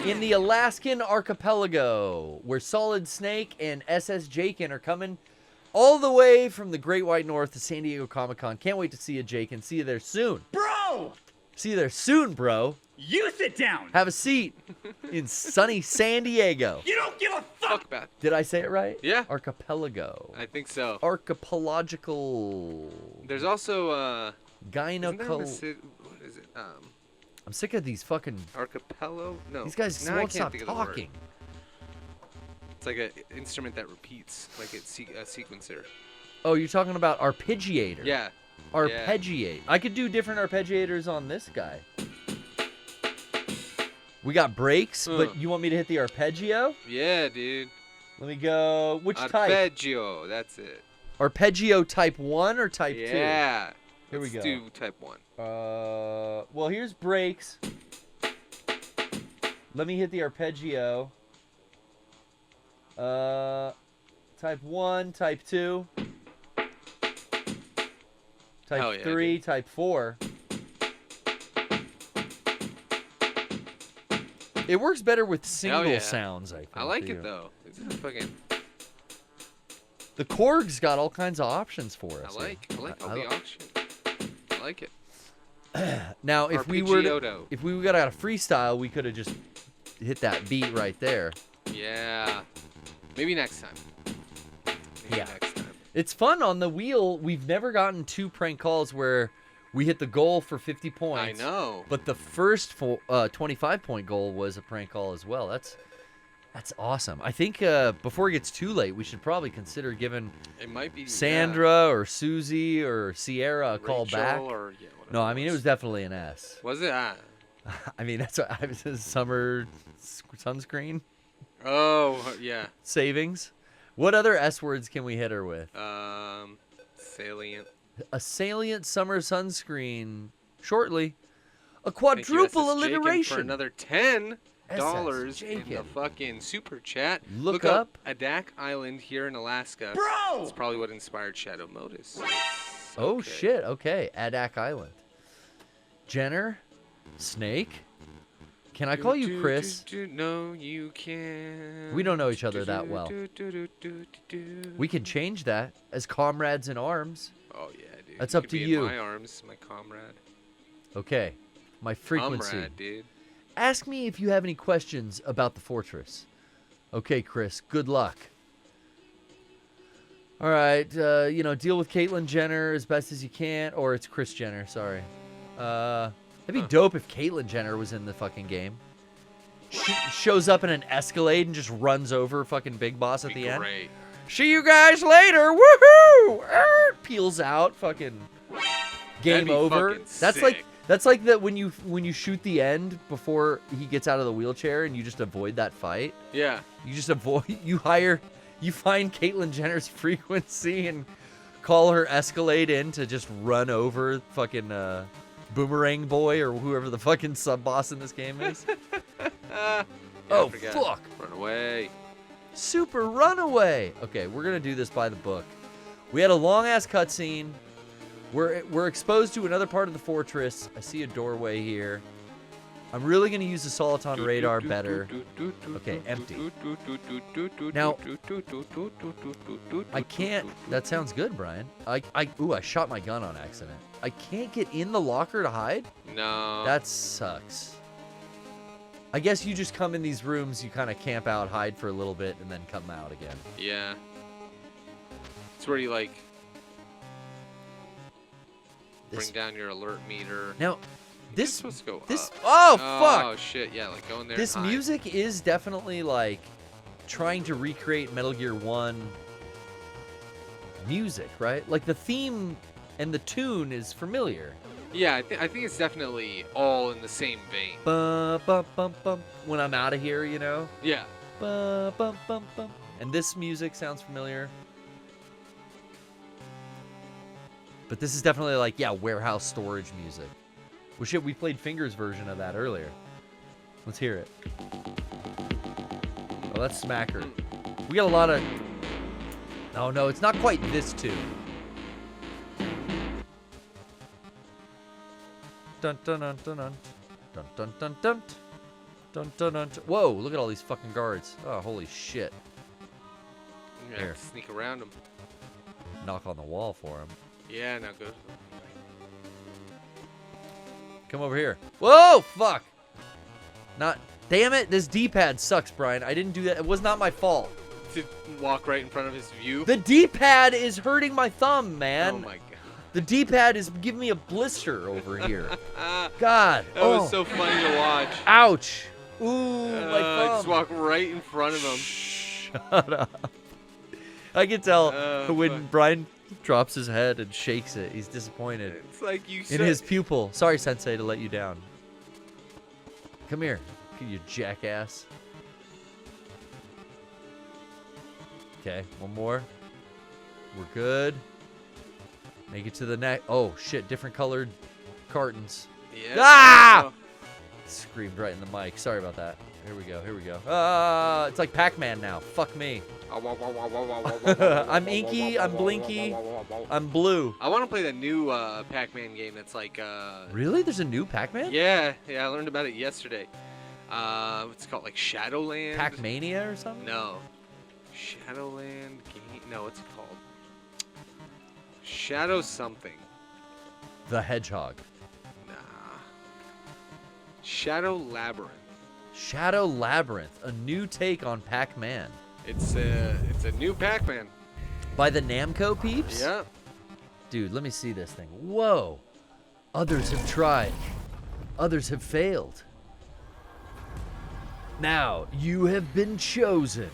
In the Alaskan archipelago, where Solid Snake and SS Jakin are coming all the way from the Great White North to San Diego Comic-Con. Can't wait to see you, Jakin. See you there soon. Bro! See you there soon, bro. You sit down! Have a seat in sunny San Diego. You don't give a fuck about it. Did I say it right? Yeah. Archipelago. I think so. Archipelagical. There's also gyneco. What is it? I'm sick of these fucking archipelago. No. These guys now I won't can't stop think of the word. talking. It's like an instrument that repeats, like it's a sequencer. Oh, you're talking about arpeggiator. Yeah. Arpeggiate. I could do different arpeggiators on this guy. We got breaks, but you want me to hit the arpeggio? Yeah, dude. Let me go. Which type? Arpeggio. That's it. Arpeggio type 1 or type 2? Yeah. Here we go. Let's do type 1. Well, here's breaks. Let me hit the arpeggio. Type 1, type 2. Type 3, type 4. It works better with single sounds, I think. I like it, though. It's fucking... The Korg's got all kinds of options for us. I like all the options. I like it. Now, if we got a freestyle, we could have just hit that beat right there. Yeah. Maybe next time. Next time. It's fun on the wheel. We've never gotten 2 prank calls where we hit the goal for 50 points. I know. But the first 25-point goal was a prank call as well. That's awesome. I think before it gets too late, we should probably consider giving Sandra or Susie or Sierra a call back. No, I mean, it was definitely an S. Was it? I mean, that's what I was summer sunscreen. Oh, yeah. Savings. What other S words can we hit her with? Salient. A salient summer sunscreen shortly. A quadruple alliteration. For another $10 in the fucking super chat. Look up Adak Island here in Alaska. Bro! That's probably what inspired Shadow Modus. Oh, shit. Okay. Adak Island. Jenner? Snake? Can I call you Chris? No, you can't. We don't know each other that well. We can change that as comrades in arms. Oh, yeah, dude. That's up to you. In my arms, my comrade. Okay. My frequency. Comrade, dude. Ask me if you have any questions about the fortress. Okay, Chris. Good luck. All right. Deal with Caitlyn Jenner as best as you can. Or it's Kris Jenner. Sorry. That'd be dope if Caitlyn Jenner was in the fucking game. Shows up in an Escalade and just runs over fucking Big Boss at the end. See you guys later. Woohoo! Peels out. Fucking game over. That's sick. That's like that when you shoot the end before he gets out of the wheelchair and you just avoid that fight. Yeah. You just avoid. You find Caitlyn Jenner's frequency and call her Escalade in to just run over fucking Boomerang Boy or whoever the fucking sub boss in this game is. Oh fuck! Run away. Super runaway. Okay, we're gonna do this by the book. We had a long ass cutscene. We're exposed to another part of the fortress. I see a doorway here. I'm really gonna use the Soliton radar better. Okay, empty. Now, I can't. That sounds good, Brian. I shot my gun on accident. I can't get in the locker to hide? No. That sucks. I guess you just come in these rooms, you kind of camp out, hide for a little bit, and then come out again. Yeah. It's where you, like... bring down your alert meter. Now, this supposed to go this up. oh fuck. Oh shit, yeah, like going there. This and hide. music is definitely like trying to recreate Metal Gear 1 music, right? Like the theme and the tune is familiar. Yeah, I think it's definitely all in the same vein. Bum, bum, bum, bum. When I'm out of here, you know? Yeah. Bum, bum, bum, bum. And this music sounds familiar. But this is definitely like, yeah, warehouse storage music. Well, shit, we played Finger's version of that earlier. Let's hear it. Oh, that's Smacker. We got a lot of... Oh, no, it's not quite this tune. Dun dun dun dun dun dun dun dun dun dun dun dun. Whoa! Look at all these fucking guards. Oh, holy shit! You have to sneak around them. Knock on the wall for him. Yeah, now go. Come over here. Whoa! Fuck! Not. Damn it! This D-pad sucks, Brian. I didn't do that. It was not my fault. To walk right in front of his view. The D-pad is hurting my thumb, man. Oh my god. The D-pad is giving me a blister over here. God. That was so funny to watch. Ouch. Ooh, my thumb. Just walk right in front of him. Shut up. I can tell when Brian drops his head and shakes it, he's disappointed. It's like you in said. his pupil. Sorry, Sensei, to let you down. Come here, you jackass. Okay, one more. We're good. Make it to the neck. Oh, shit. Different colored cartons. Yeah. Ah! Screamed right in the mic. Sorry about that. Here we go. Here we go. It's like Pac-Man now. Fuck me. I'm inky. I'm blinky. I'm blue. I want to play the new Pac-Man game that's like... Really? There's a new Pac-Man? Yeah. Yeah, I learned about it yesterday. It's called like Shadowland. Pac-Mania or something? No. Shadowland game... No, what's it called? Shadow something. The Hedgehog. Nah. Shadow Labyrinth. Shadow Labyrinth. A new take on Pac-Man. It's a new Pac-Man. By the Namco peeps? Yeah. Dude, let me see this thing. Whoa. Others have tried. Others have failed. Now, you have been chosen.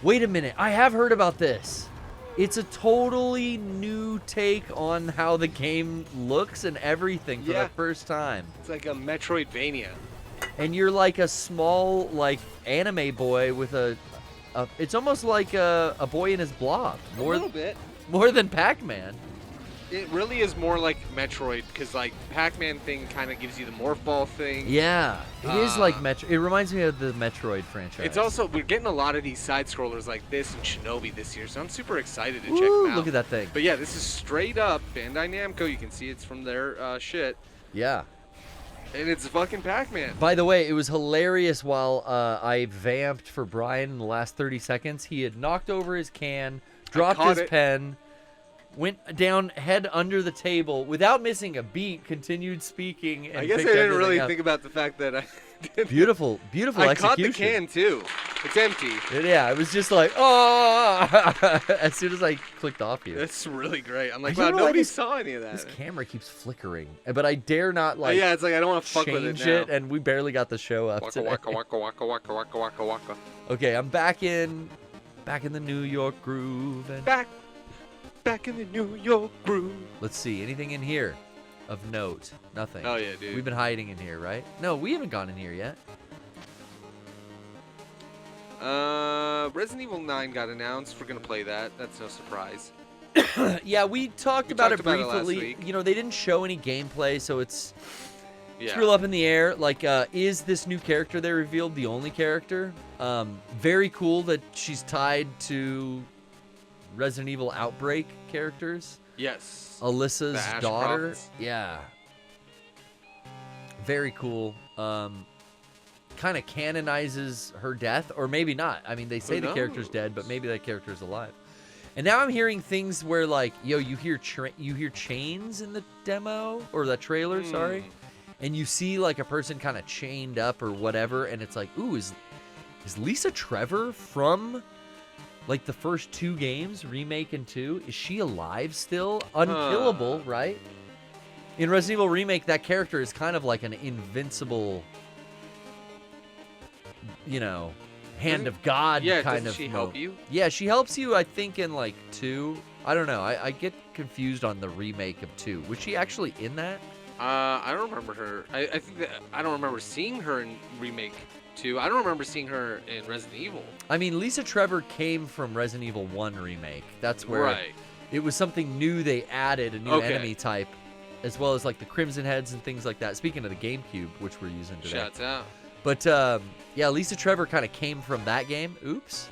Wait a minute. I have heard about this. It's a totally new take on how the game looks and everything for the first time. It's like a Metroidvania. And you're like a small, like, anime boy with a it's almost like a boy in his blob. A little bit. More than Pac-Man. It really is more like Metroid, because like Pac-Man thing kind of gives you the morph ball thing. Yeah, it is like Metro. It reminds me of the Metroid franchise. It's also, we're getting a lot of these side scrollers like this and Shinobi this year, so I'm super excited to check them out. Look at that thing. But yeah, this is straight up Bandai Namco. You can see it's from their shit. Yeah. And it's fucking Pac-Man. By the way, it was hilarious while I vamped for Brian in the last 30 seconds. He had knocked over his can, dropped his pen, went down head under the table without missing a beat, continued speaking, and I guess I picked didn't really everything up. think about the fact that I did. Beautiful I execution. caught the can too. It's empty. Yeah, it was just like, oh, as soon as I clicked off you. That's really great. I'm like, I wow, don't know why nobody this- saw any of that. This camera keeps flickering, but I dare not like. yeah, it's like I don't want to fuck with it change now. it, and we barely got the show up Waka today. waka waka waka waka waka waka waka. Okay, I'm back in the New York groove, and Back in the New York groove. let's see, anything in here of note? Nothing. Oh, yeah, dude. We've been hiding in here, right? No, we haven't gone in here yet. Resident Evil 9 got announced. We're gonna play that. That's no surprise. Yeah, we talked We about talked it about it last briefly. week. You know, they didn't show any gameplay, so it's Yeah. real up in the air. Like, is this new character they revealed the only character? Very cool that she's tied to Resident Evil Outbreak characters. Yes. Alyssa's The Ash daughter. Prophets. Yeah. Very cool. Kind of canonizes her death, or maybe not. I mean, they say the character's dead, but maybe that character's alive. And now I'm hearing things where, like, yo, you hear chains in the demo or the trailer, sorry, and you see like a person kind of chained up or whatever, and it's like, ooh, is Lisa Trevor from like the first two games, remake and 2? Is she alive still? Unkillable, right? In Resident Evil Remake, that character is kind of like an invincible, hand of God kind of. Doesn't she help you? Yeah, she helps you. I think in like 2. I don't know. I get confused on the remake of 2. Was she actually in that? I don't remember her. I think that I don't remember seeing her in Remake 2. I don't remember seeing her in Resident Evil. I mean, Lisa Trevor came from Resident Evil 1 Remake. That's where it was something new they added, a new enemy type, as well as like the Crimson Heads and things like that. Speaking of the GameCube, which we're using today. Shouts out. But, yeah, Lisa Trevor kind of came from that game. Oops.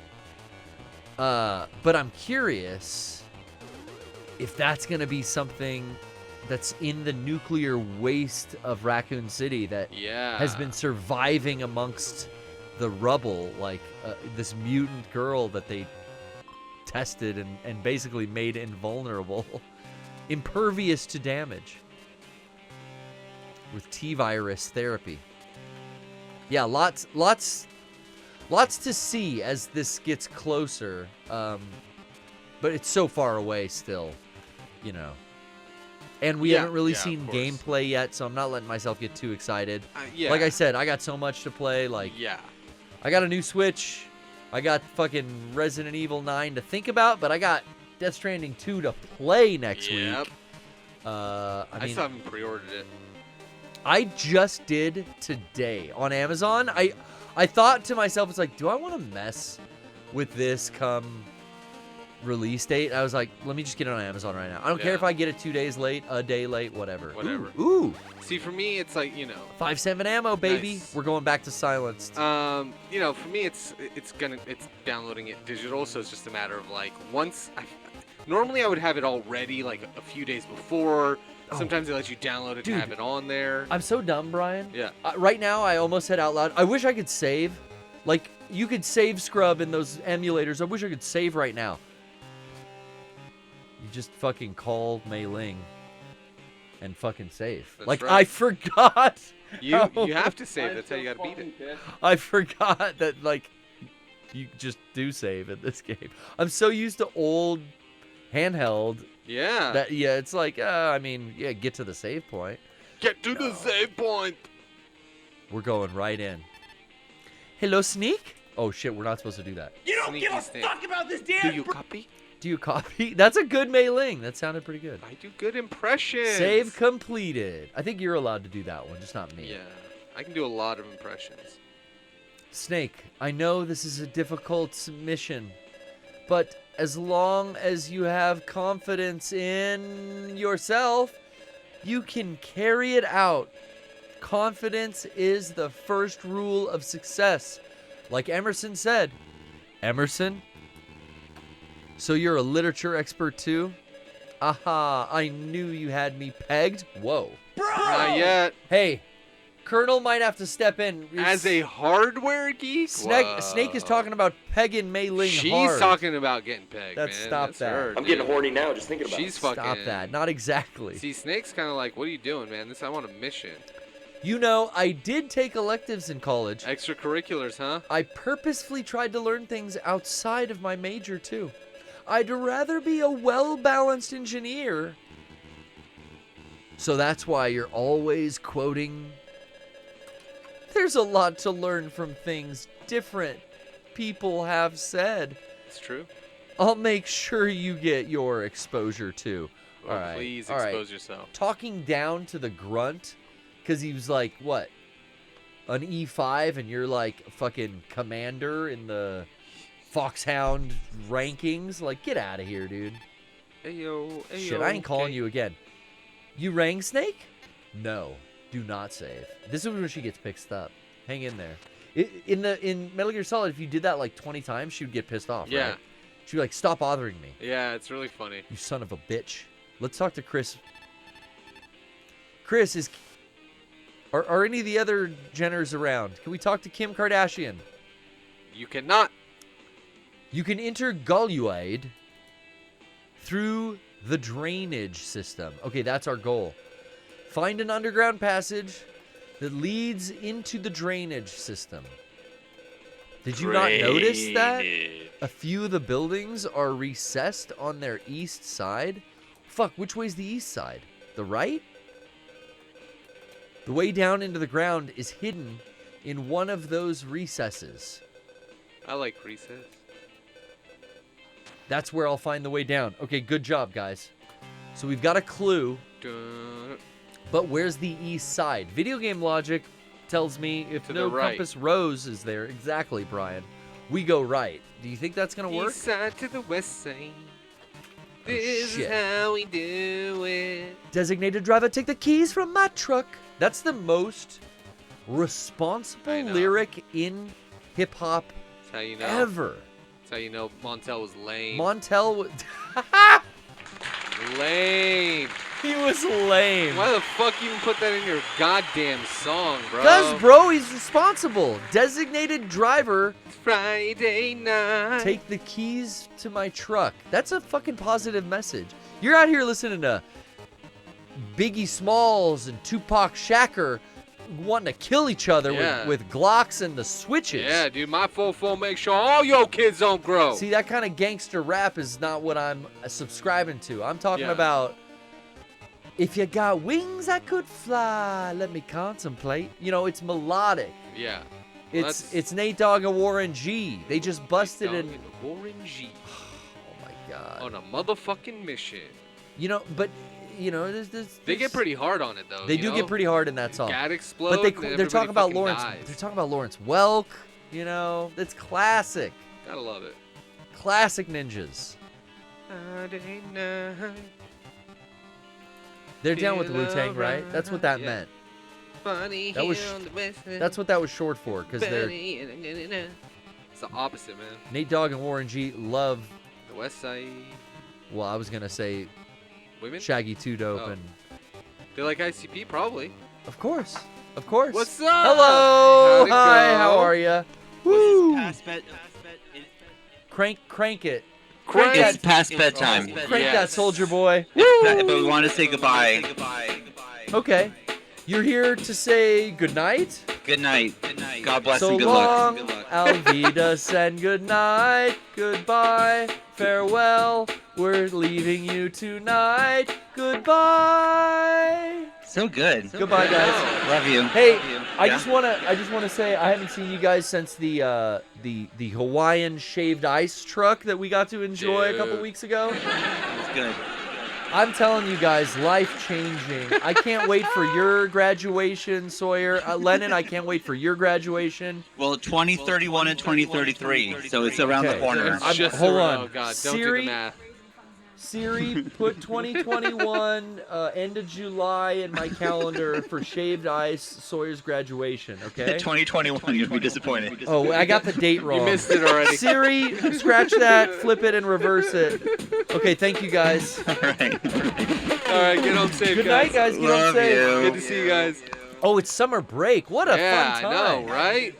But I'm curious if that's going to be something that's in the nuclear waste of Raccoon City that has been surviving amongst the rubble, like this mutant girl that they tested and basically made invulnerable, impervious to damage with T-virus therapy. Yeah, lots to see as this gets closer, but it's so far away still, And we haven't really seen gameplay yet, so I'm not letting myself get too excited. Like I said, I got so much to play. I got a new Switch. I got fucking Resident Evil 9 to think about, but I got Death Stranding 2 to play next week. I still haven't pre-ordered it. I just did today on Amazon. I thought to myself, it's like, do I want to mess with this come release date? I was like, let me just get it on Amazon right now. I don't care if I get it 2 days late, a day late, whatever. Ooh. See, for me, it's like 5.7 ammo, baby. Nice. We're going back to silenced. For me, it's downloading it digital, so it's just a matter of like normally I would have it all ready like a few days before. Sometimes they let you download it and have it on there. I'm so dumb, Brian. Yeah. Right now, I almost said out loud, I wish I could save. Like, you could save scrub in those emulators. I wish I could save right now. You just fucking call Mei Ling and fucking save. That's like, right. I forgot. You have to save. That's how you gotta beat it. I forgot that, like, you just do save in this game. I'm so used to old handheld. Yeah. It's like, get to the save point. Get to the save point. We're going right in. Hello, Sneak? Oh, shit, we're not supposed to do that. You don't give a fuck about this damn... Do you copy? Do you copy? That's a good Mei Ling. That sounded pretty good. I do good impressions. Save completed. I think you're allowed to do that one, just not me. Yeah, I can do a lot of impressions. Snake, I know this is a difficult mission, but as long as you have confidence in yourself, you can carry it out. Confidence is the first rule of success. Like Emerson said. Emerson? So you're a literature expert too? Aha, I knew you had me pegged. Whoa. Bro! Not yet. Hey, Colonel might have to step in. As a hardware geek? Snake is talking about pegging Mei Ling She's hard. talking about getting pegged, man. Stop that. Her, I'm getting horny now just thinking about She's it. fucking... Stop that. Not exactly. See, Snake's kind of like, what are you doing, man? I want a mission. I did take electives in college. Extracurriculars, huh? I purposefully tried to learn things outside of my major, too. I'd rather be a well-balanced engineer. So that's why you're always quoting... There's a lot to learn from things different people have said. It's true. I'll make sure you get your exposure, too. Oh, all right. Please all expose right. yourself. Talking down to the grunt, because he was like, what? An E5, and you're like a fucking commander in the Foxhound rankings? Like, get out of here, dude. Ayo, Shit, I ain't calling you again. You rang, Snake? No. Do not save. This is when she gets pissed up. Hang in there. In Metal Gear Solid, if you did that like 20 times, she would get pissed off, Yeah. right? She'd be like, stop bothering me. Yeah, it's really funny. You son of a bitch. Let's talk to Chris. Chris, are any of the other Jenners around? Can we talk to Kim Kardashian? You cannot. You can enter Goluide through the drainage system. Okay, that's our goal. Find an underground passage that leads into the drainage system. Did you not notice that? A few of the buildings are recessed on their east side. Fuck, which way's the east side? The right? The way down into the ground is hidden in one of those recesses. I like recess. That's where I'll find the way down. Okay, good job, guys. So we've got a clue. Dun. But where's the east side? Video game logic tells me if To no the right. compass rose is there. Exactly, Brian. We go right. Do you think that's going to work? East side to the west side. This shit. is how we do it. Designated driver, take the keys from my truck. That's the most responsible lyric in hip-hop That's how you know. ever. That's how you know Montel was lame. Montel Lame. He was lame. Why the fuck you even put that in your goddamn song, bro? Because, bro, he's responsible. Designated driver, Friday night. take the keys to my truck. That's a fucking positive message. You're out here listening to Biggie Smalls and Tupac Shakur wanting to kill each other Yeah. with Glocks and the switches. Yeah, dude, my 4-4 make sure all your kids don't grow. See, that kind of gangster rap is not what I'm subscribing to. I'm talking Yeah. about, if you got wings I could fly, let me contemplate. You know, it's melodic. Yeah. Well, It's Nate Dogg and Warren G. They just busted in. Warren G. Oh my god. On a motherfucking mission. You know, but you know, They get pretty hard on it though. They you do know? get pretty hard in that song. Gat explode. But and they're everybody talking about fucking Lawrence. dies. They're talking about Lawrence Welk. You know, that's classic. Gotta love it. Classic ninjas. Friday night. They're down with Feel Wu-Tang, right? That's what that yeah. meant. Funny That was on the west end. That's what that was short for, because they're It's the opposite, man. Nate Dogg and Warren G love. The west side. Well, I was gonna say Women? Shaggy Two Dope Oh. and They like ICP, probably. of course. What's up? Hello. How'd it Hi. go? How are you? Woo. Past bed. Crank it. It's past bedtime. Crank that, soldier boy. But we want to say goodbye. Okay. You're here to say goodnight. Good night. God bless So and good long, luck. Alvidas, and good night, goodbye, farewell. We're leaving you tonight. Goodbye. So good. Goodbye, guys. Love you. Hey, I Yeah? just wanna say I haven't seen you guys since the Hawaiian shaved ice truck that we got to enjoy a couple Dude. weeks ago. It's good. I'm telling you guys, life changing. I can't wait for your graduation, Sawyer. Lennon, I can't wait for your graduation. Well, 2031 and 2033, so it's around the Okay. corner. It's just hold around- on. Oh, God, don't do Siri- the math. Siri, put 2021 end of July in my calendar for shaved ice Sawyer's graduation, okay? 2021, you'll be disappointed. Oh, I got the date wrong. You missed it already. Siri, scratch that, flip it, and reverse it. Okay, thank you guys. All right. All right, get home safe, Good guys. night, guys. Get home Love safe. you. Good to see you guys. Oh, it's summer break. What a Yeah, fun time. I know, right?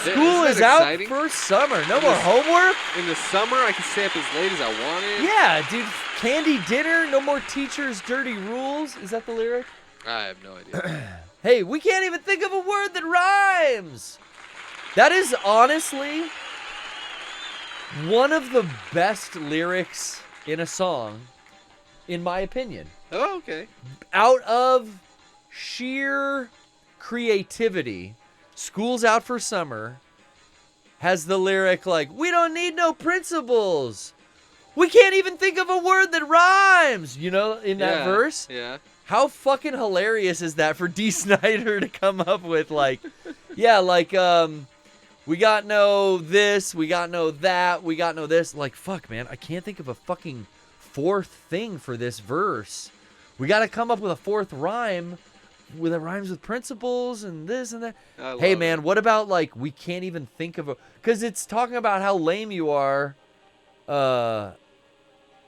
School Isn't is that out exciting? for summer. No more homework. In the summer, I can stay up as late as I wanted. Yeah, dude. Candy dinner. No more teachers' dirty rules. Is that the lyric? I have no idea. Hey, we can't even think of a word that rhymes. That is honestly one of the best lyrics in a song, in my opinion. Oh, okay. Out of sheer creativity, School's Out for Summer has the lyric like, we don't need no principles. We can't even think of a word that rhymes, you know, in that Yeah, verse. Yeah. How fucking hilarious is that for D. Snyder to come up with, like, yeah, like, we got no this, we got no that, we got no this. Like, fuck, man, I can't think of a fucking fourth thing for this verse. We got to come up with a fourth rhyme that rhymes with principles and this and that. Hey, man, what about, like, we can't even think of a... Because it's talking about how lame you are.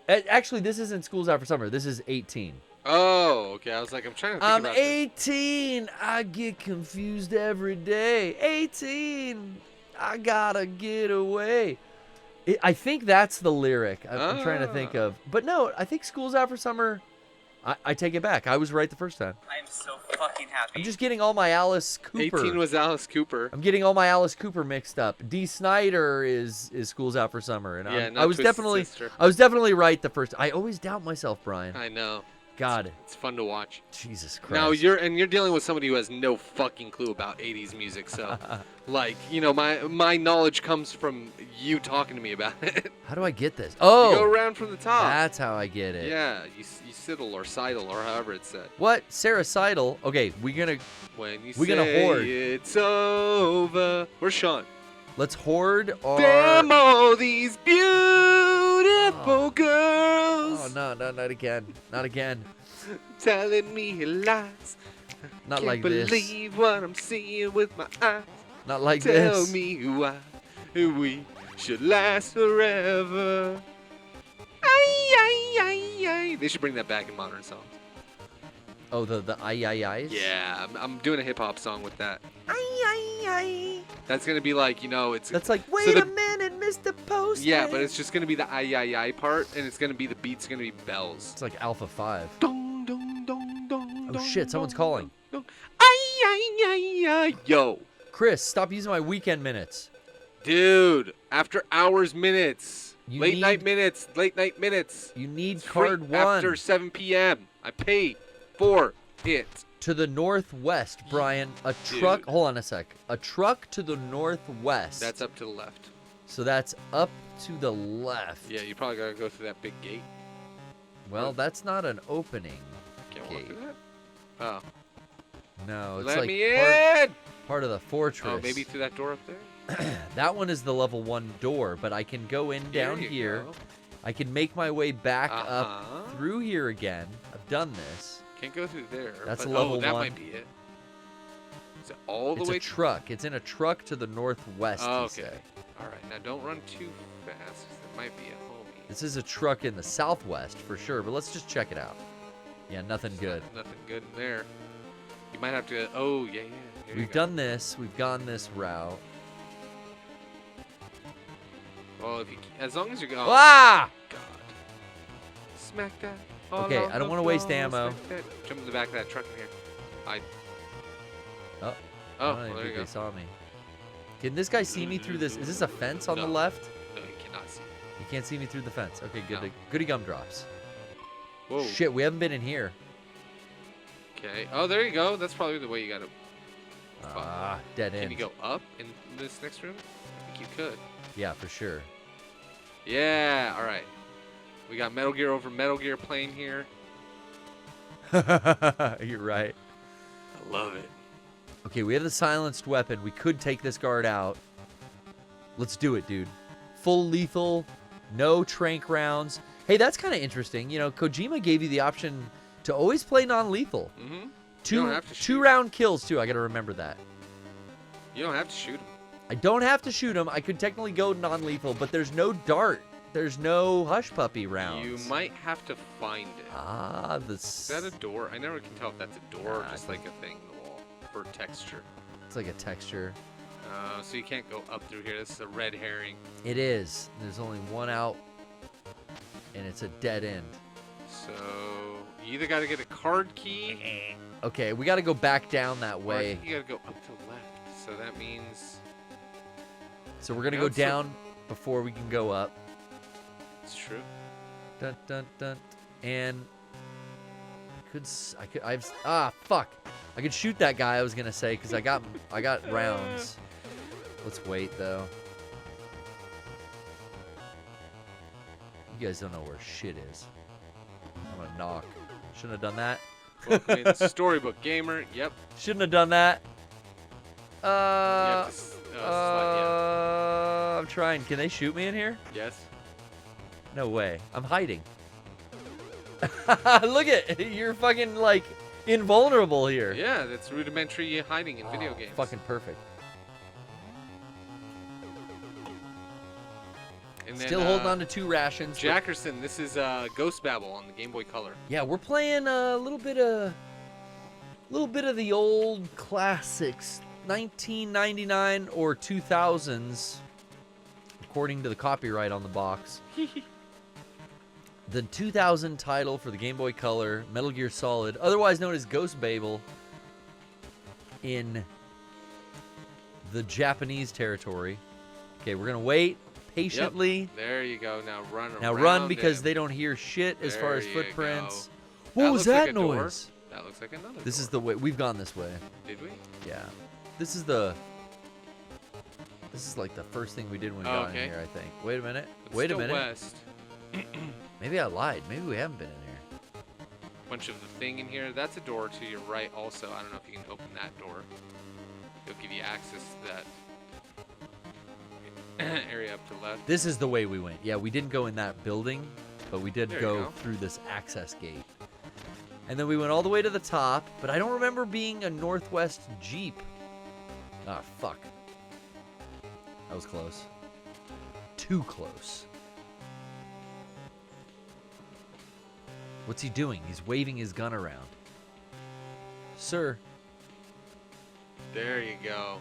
Actually, this isn't School's Out for Summer. This is 18. Oh, okay. I was like, I'm trying to think I'm about 18. I get confused every day. 18. I gotta get away. I think that's the lyric I'm trying to think of. But no, I think School's Out for Summer. I take it back. I was right the first time. I'm so fucking happy. I'm just getting all my Alice Cooper. 18 was Alice Cooper. I'm getting all my Alice Cooper mixed up. D. Snyder is School's Out for Summer, and Yeah, I not was Twisted definitely Sister. I was definitely right the first. I always doubt myself, Brian. I know. God. It's fun to watch. Jesus Christ. Now you're dealing with somebody who has no fucking clue about 80s music, so like, my knowledge comes from you talking to me about it. How do I get this? Oh! You go around from the top. That's how I get it. Yeah, you sidle or sidle or however it's said. What? Sarah Seidel? Okay, we're gonna hoard. It's over. Where's Sean? Let's hoard our... Damn all these beautiful girls. Oh, no, not again. Not again. Telling me lies. Not like this. Can't believe what I'm seeing with my eyes. Not like Tell this. me why we should last forever. Ay, ay, ay, ay. They should bring that back in modern songs. Oh, the ay-ay-ay's? Yeah, I'm doing a hip-hop song with that. Ay-ay-ay. That's going to be like, it's... That's like, wait a minute, Mr. Postman. Yeah, but it's just going to be the ay-ay-ay part, and it's going to be, the beat's going to be bells. It's like Alpha 5. Dong, dong, dong, dong, Oh, shit, someone's calling. Ay, ay, ay, ay. Yo. Chris, stop using my weekend minutes. Dude, after hours minutes. Late night minutes. You need Free card 1. After 7 p.m. I pay for it. To the northwest, Brian. A truck. Hold on a sec. A truck to the northwest. That's up to the left. So that's up to the left. Yeah, you probably gotta go through that big gate. Well, that's not an opening. Can't gate. walk through that? Oh. No, it's Let like me in! part of the fortress. Oh, maybe through that door up there? That one is the level 1 door, but I can go in down here. Go. I can make my way back up through here again. I've done this. Can't go through there. That's but, level 1. that might be it. Is it all the It's way? a truck. It's in a truck to the northwest. Oh, you okay. say. All right. Now don't run too fast. 'Cause it might be a homie. This is a truck in the southwest for sure, but let's just check it out. Yeah, nothing good. Nothing good in there. You might have to. Oh yeah. Here We've done this. We've gone this route. Well, if you, as long as you're going. Ah! God. Smack that. all Okay, on I don't the want to waste floor, ammo. smack that. Jump in the back of that truck in here. Oh. Oh, I well, don't there think you go. they saw me. Can this guy see me through this? Is this a fence on the left? No, you cannot see. You can't see me through the fence. Okay, good. No. Goody gumdrops. Whoa. Shit, we haven't been in here. Okay. Oh, there you go. That's probably the way you gotta. Ah, dead end. Can you go up in this next room? I think you could. Yeah, for sure. Yeah. All right. We got Metal Gear over Metal Gear playing here. You're right. I love it. Okay, we have the silenced weapon. We could take this guard out. Let's do it, dude. Full lethal, no trank rounds. Hey, that's kind of interesting. You know, Kojima gave you the option to always play non-lethal. Mm-hmm. Two-round kills, too. I got to remember that. You don't have to shoot him. I don't have to shoot him. I could technically go non-lethal, but there's no dart. There's no hush puppy rounds. You might have to find it. Ah, Is that a door? I never can tell if that's a door or just like a thing in the wall for texture. It's like a texture. So you can't go up through here. This is a red herring. It is. There's only one out, and it's a dead end. So you either got to get a card key. Okay, we got to go back down that Or I way. think you got to go up to the left. So that means. So we're gonna Yeah, go it's down before we can go up. It's true. Dun dun dun. And fuck. I could shoot that guy. I was gonna say because I got rounds. Let's wait though. You guys don't know where shit is. I'm gonna knock. Shouldn't have done that. Welcome in Storybook Gamer. Yep. Shouldn't have done that. I'm trying. Can they shoot me in here? Yes. No way. I'm hiding. Look at you're fucking like invulnerable here. Yeah, that's rudimentary hiding in video games. Fucking perfect. And then, Still holding on to 2 rations. but- Jackerson, this is Ghost Babel on the Game Boy Color. Yeah, we're playing a little bit of the old classics, 1999 or 2000s, according to the copyright on the box. The 2000 title for the Game Boy Color, Metal Gear Solid, otherwise known as Ghost Babel, in the Japanese territory. Okay, we're gonna wait patiently. Yep. There you go. Now run. Now around run because him. they don't hear shit as far as There you footprints. What was looks like that a door. noise? That looks like another This door. is the way. We've gone this way. Did we? Yeah. This is the. This is like the first thing we did when we got in okay. here, I think. Wait a minute. It's Wait a still minute. west. Maybe I lied. Maybe we haven't been in here. Bunch of the thing in here. That's a door to your right also. I don't know if you can open that door. It'll give you access to that area up to the left. This is the way we went. Yeah, we didn't go in that building, but we did There you go go. through this access gate. And then we went all the way to the top, but I don't remember being a Northwest Jeep. Ah, fuck. That was close. Too close. What's he doing? He's waving his gun around. Sir. There you go.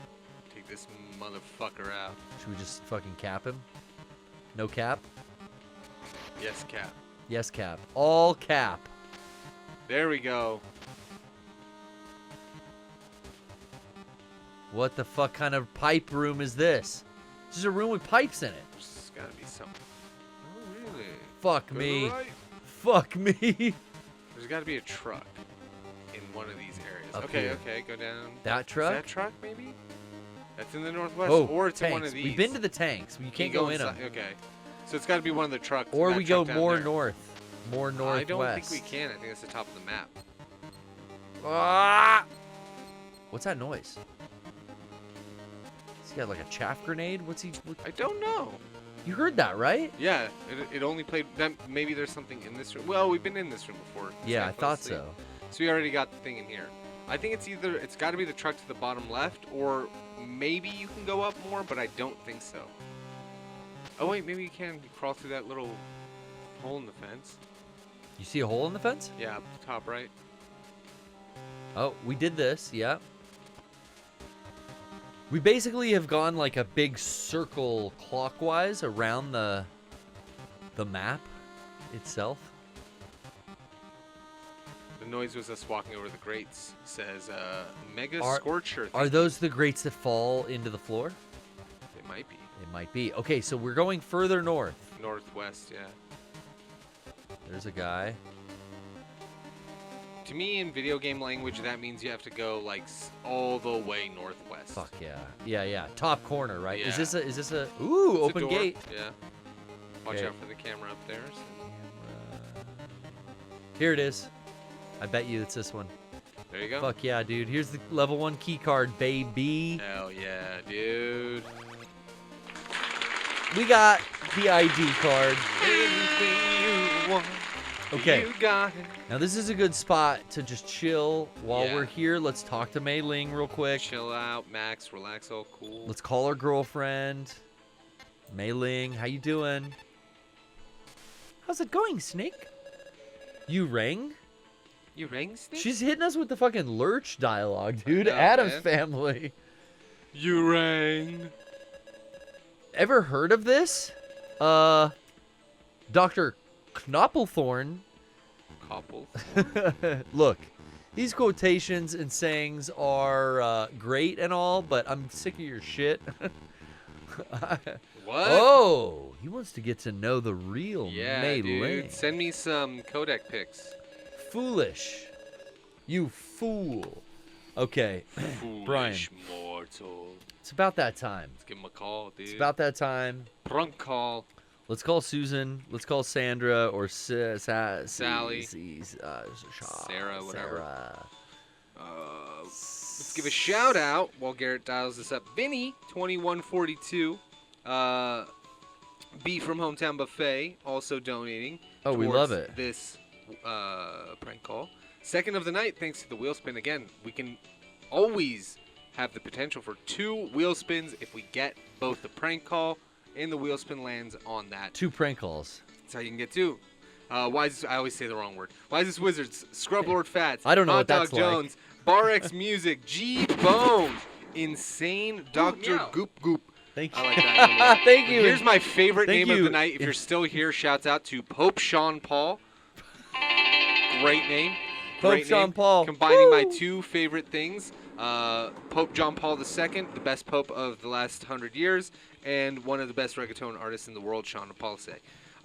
Take this motherfucker out. Should we just fucking cap him? No cap? Yes, Cap. Yes, cap. All cap. There we go. What the fuck kind of pipe room is this? This is a room with pipes in it. There's gotta be something. Oh, really? Fuck Go to me. the right. Fuck me. There's gotta be a truck in one of these areas. Up Okay, here. okay, go down. That Is truck? that truck, maybe? That's in the northwest, Oh, or it's tanks. in one of these. We've been to the tanks. You can't go in them. inside- Okay, so it's got to be one of the trucks. Or that we truck go down more there. north. More northwest. I don't think we can. I think that's the top of the map. Ah! What's that noise? He's got like a chaff grenade? What's he? I don't know. You heard that, right? Yeah, it only played. Then maybe there's something in this room. Well, we've been in this room before. This Yeah, guy I fell thought asleep. so. So we already got the thing in here. I think it's got to be the truck to the bottom left, or maybe you can go up more, but I don't think so. Oh wait, maybe you can crawl through that little hole in the fence. You see a hole in the fence? Yeah, up the top right. Oh, we did this, yeah. We basically have gone like a big circle clockwise around the map itself. The noise was us walking over the grates. Says Mega Are- Scorcher. Are those the grates that fall into the floor? It might be. It might be. Okay, so we're going further north. Northwest, yeah. There's a guy. To me, in video game language, that means you have to go like all the way northwest. Fuck yeah. Yeah, yeah. Top corner, right? Yeah. Is this a It's open a door. gate? Yeah. Watch Okay. out for the camera up there. Here it is. I bet you it's this one. There you go. Fuck yeah, dude. Here's the level 1 key card, baby. Hell yeah, dude. We got the ID card. Everything you want. Okay. You got it. Now this is a good spot to just chill while Yeah. we're here. Let's talk to Mei Ling real quick. Chill out, Max. Relax. All cool. Let's call her girlfriend. Mei Ling, how you doing? How's it going, Snake? You rang? You rang, Snake? She's hitting us with the fucking lurch dialogue, dude. know, Adam's man. family. You rang. Ever heard of this? Dr. Knoppelthorn. Couple. Look, these quotations and sayings are great and all, but I'm sick of your shit. What? Oh, he wants to get to know the real Yeah, Mei dude. Ling. Send me some codec pics. Foolish. You fool. Okay, Brian. Foolish mortal. It's about that time. Let's give him a call, dude. It's about that time. Prank call. Let's call Susan. Let's call Sandra or Sally. Sarah, Sarah, whatever. Sarah. Let's give a shout out while Garrett dials this up. Vinny, 2142. B from Hometown Buffet, also donating. Oh, we towards love it. This prank call. Second of the night, thanks to the wheel spin. Again, we can always have the potential for 2 wheel spins if we get both the prank call and the wheel spin lands on that. 2 prank calls. That's how you can get 2. Why is this, I always say the wrong word. Why is this Wizards? Scrub Lord Fats. I don't know Hot what Dog that's like. Jones. Bar X Music. G Bone. Insane Dr. meow. Goop Goop. Thank I you. like that. Thank you. Here's my favorite Thank name of you. the night. If you're still here, shouts out to Pope Sean Paul. Great name. Pope Great Sean name. Paul. Combining my Woo. 2 favorite things. Pope John Paul II, the best pope of the last 100 years, and one of the best reggaeton artists in the world, Sean Paulse.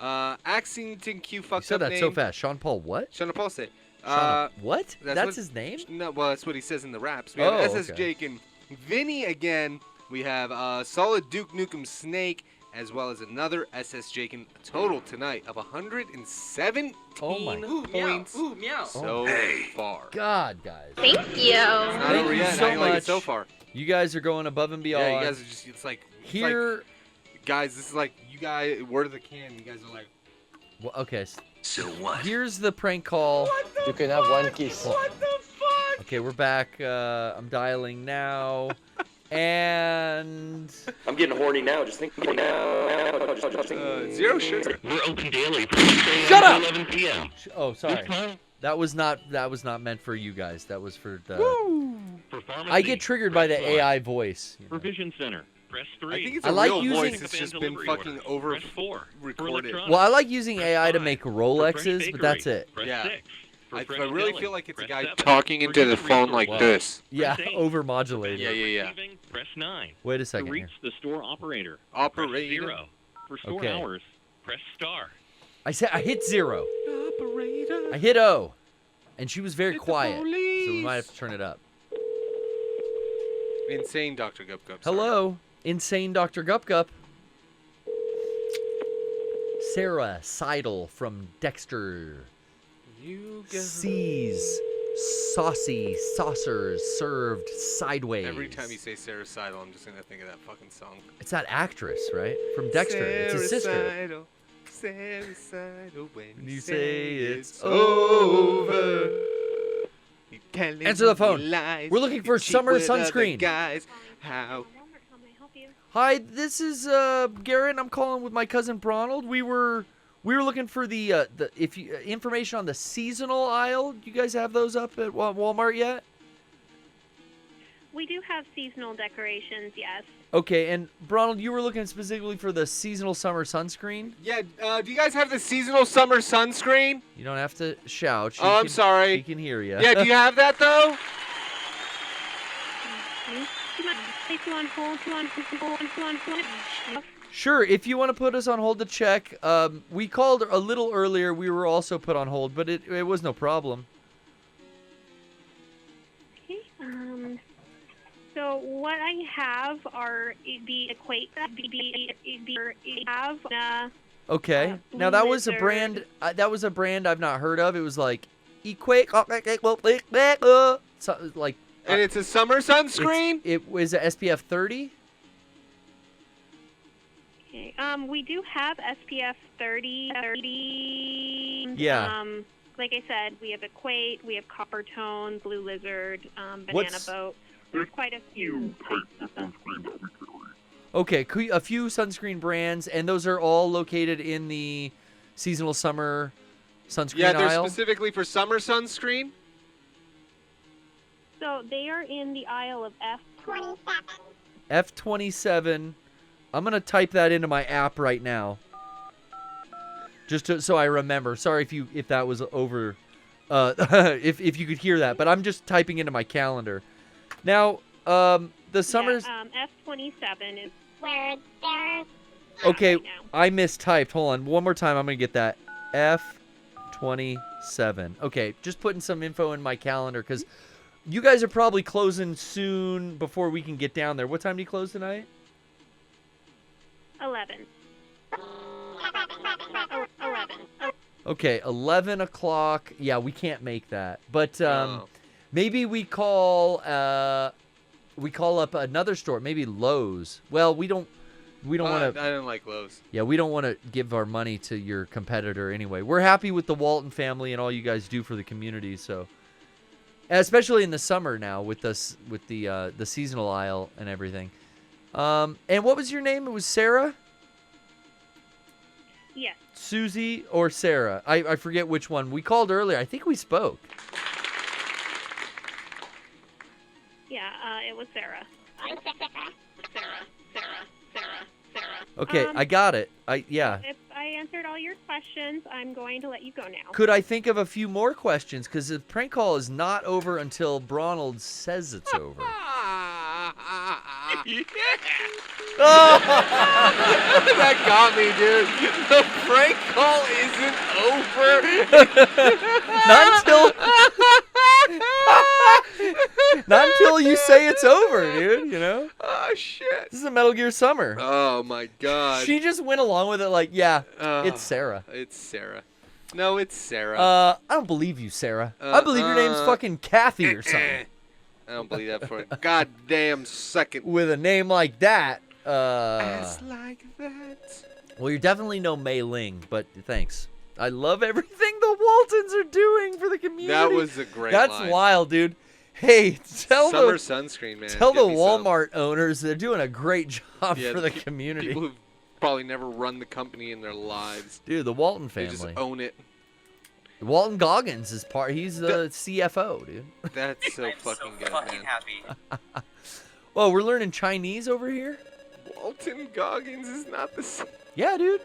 Axington Q fucked You said up that so name. fast. Sean Paul what? Sean Paulse. What? That's his name? No, well, that's what he says in the raps. We have SS okay. Jake and Vinny again. We have Solid Duke Nukem Snake, as well as another SS Jake. A total tonight of 117 points so far. God, guys. Thank you. Not over you yet. so How you like much. it so far? You guys are going above and beyond. Yeah, you guys are just, it's like guys, this is like, you guys, word of the can, you guys are like, well, okay. So what? Here's the prank call. You can have one kiss. what the fuck? Okay, we're back. I'm dialing now. And I'm getting horny now. Just think now. Zero sugar. We're open daily from 6 a.m. Shut to up! 11 p.m. Oh, sorry. That was not meant for you guys. That was for the. For pharmacy, I get triggered by the press AI voice. For Vision Center, press 3. I think it's I a like real using- voice. It's just been fucking over Press 4. recorded. Well, I like using AI to make Rolexes, but that's it. Press Yeah. 6. For I fresh really deli, feel like it's a press guy 7. talking For into the user phone like resources, this. Yeah, press 8. overmodulated. Yeah. Receiving, press 9. Wait a To second reach here. the store operator, Operator. press 0. For store Okay. hours, press star. I hit 0. Operator. I hit O, and she was very Hit the quiet, so we police. might have to turn it up. Insane Dr. Gup Gup. Hello, insane Dr. Gup Gup. Sarah Seidel from Dexter. You go. Sees saucy saucers served sideways. Every time you say Sarah Seidel, I'm just gonna think of that fucking song. It's that actress, right? From Dexter. It's his sister. Seidel, Sarah Seidel, when You say it's over. You telling Answer the me phone. lies. We're looking for You cheat summer with other sunscreen. Guys. How? Hi, this is Garrett. I'm calling with my cousin Bronald. We were looking for the information on the seasonal aisle. Do you guys have those up at Walmart yet? We do have seasonal decorations, yes. Okay, and Bronald, you were looking specifically for the seasonal summer sunscreen? Yeah, do you guys have the seasonal summer sunscreen? You don't have to shout. She I'm can- sorry. She can hear you. Yeah, do you have that though? Sure, if you want to put us on hold to check. We called a little earlier. We were also put on hold, but it was no problem. Okay. So what I have are the equate Okay. Now that was a brand. That was a brand I've not heard of. It was like Equate. So, like. And it's a summer sunscreen. It was a SPF 30. Okay. We do have SPF 30. Yeah. Like I said, we have Equate, we have Copper Tone, Blue Lizard, Banana What's- Boat. There's quite a few types of them. Okay, a few sunscreen brands, and those are all located in the seasonal summer sunscreen Yeah, they're aisle. specifically for summer sunscreen. So they are in the aisle of F27. F27. I'm gonna type that into my app right now, so I remember. Sorry if that was over, if you could hear that, but I'm just typing into my calendar. Now, the summer's. F27 is where there's. Okay, I mistyped. Hold on, one more time. I'm gonna get that. F27. Okay, just putting some info in my calendar because you guys are probably closing soon before we can get down there. What time do you close tonight? 11. Okay, 11 o'clock. Yeah, we can't make that. But maybe we call up another store, maybe Lowe's. Well, we don't want to. I don't like Lowe's. Yeah, we don't want to give our money to your competitor anyway. We're happy with the Walton family and all you guys do for the community. So, especially in the summer now with the seasonal aisle and everything. And what was your name? It was Sarah? Yes. Susie or Sarah? I forget which one. We called earlier. I think we spoke. Yeah, it was Sarah. Okay, I got it. Yeah. If I answered all your questions, I'm going to let you go now. Could I think of a few more questions? Because the prank call is not over until Bronald says it's over. That got me, dude. The prank call isn't over. say it's over, dude. You know? Oh shit! This is a Metal Gear Summer. Oh my god. She just went along with it, like, yeah, it's Sarah. It's Sarah. No, it's Sarah. I don't believe you, Sarah. I believe your name's fucking Kathy or something. I don't believe that for a goddamn second. With a name like that. Ass like that. Well, you're definitely no Mei Ling, but thanks. I love everything the Waltons are doing for the community. That was a great That's line. wild, dude. Hey, tell Summer the sunscreen, man. Tell Get the me Walmart owners they're doing a great job Yeah, for the community. People who've probably never run the company in their lives. Dude, the Walton They family. just own it. Walton Goggins is part. He's the CFO, dude. That's so fucking good, man. Well, we're learning Chinese over here. Walton Goggins is not the same. Yeah, dude.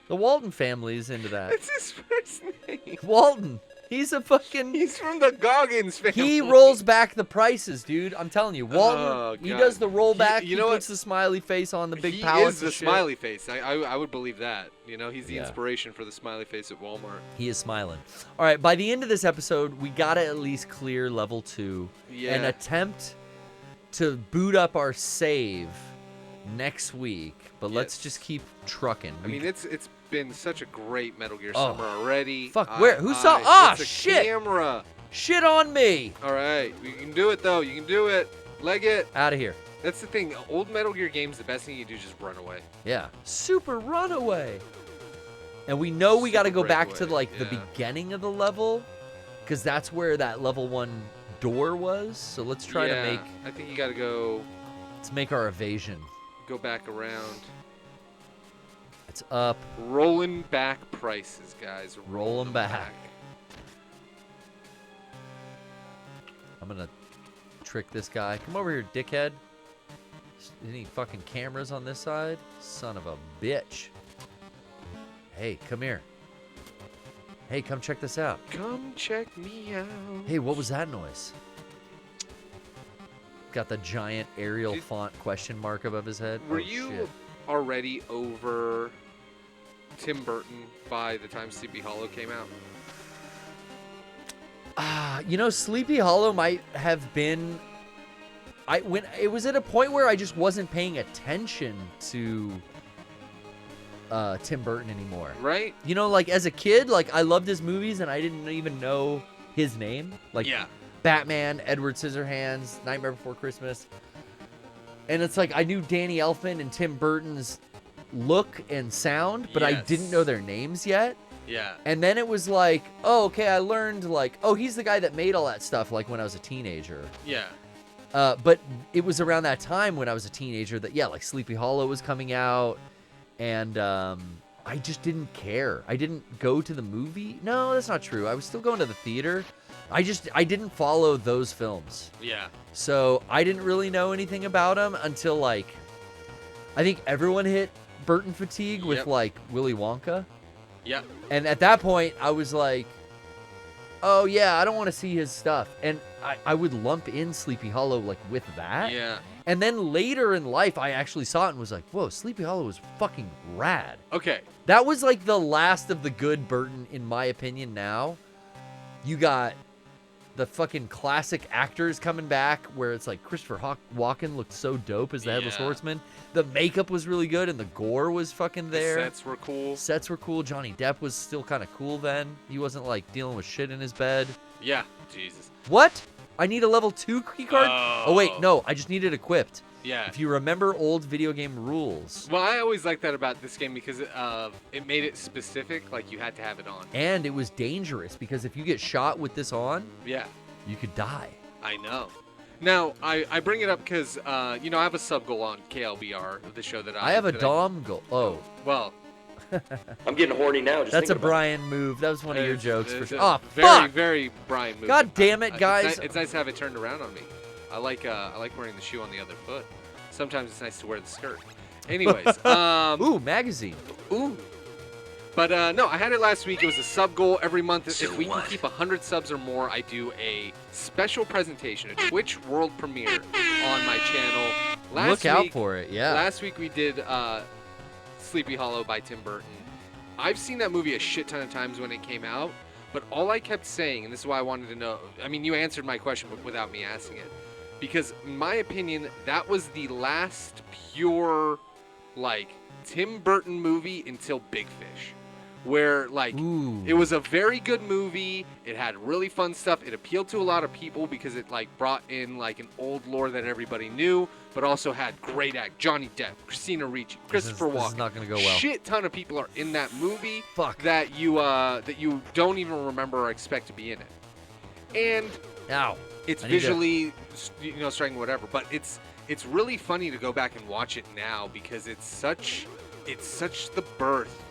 The Walton family is into that. That's his first name. Walton. He's a fucking. He's from the Goggins family. He rolls back the prices, dude. I'm telling you, Walton. Oh, he God. does the rollback. You He know puts what? the smiley face on the big He pallets. is the of shit. smiley face. I would believe that. You know, he's the Yeah. inspiration for the smiley face at Walmart. He is smiling. All right, by the end of this episode, we gotta at least clear level 2 Yeah. and attempt to boot up our save next week. But let's Yes. just keep trucking. I mean, it's been such a great Metal Gear Oh, Summer already. fuck, where? Who saw? It's a Shit! Camera. Shit on me! All right, you can do it though. You can do it. Leg it. Out of here. That's the thing. Old Metal Gear games, the best thing you do is just run away. Yeah. Super runaway. And we know we got to Super go back to breakaway, like the yeah. beginning of the level, because that's where that level 1 door was. So let's try to make. I think you got to go. Let's make our evasion. Go back around. It's up. Rolling back prices, guys. Roll 'em back. I'm gonna trick this guy. Come over here, dickhead. Any fucking cameras on this side? Son of a bitch. Hey, come here. Hey, come check this out. Come check me out. Hey, what was that noise? Got the giant Arial font question mark above his head. Were Oh, you shit. already over Tim Burton by the time Sleepy Hollow came out? You know, Sleepy Hollow might have been. When it was at a point where I just wasn't paying attention to Tim Burton anymore. Right? You know, like as a kid, like I loved his movies and I didn't even know his name. Like Yeah. Batman, Edward Scissorhands, Nightmare Before Christmas. And it's like I knew Danny Elfman and Tim Burton's look and sound, but I Yes. didn't know their names yet. Yeah. And then it was like, oh, okay, I learned like, oh, he's the guy that made all that stuff like when I was a teenager. Yeah. But it was around that time when I was a teenager that, yeah, like Sleepy Hollow was coming out. And I just didn't care. I didn't go to the movie. No, that's not true. I was still going to the theater. I didn't follow those films. Yeah. So I didn't really know anything about them until like, I think everyone hit Burton fatigue with Yep. like Willy Wonka. Yeah. And at that point, I was like, oh, yeah, I don't want to see his stuff. And I would lump in Sleepy Hollow, like, with that. Yeah. And then later in life, I actually saw it and was like, whoa, Sleepy Hollow was fucking rad. Okay. That was, like, the last of the good Burton, in my opinion, now. You got the fucking classic actors coming back, where it's like Christopher Walken looked so dope as the Headless Yeah. Horseman. The makeup was really good, and the gore was fucking there. The sets were cool. Sets were cool. Johnny Depp was still kind of cool then. He wasn't like dealing with shit in his bed. Yeah. Jesus. What? I need a level 2 keycard? Oh, wait, Oh. no. I just need it equipped. Yeah. If you remember old video game rules. Well, I always liked that about this game because it made it specific, like you had to have it on. And it was dangerous because if you get shot with this on, Yeah. you could die. I know. Now, I bring it up because, you know, I have a sub goal on KLBR, the show that I have a that Dom goal. Oh. Well. I'm getting horny now. Just That's a thinking about Brian move. That was one of your jokes for It's sure. a Oh, very, fuck! very Brian move. God damn it, guys. It's nice to have it turned around on me. I like wearing the shoe on the other foot. Sometimes it's nice to wear the skirt. Anyways, ooh, magazine. Ooh. But no, I had it last week. It was a sub goal every month. If we can keep 100 subs or more, I do a special presentation, a Twitch world premiere on my channel. Look out for it, yeah. Last week we did Sleepy Hollow by Tim Burton. I've seen that movie a shit ton of times when it came out, but all I kept saying, and this is why I wanted to know, I mean, you answered my question without me asking it. because in my opinion, that was the last pure, like, Tim Burton movie until Big Fish. Where, like, it was a very good movie. It had really fun stuff. It appealed to a lot of people because it, like, brought in, like, an old lore that everybody knew, but also had great act. Johnny Depp, Christina Ricci, Christopher Walken. This is not going to go well. Shit ton of people are in that movie. Fuck. That you don't even remember or expect to be in it. And it's visually, striking, whatever. But it's really funny to go back and watch it now because it's such the birth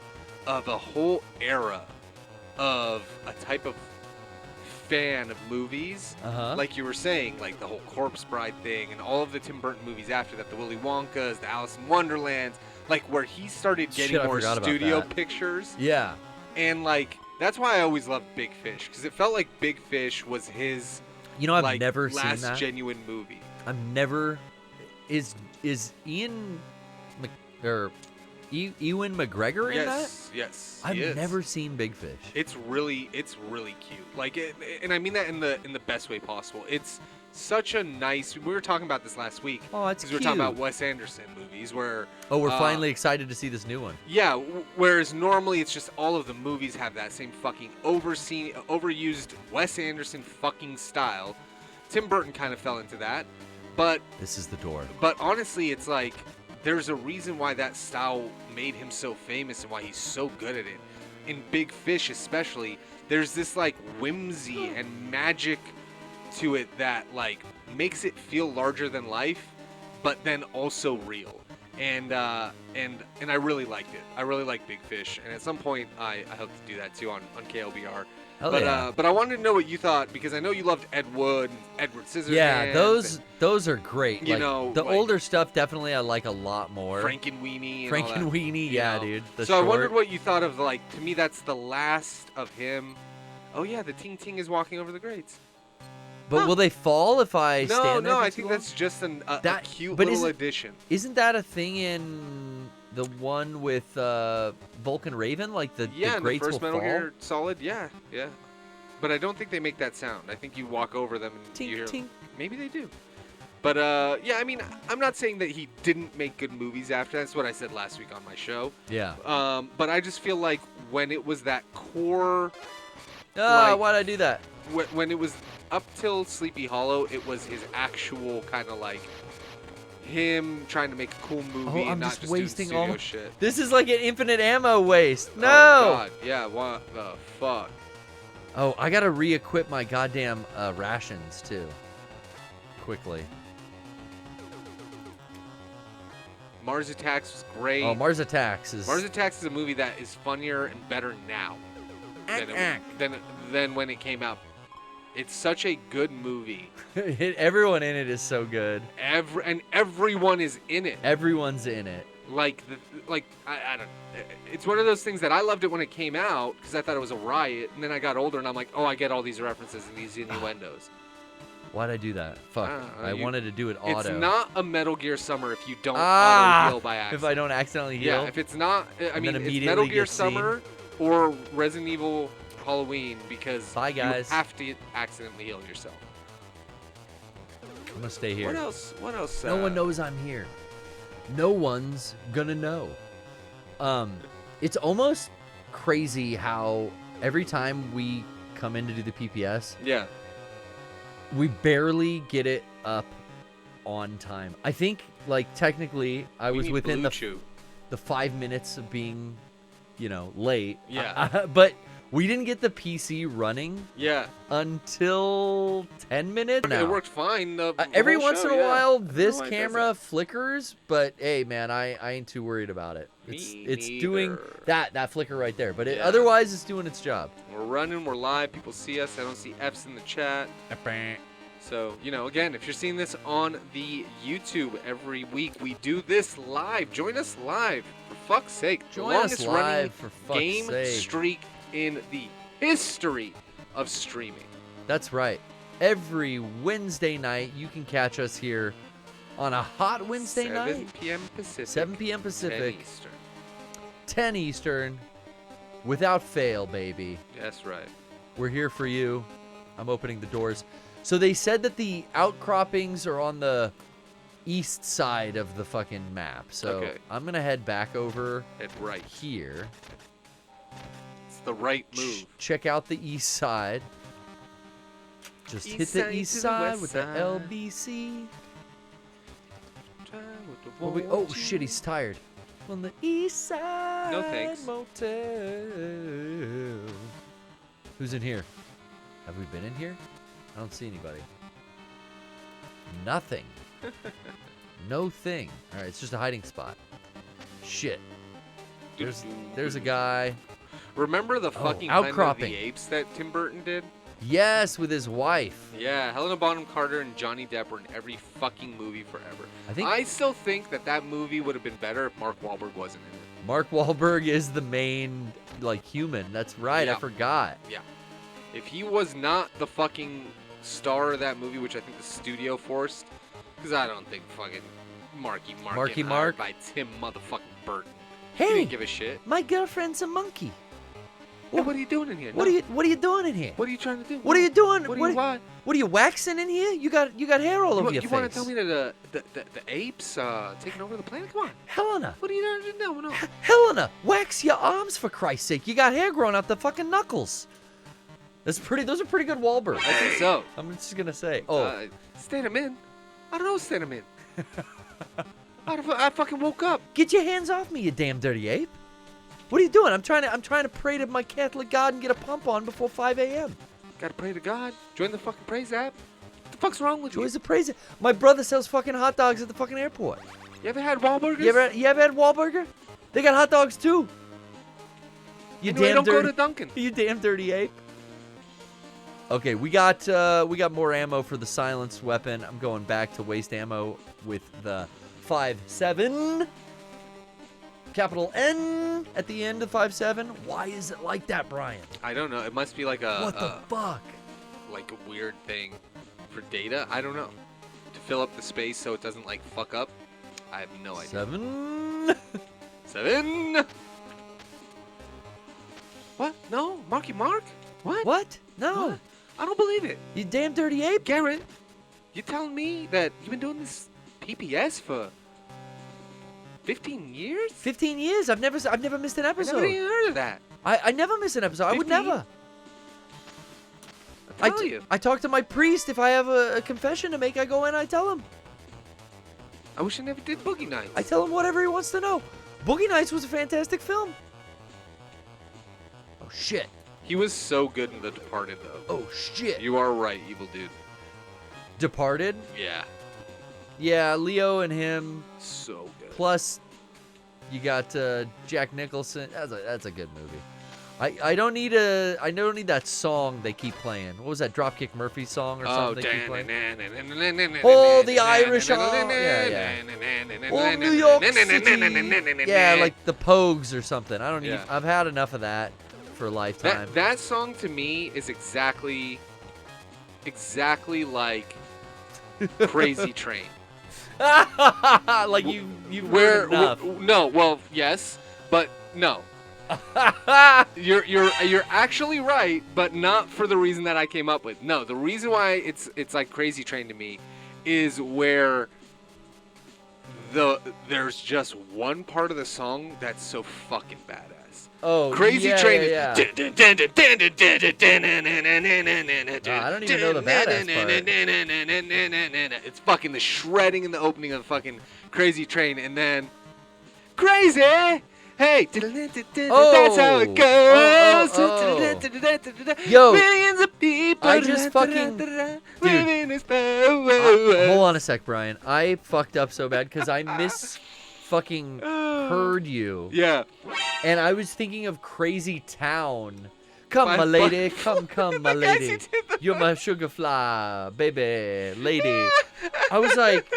of a whole era of a type of fan of movies. Like you were saying, like the whole Corpse Bride thing and all of the Tim Burton movies after that, the Willy Wonkas, the Alice in Wonderlands, like where he started getting more studio pictures. Yeah. And like, that's why I always loved Big Fish, because it felt like Big Fish was his I've never last seen that. genuine movie. I've never... Is Ewan McGregor in that? Yes. I've never seen Big Fish. It's really cute. Like, and I mean that in the best way possible. It's such a nice. We were talking about this last week. Oh, it's cute. We were talking about Wes Anderson movies where. Oh, we're finally excited to see this new one. Yeah. Whereas normally it's just all of the movies have that same fucking overused Wes Anderson fucking style. Tim Burton kind of fell into that, but this is the door. But honestly, it's like, there's a reason why that style made him so famous and why he's so good at it. In Big Fish especially, there's this like whimsy and magic to it that like makes it feel larger than life, but then also real. And I really liked it. I really like Big Fish, and at some point I hope to do that too on KLBR. But I wanted to know what you thought, because I know you loved Ed Wood and Edward Scissorhands. Yeah, those are great. The like, older stuff definitely I like a lot more. Frankenweenie. Yeah, dude. So I wondered what you thought of, like, to me that's the last of him. Oh yeah, the Ting Ting is walking over the grates. But will they fall if I stand there? No, I think that's just a cute little addition. Isn't that a thing in the one with Vulcan Raven? Like the grates the first will Metal fall? Gear Solid, yeah. But I don't think they make that sound. I think you walk over them and ting, you hear. Ting. Maybe they do. But yeah, I mean, I'm not saying that he didn't make good movies after. That's what I said last week on my show. Yeah. But I just feel like when it was that core. Why'd I do that? When it was up till Sleepy Hollow, it was his actual kind of like him trying to make a cool movie and not just wasting doing studio shit. This is like an infinite ammo waste. No. Oh God, yeah. What the fuck? Oh, I gotta re-equip my goddamn rations too. Quickly. Mars Attacks was great. Oh, Mars Attacks is a movie that is funnier and better now than when it came out. It's such a good movie. Everyone in it is so good. Everyone is in it. Everyone's in it. I don't. It's one of those things that I loved it when it came out because I thought it was a riot, and then I got older and I'm like, oh, I get all these references and these innuendos. Why'd I do that? Fuck. I wanted to do it auto. It's not a Metal Gear Summer if you don't auto heal by accident. If I don't accidentally heal. Yeah, if it's not, I mean, it's Metal Gear Summer or Resident Evil Halloween, because Bye, guys. You have to accidentally heal yourself. I'm gonna stay here. What else? No one knows I'm here. No one's gonna know. It's almost crazy how every time we come in to do the PPS, we barely get it up on time. I think, like, technically, I was within the 5 minutes of being, late. Yeah. But we didn't get the PC running. Yeah. Until 10 minutes. It worked fine. Every once in a while, this camera flickers, but hey, man, I ain't too worried about it. It's doing that flicker right there, but otherwise, it's doing its job. We're running. We're live. People see us. I don't see F's in the chat. So, again, if you're seeing this on the YouTube every week, we do this live. Join us live, for fuck's sake. Join us live, for fuck's game sake. Streak in the history of streaming. That's right. Every Wednesday night, you can catch us here on a hot Wednesday night. 7 p.m. Pacific. 7 p.m. Pacific. 10 Eastern. 10 Eastern. Without fail, baby. That's right. We're here for you. I'm opening the doors. So they said that the outcroppings are on the east side of the fucking map. So Okay. I'm gonna head back over Head right. here. It's the right move. Check out the east side. Just East hit side the east to the side west with side. the LBC. Try with the Oh, oh warranty. shit, he's tired. On the east side No thanks. motel. Who's in here? Have we been in here? I don't see anybody. Nothing. No thing. All right, it's just a hiding spot. Shit. There's a guy. Remember the fucking Planet of outcropping. the Apes that Tim Burton did? Yes, with his wife. Yeah, Helena Bonham Carter and Johnny Depp were in every fucking movie forever. I still think that movie would have been better if Mark Wahlberg wasn't in it. Mark Wahlberg is the main human. That's right. I Yeah. forgot. Yeah. If he was not the fucking star of that movie, which I think the studio forced, because I don't think fucking Marky Mark Marky got Mark? hired by Tim motherfucking Burton. Hey, He didn't give a shit. my girlfriend's a monkey. Hey, what are you doing in here? What are you doing in here? What are you trying to do? What are you doing? What are you waxing in here? You got hair all over your you face. want to tell me that the apes taking over the planet? Come on. Helena. What are you trying to do? No. Helena, wax your arms for Christ's sake. You got hair growing out the fucking knuckles. Those are pretty good Wahlberg. I think so. I'm just gonna say. Oh, stand him in. I don't know, stand him in. I fucking woke up. Get your hands off me, you damn dirty ape. What are you doing? I'm trying to pray to my Catholic God and get a pump on before 5 a.m. Gotta pray to God. Join the fucking praise app. What the fuck's wrong with you? Join the praise. My brother sells fucking hot dogs at the fucking airport. You ever had Wahlburgers? You ever had Wahlburger? They got hot dogs too. You Anyway, damn don't dirty. go to Dunkin'. You damn dirty ape. Okay, we got more ammo for the silenced weapon. I'm going back to waste ammo with the 5.7. Capital N at the end of 5.7. Why is it like that, Brian? I don't know. It must be like a What the fuck? like a weird thing for data. I don't know. To fill up the space so it doesn't like fuck up. I have no idea. 7. What? No, Marky Mark? What? What? No. What? I don't believe it. You damn dirty ape. Garrett, you telling me that you've been doing this PPS for 15 years? 15 years. I've never missed an I episode. never even heard of that. I never miss an episode. I would 15? never. I tell you. I talk to my priest if I have a confession to make. I go in. I tell him. I wish I never did Boogie Nights. I tell him whatever he wants to know. Boogie Nights was a fantastic film. Oh shit. He was so good in The Departed, though. Oh shit. You are right, evil dude. Departed. Yeah. Yeah, Leo and him. So good. Plus, you got Jack Nicholson. That's a good movie. I don't need that song they keep playing. What was that Dropkick Murphy song or something they keep playing? Oh, the Irish song. Yeah. Oh, New York City. Yeah, like the Pogues or something. I don't need. Yeah. I've had enough of that for a lifetime. That song to me is exactly like Crazy Train. Like you've heard enough. No, well, yes, but no. You're actually right, but not for the reason that I came up with. No, the reason why it's like Crazy Train to me is where there's just one part of the song that's so fucking badass. Oh, Crazy yeah, Train yeah, is. I don't even know the badass part. It's fucking the shredding in the opening of fucking Crazy Train, and then Crazy. Hey, that's how it goes. Yo, millions of people. I just fucking dude. Hold on a sec, Brian. I fucked up so bad because I fucking heard you. Yeah. And I was thinking of Crazy Town. Come, my lady, come, my lady. You're my sugar fly, baby, lady. I was like,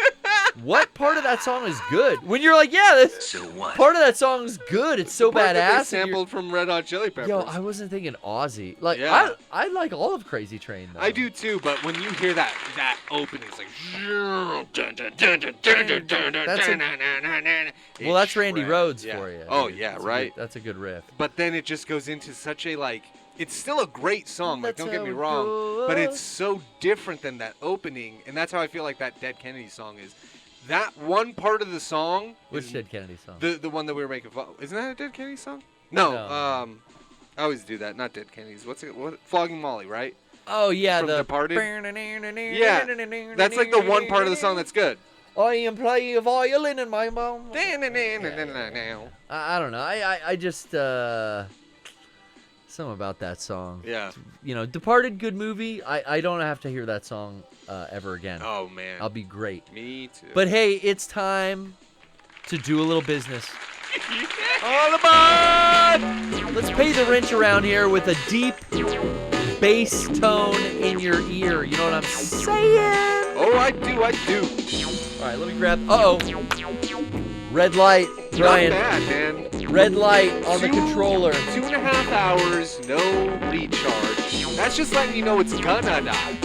what part of that song is good? When you're like, yeah, this part of that song is good. It's so Part that they badass. sampled from Red Hot Chili Peppers. Yo, I wasn't thinking Aussie. Like, Yeah. I like all of Crazy Train, though. I do too, but when you hear that opening, it's like. Well, that's Randy Rhoads Yeah. for you. Oh, dude. yeah, That's right? That's a good riff. But then it just goes into such a, like, it's still a great song. Like, don't get me wrong, but it's so different than that opening, and that's how I feel like that Dead Kennedy song is. That one part of the song. Which Dead Kennedy song? The one that we were making fun. Isn't that a Dead Kennedy song? No. I always do that. Not Dead Kennedys. What's it? Flogging Molly, right? Oh yeah, From the Departed. Yeah, that's like the one part of the song that's good. I am playing a violin in my mouth. I don't know. I just something about that song. Yeah. You know, Departed, good movie. I don't have to hear that song ever again. Oh man. I'll be great. Me too. But hey, it's time to do a little business. All aboard! Let's pay the rent around here with a deep bass tone in your ear. You know what I'm saying? Oh, I do. All right, let me grab. Uh-oh. Red light, Brian. Not bad, man. Red light on the controller. 2.5 hours, no recharge. That's just letting you know it's gonna die.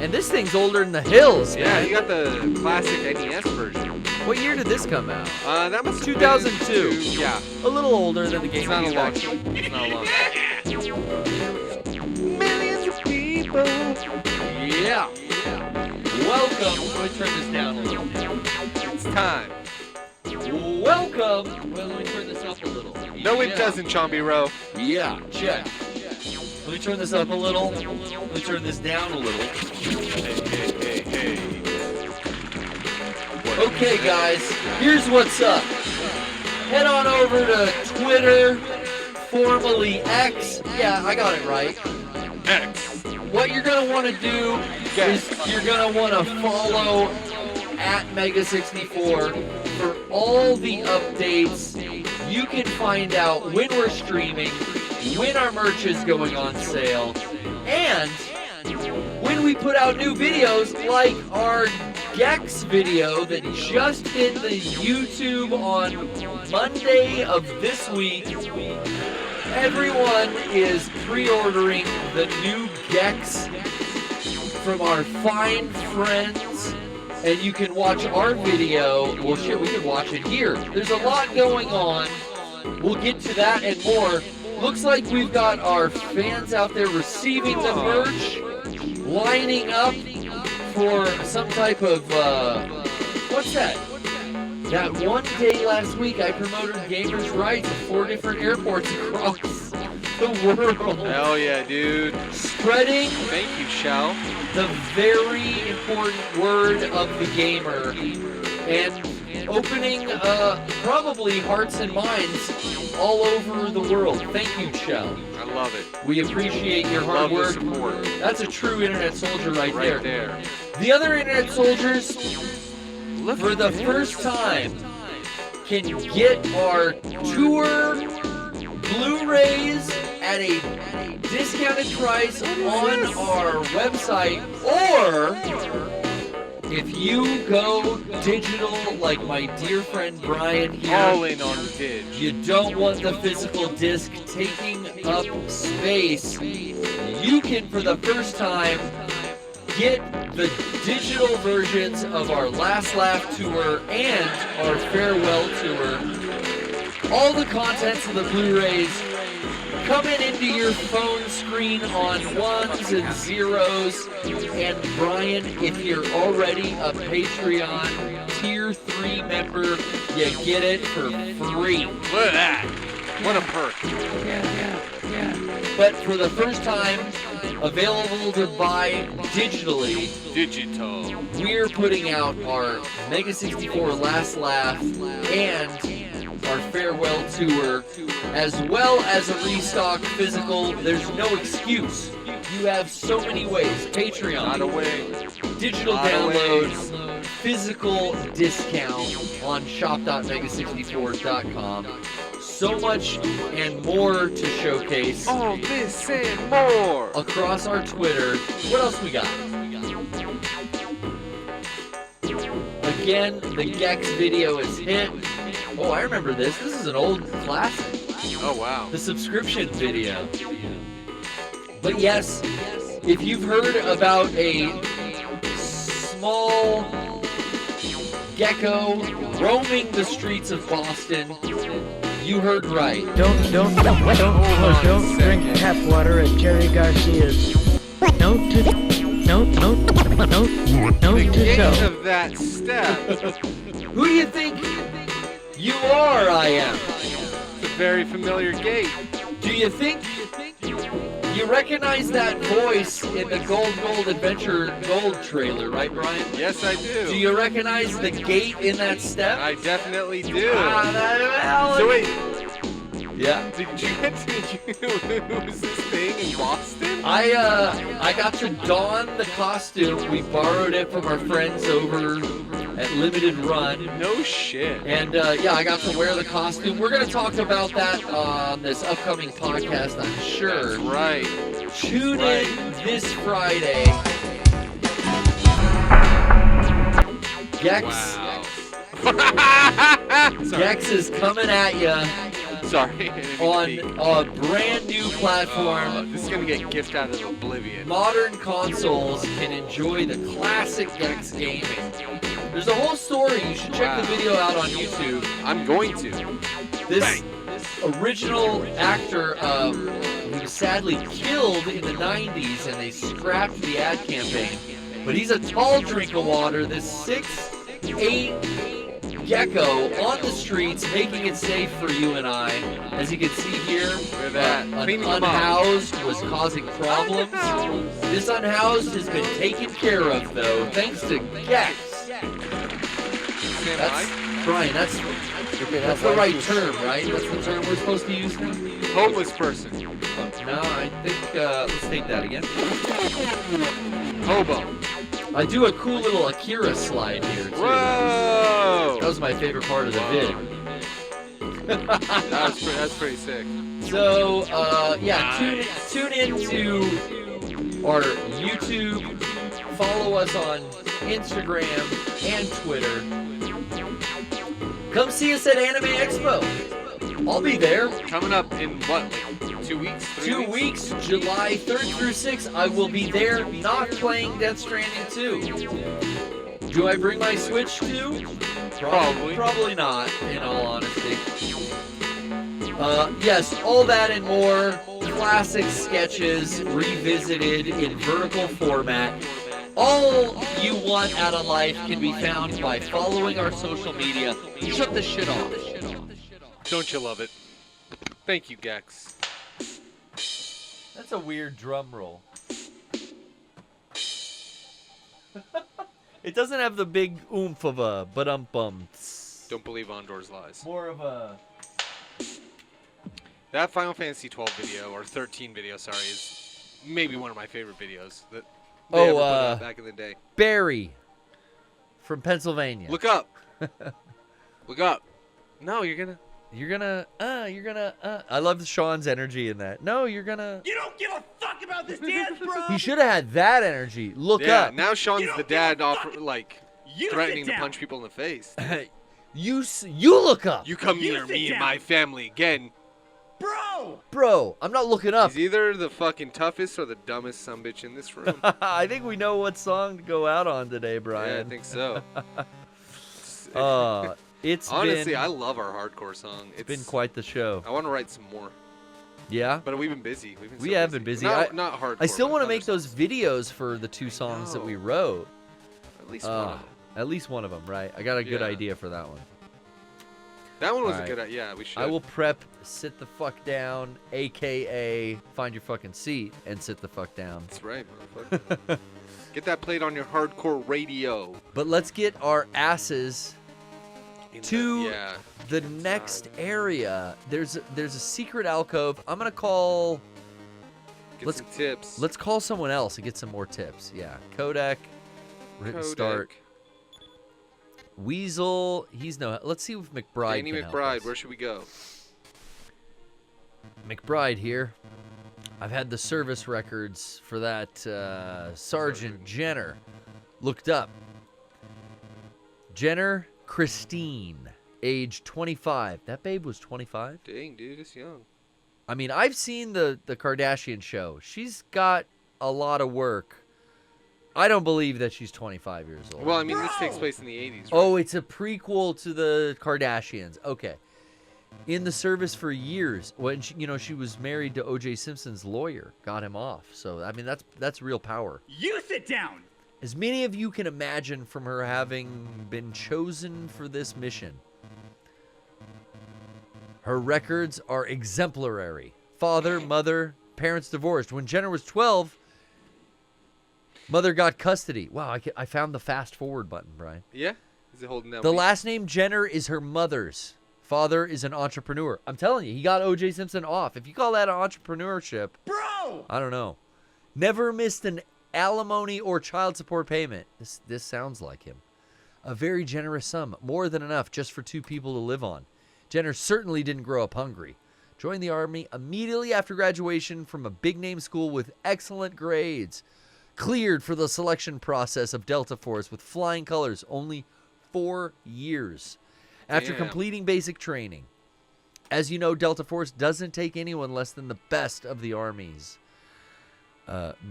And this thing's older than the hills, Yeah, man. you got the classic NES version. What year did this come out? That was 2002. Yeah. A little older than the Game Boy. It's not a long Millions of people. Yeah. Welcome. Let me turn this down a little. It's time. Welcome. Well, let me turn this up a little. No, it doesn't, Chomby Row. Yeah, check. Let me turn this up a little. Let me turn this down a little. Hey. Okay, guys, here's what's up. Head on over to Twitter, formerly X. Yeah, I got it right. X. What you're going to want to do is you're going to want to follow at Mega64 for all the updates. You can find out when we're streaming, when our merch is going on sale, and when we put out new videos like our Gex video that just hit the YouTube on Monday of this week. Everyone is pre-ordering the new Gex from our fine friends, and you can watch our video. Well, shit, we can watch it here. There's a lot going on. We'll get to that and more. Looks like we've got our fans out there receiving the merch, lining up for some type of, what's that? That one day last week I promoted Gamers' Rights at 4 different airports across the world. Hell yeah, dude. Spreading Thank you, Shell. the very important word of the gamer and opening probably hearts and minds all over the world. Thank you, Shell. I love it. We appreciate your hard Love work. the support. That's a true internet soldier right there. there. The other internet soldiers, for the first time, can get our tour Blu-rays at a discounted price on our website, or if you go digital like my dear friend Brian here, All in on Dig. you don't want the physical disc taking up space, you can, for the first time, get the digital versions of our Last Laugh tour and our farewell tour. All the contents of the Blu-rays coming into your phone screen on ones and zeros. And Brian, if you're already a Patreon Tier 3 member, you get it for free. Look at that. What a perk. But for the first time, available to buy digitally. Digital. We're putting out our Mega 64 Last Laugh and our farewell tour, as well as a restock physical. There's no excuse. You have so many ways. Patreon, Not a way. digital Not a downloads, physical discount on shop.mega64.com. So much and more to showcase. All this and more. Across our Twitter. What else we got? Again, the Gex video is hit. Oh, I remember this. This is an old classic. Oh, wow. The subscription video. But yes, if you've heard about a small gecko roaming the streets of Boston, You heard right. Don't drink tap water at Jerry Garcia's. Note to The self. gate of that step. Who do you think you are, I am? It's a very familiar gate. Do you think you recognize that voice in the Gold Adventure Gold trailer, right, Brian? Yes, I do. Do you recognize the gate in that step? I definitely do. So wait. Yeah. Did you get who was this thing in Boston? I got to don the costume. We borrowed it from our friends over at Limited Run. No shit. And yeah, I got to wear the costume. We're gonna talk about that on this upcoming podcast, I'm sure. That's right. Tune in this Friday. Gex. Wow. Gex is coming at ya. Sorry. On a brand new platform. This is gonna get gift out of oblivion. Modern consoles can enjoy the classic Gex gaming. There's a whole story. You should check the video out on YouTube. I'm going to. This original actor who was sadly killed in the 90s, and they scrapped the ad campaign. But he's a tall drink of water. This 6'8" gecko on the streets, making it safe for you and I. As you can see here, an unhoused was causing problems. This unhoused has been taken care of, though, thanks to Gex. That's Brian. That's the right term, right? That's the term we're supposed to use now. Homeless person. No, I think let's take that again. Hobo. I do a cool little Akira slide here too. Whoa! That was my favorite part of the vid. That's pretty sick. So yeah, tune into our YouTube. Follow us on Instagram and Twitter. Come see us at Anime Expo. I'll be there. Coming up in what, like 2 weeks? 2 weeks, July 3rd through 6th. I will be there, not playing Death Stranding 2. Do I bring my Switch too? Probably. Probably not, in all honesty. Yes, all that and more. Classic sketches revisited in vertical format. All you want out of life can be found by following our social media. Shut the shit off. Don't you love it? Thank you, Gex. That's a weird drum roll. It doesn't have the big oomph of a ba-dum-bum. Don't believe Ondor's lies. More of a... That Final Fantasy 12 video, or 13 video, sorry, is maybe one of my favorite videos that they ever put out back in the day. Barry from Pennsylvania. Look up. Look up. No, you're gonna... I love Sean's energy in that. No, you're gonna... You don't give a fuck about this dance, bro! He should have had that energy. Look yeah, up. now Sean's the dad threatening to punch people in the face. You look up. You come near me and my family again. Bro, I'm not looking up. He's either the fucking toughest or the dumbest sumbitch in this room. I think we know what song to go out on today, Brian. Yeah, I think so. It's honestly, I love our hardcore song. It's been quite the show. I want to write some more. Yeah? But we've been busy. We have been busy. Not hardcore. I still want to make those videos for the 2 songs that we wrote. At least one of them. At least one of them, right? I got a good idea for that one. That one was a good idea. Yeah, we should. I will prep Sit the Fuck Down, a.k.a. Find Your Fucking Seat, and Sit the Fuck Down. That's right, motherfucker. Get that played on your hardcore radio. But let's get our asses to the next area. There's a secret alcove. I'm gonna call. Get some tips. Let's call someone else and get some more tips. Yeah, Kodak. We're hitting start. Weasel. Let's see if McBride. Danny can help McBride. us. Where should we go? McBride here. I've had the service records for that Sergeant Jenner looked up. Jenner Christine, age 25. That babe was 25? Dang, dude, it's young. I mean, I've seen the Kardashian show. She's got a lot of work. I don't believe that she's 25 years old. Well, I mean, this takes place in the 80s, right? Oh, it's a prequel to the Kardashians. Okay. in the service for years. When she was married to O.J. Simpson's lawyer, got him off. So I mean, that's real power. You sit down. As many of you can imagine from her having been chosen for this mission. Her records are exemplary. Father, mother, parents divorced. When Jenner was 12, mother got custody. Wow, I found the fast forward button, Brian. Yeah? Is it holding down? The last name Jenner is her mother's. Father is an entrepreneur. I'm telling you, he got O.J. Simpson off. If you call that entrepreneurship, bro, I don't know. Never missed an alimony or child support payment. This sounds like him. A very generous sum, more than enough just for 2 people to live on. Jenner certainly didn't grow up hungry. Joined the Army immediately after graduation from a big-name school with excellent grades. Cleared for the selection process of Delta Force with flying colors. Only 4 years after completing basic training. As you know, Delta Force doesn't take anyone less than the best of the Army's.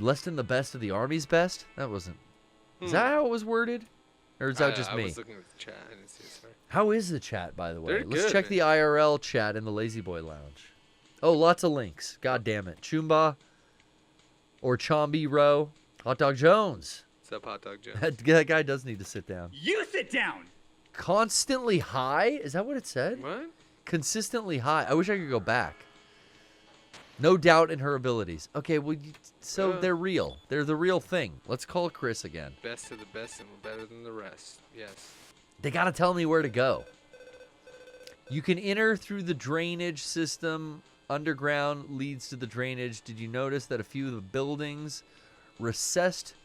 Less than the best of the Army's best? That wasn't... Is that how it was worded? Or is that just me? I was looking at the chat. I didn't see it, sorry. How is the chat, by the way? They're Let's good, check man. the IRL chat in the Lazy Boy Lounge. Oh, lots of links. God damn it. Chumba or Chomby Row. Hot Dog Jones. What's up, Hot Dog Jones? That guy does need to sit down. You sit down. Constantly high? Is that what it said? What? Consistently high. I wish I could go back. No doubt in her abilities. Okay, well, so they're real. They're the real thing. Let's call Chris again. Best of the best and better than the rest. Yes. They got to tell me where to go. You can enter through the drainage system. Underground leads to the drainage. Did you notice that a few of the buildings recessed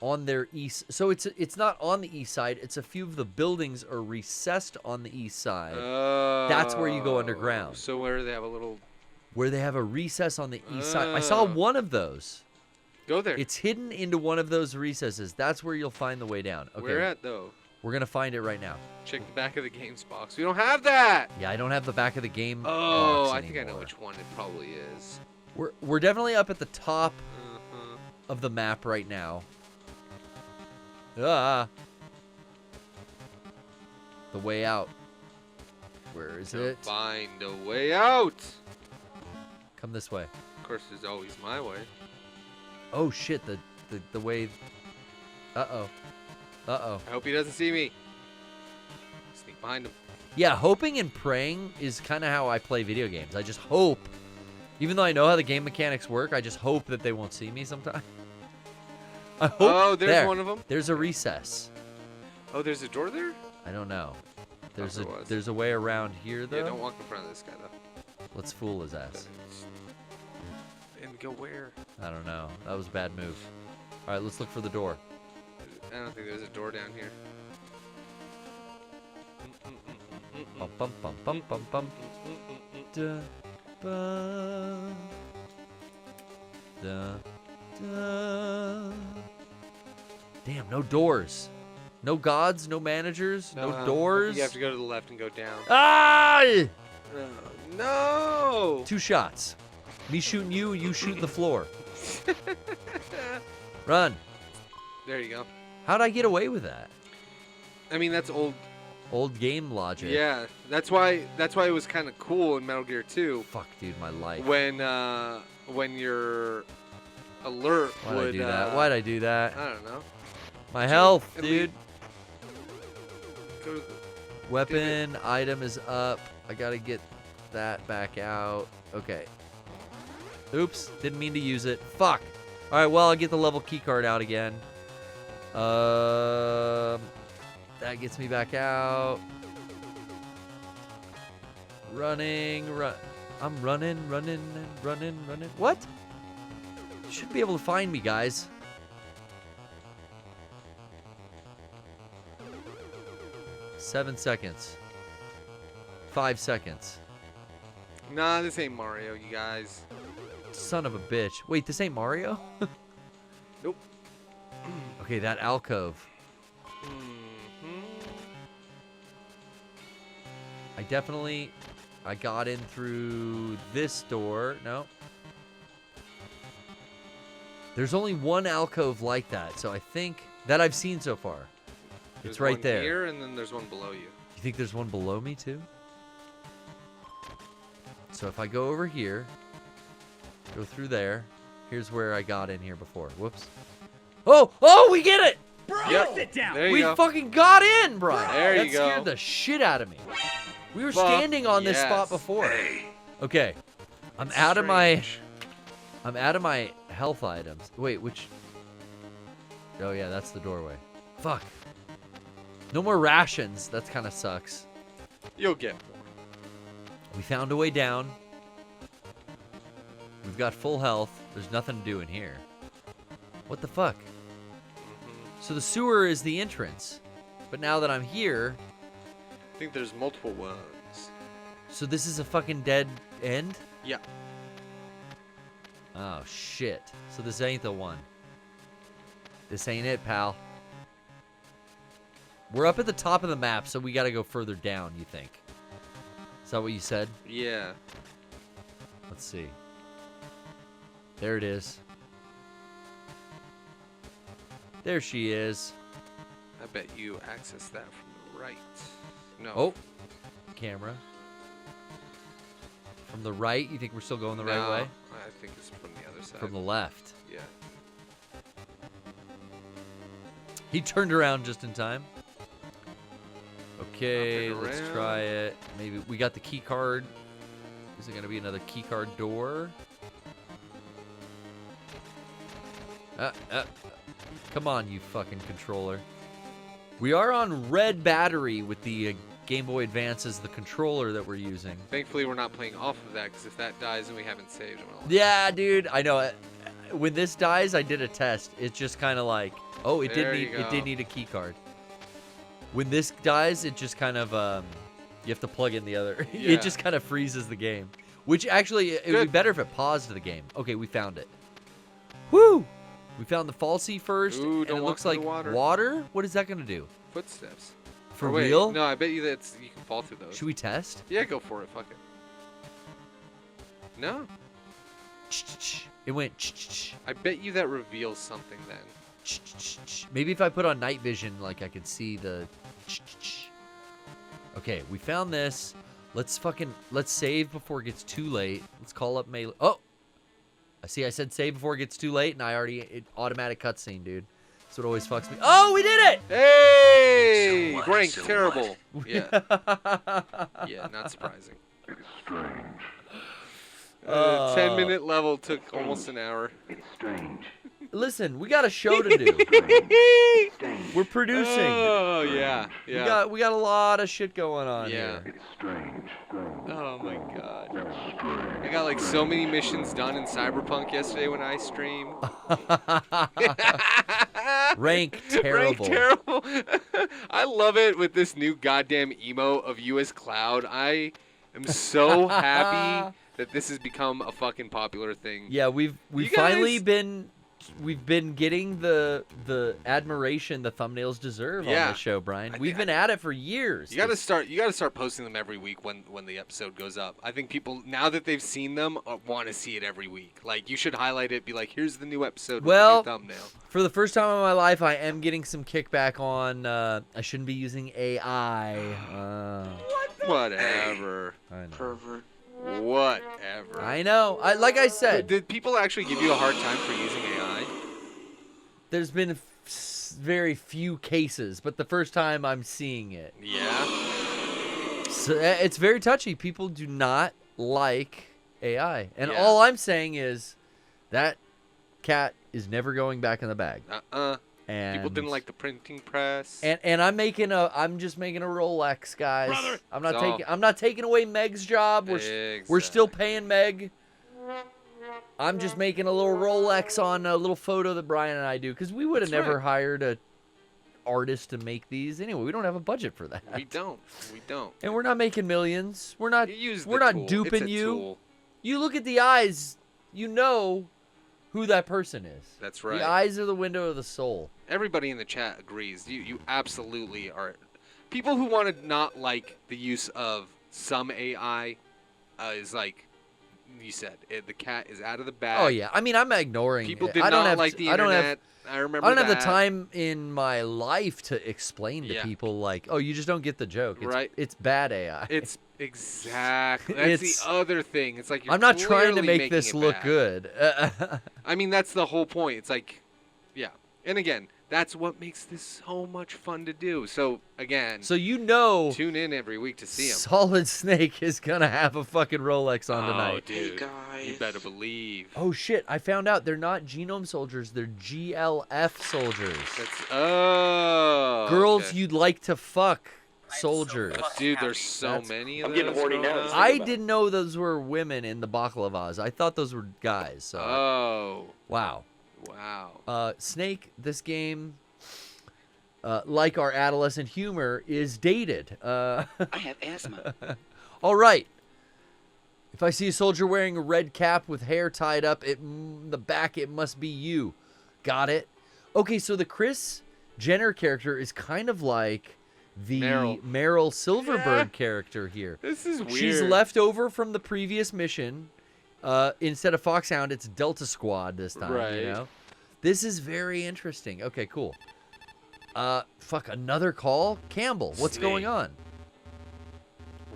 on their east? So it's not on the east side. It's a few of the buildings are recessed on the east side. That's where you go underground. So where they have a little... Where they have a recess on the east side. I saw one of those. Go there. It's hidden into one of those recesses. That's where you'll find the way down. Okay. Where at, though? We're going to find it right now. Check the back of the games box. We don't have that. Yeah, I don't have the back of the game box I think I anymore. know which one it probably is. We're definitely up at the top of the map right now. The way out. Where is it? Find a way out. Come this way. Of course, there's always my way. Oh shit! The way. Uh oh. I hope he doesn't see me. Sneak behind him. Yeah, hoping and praying is kind of how I play video games. I just hope, even though I know how the game mechanics work, I just hope that they won't see me sometime. I hope. Oh, there's there. one of them. There's a recess. Oh, there's a door there? I don't know. There There's a way around here though. Yeah, don't walk in front of this guy though. Let's fool his ass. And go where? I don't know. That was a bad move. All right, let's look for the door. I don't think there's a door down here. Bum bum bum bum bum bum. Da, ba, da, da. Damn, no doors. No gods, no managers, no doors. You have to go to the left and go down. Ah! No! 2 shots. Me shooting you, you shooting the floor. Run. There you go. How'd I get away with that? I mean, that's old game logic. Yeah, that's why it was kind of cool in Metal Gear 2. Fuck, dude, my life. When your alert Why'd I do that? Why'd I do that? I don't know. My health, dude. Go to Weapon item is up. I gotta get that back out. Okay. Oops, didn't mean to use it. Fuck. All right, well, I'll get the level key card out again. That gets me back out. Running. I'm running. What? You should be able to find me, guys. Seven seconds. 5 seconds. Nah, this ain't Mario, you guys. Son of a bitch. Wait, this ain't Mario? Nope. Okay, that alcove. I got in through this door. No. There's only one alcove like that, so I think that I've seen so far. There's It's right one there. Here, and then there's one below you. You think there's one below me too? So if I go over here, go through there. Here's where I got in here before. Whoops. Oh, we get it! Bro, sit down. There you We go. fucking got in, Brian. There you that scared go. the shit out of me. We were Fuck standing on this yes. spot before. Okay. I'm That's out of my strange. health items. Wait, which? Oh yeah, that's the doorway. Fuck. No more rations. That kind of sucks. You'll get more. We found a way down. We've got full health. There's nothing to do in here. What the fuck? So the sewer is the entrance. But now that I'm here, I think there's multiple ones. so this is a fucking dead end? Yeah. Oh, shit. So this ain't the one. This ain't it, pal. We're up at the top of the map, so we gotta go further down, you think? Is that what you said? Yeah. Let's see. There it is. There she is. I bet you access that from the right. No. Oh. Camera. From the right? You think we're still going the right way? I think it's from the other side. From the left. Yeah. He turned around just in time. Okay, Up and let's around. try it. Maybe we got the key card. Is it going to be another key card door? Come on, you fucking controller. We are on red battery with the Game Boy Advance as the controller that we're using. Thankfully, we're not playing off of that, because if that dies, then we haven't saved him. Yeah, dude, I know. When this dies, I did a test. It's just kind of like, oh, it There did you go. need a key card. When this dies, it just kind of you have to plug in the other. Yeah. It just kind of freezes the game. Which actually, it would be better if it paused the game. Okay, we found it. Woo! We found the falsie first, Ooh, and don't it walk looks through like the water. water. What is that gonna do? Footsteps. For Or wait, real? No, I bet you that you can fall through those. Should we test? Yeah, go for it. Fuck it. No. It went. I bet you that reveals something then. Maybe if I put on night vision, like I could see the. Okay, we found this. Let's save before it gets too late. Let's call up Melee. Oh, I said save before it gets too late, and automatic cutscene, dude. That's what always fucks me. Oh, we did it! Hey, Frank, terrible. Yeah. Yeah, not surprising. It's strange. 10-minute level took almost an hour. It's strange. Listen, we got a show to do. We're producing. Oh yeah, yeah. We got a lot of shit going on Yeah. here. It's strange. Oh my god. I got like so many missions done in Cyberpunk yesterday when I streamed. Rank terrible. Rank terrible. I love it with this new goddamn emo of you as Cloud. I am so happy that this has become a fucking popular thing. Yeah, we've You finally guys- we've been getting the admiration the thumbnails deserve on Yeah. this show, Brian. We've been at it for years. You gotta start posting them every week when the episode goes up. I think people, now that they've seen them, want to see it every week. Like, you should highlight it, be like, here's the new episode with Well, the new thumbnail. for the first time in my life, I am getting some kickback on. I shouldn't be using AI. Whatever. I know. Pervert. Whatever. I know. Like I said, Did people actually give you a hard time for using AI? there's been very few cases, but the first time I'm seeing it. Yeah. So it's very touchy. People do not like AI. And Yeah. all I'm saying is that cat is never going back in the bag. And People didn't like the printing press. And I'm just making a Rolex, guys. Brother. I'm not taking away Meg's job. We're still paying Meg. I'm just making a little Rolex on a little photo that Brian and I do, because we would have That's never right. hired a artist to make these anyway. We don't have a budget for that. We don't. And we're not making millions. We're not. use We're the not tool. duping It's a you. tool. You look at the eyes. You know who that person is. That's right. The eyes are the window of the soul. Everybody in the chat agrees. You absolutely are. People who want to not like the use of some AI is like you said. The cat is out of the bag. Oh yeah. I mean, I'm ignoring. People it. did I don't not have like t- the I don't have. internet. I remember I don't have the that. time in my life to explain to Yeah. people like, oh, you just don't get the joke. It's, Right. It's bad AI. It's exactly. That's It's- the other thing. It's like you're I'm not trying to clearly make making this it look bad. good. I mean, that's the whole point. It's like, yeah. And again, that's what makes this so much fun to do. So again, So you know, tune in every week to see him. Solid Snake is gonna have a fucking Rolex on Oh, tonight. dude, you better believe. Oh shit! I found out they're not genome soldiers; they're GLF soldiers. Girls Okay. you'd like to fuck soldiers. Dude, there's so many of I'm getting those horny going now. on. I didn't know those were women in the baklavas. I thought those were guys. So Oh. wow. Wow. Snake, this game, like our adolescent humor, is dated. I have asthma. All right. If I see a soldier wearing a red cap with hair tied up in the back, it must be you. Got it? Okay, so the Kris Jenner character is kind of like the Meryl Silverberg character here. This is weird. She's left over from the previous mission. Instead of Foxhound, it's Delta Squad this time, Right. you know? This is very interesting. Okay, cool. Fuck, another call? Campbell, what's going on?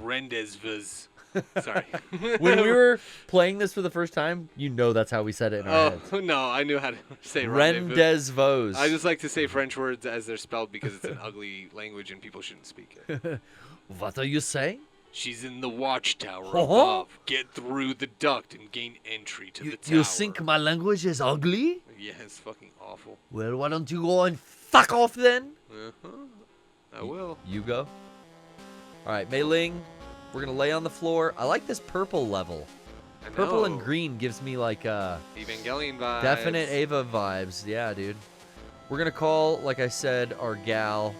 Rendezvous. Sorry. When we were playing this for the first time, you know that's how we said it in our heads. Oh, no, I knew how to say rendezvous. Rendezvous. I just like to say French words as they're spelled because it's an ugly language and people shouldn't speak it. What are you saying? She's in the watchtower Uh-huh. above. Get through the duct and gain entry to the tower. You think my language is ugly? Yeah, it's fucking awful. Well, why don't you go and fuck off then? Uh-huh. I will. You go. All right, Mei Ling, we're going to lay on the floor. I like this purple level. I Purple and know. green gives me like Evangelion vibes. definite Ava vibes. Yeah, dude. We're going to call, like I said, our gal.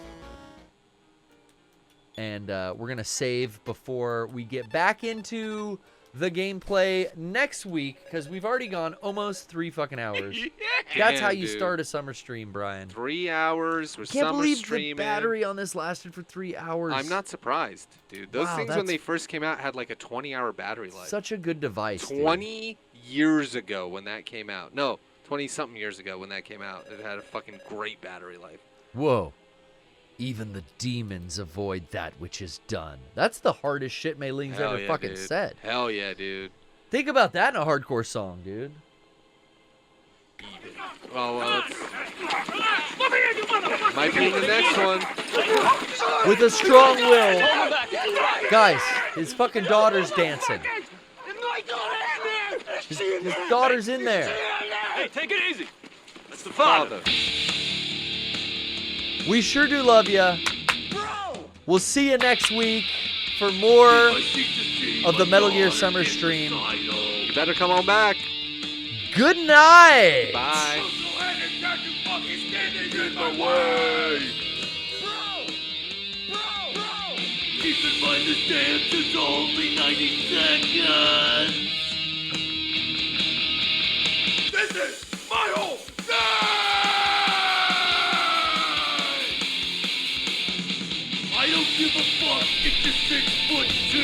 And we're going to save before we get back into the gameplay next week. Because we've already gone almost 3 fucking hours. That's how you dude. start a summer stream, Brian. 3 hours. We're Can't summer believe streaming. the battery on this lasted for 3 hours. I'm not surprised, dude. Those Wow, things when that's they first came out had like a 20-hour battery life. Such a good device, dude. 20 years ago when that came out. No, 20-something years ago when that came out. It had a fucking great battery life. Whoa. Even the demons avoid that which is done. That's the hardest shit Mei Ling's Hell ever yeah, fucking dude. said. Hell yeah, dude. Think about that in a hardcore song, dude. Oh, well, might be in the next one. With a strong will. Guys, his fucking daughter's dancing. His daughter's in there. Hey, take it easy. That's the father. We sure do love ya. We'll see you next week for more of the Metal Gear Summer stream. You better come on back. Good night. Bye. Keep in mind this dance is only 90 seconds. This is my whole I don't give a fuck if you're 6'2".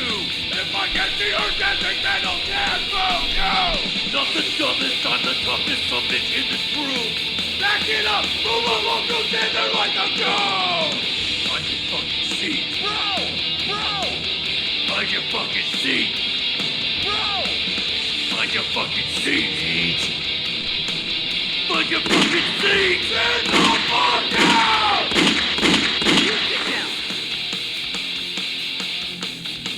And if I get the earth dancing, then I'll dance for you. Not the dumbest, I'm the toughest some bitch in this room. Back it up, move along together like a girl. On your fucking seat. Bro! On your fucking seat. Bro! On your fucking seat. On your fucking seat. Get the fuck out!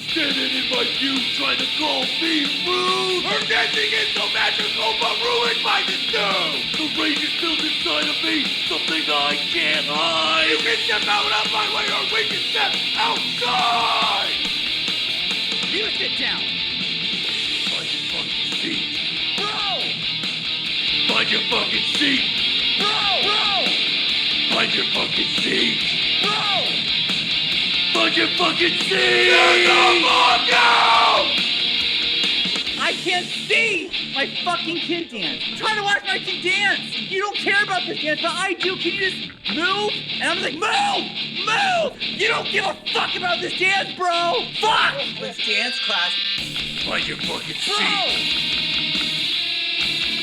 Standing in my view, trying to call me rude. Her dancing is so magical, but ruined by this dude. The rage is built inside of me, something I can't hide. You can step out of my way, or we can step outside. You sit down. Find your fucking seat, bro. Find your fucking seat, bro. Find your fucking seat, bro. Find your fucking seat! Get the fuck out! I can't see my fucking kid dance. I'm trying to watch my kid dance. You don't care about this dance, but I do. Can you just move? And I'm like, move! You don't give a fuck about this dance, bro! Fuck! Let's dance class. Find your fucking seat!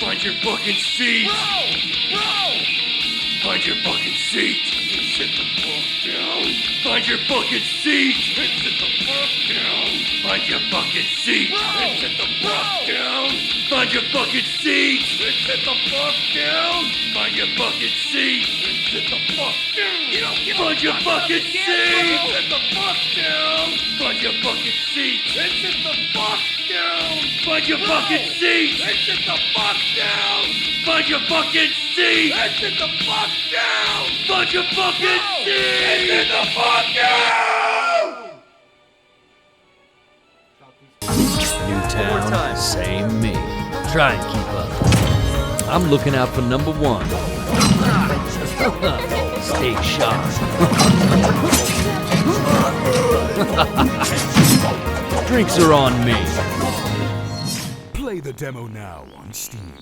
Find your fucking seat! Bro! Find your fucking seat and sit the fuck down. Find your fucking seat and sit the fuck down. Find your fucking seat and sit the fuck down. Find your fucking seat and sit the fuck down. Find your fucking seat and sit the fuck down. You don't give Find your fucking seat and sit the fuck down. Find your fucking seat and sit the fuck down. Find your fucking seat and sit the fuck down. Find your fucking seat and sit the fuck down. Find your fucking seat and sit the fuck down. New town, same me. Try and keep up. I'm looking out for number 1. Stay sharp. Drinks are on me. Play the demo now on Steam.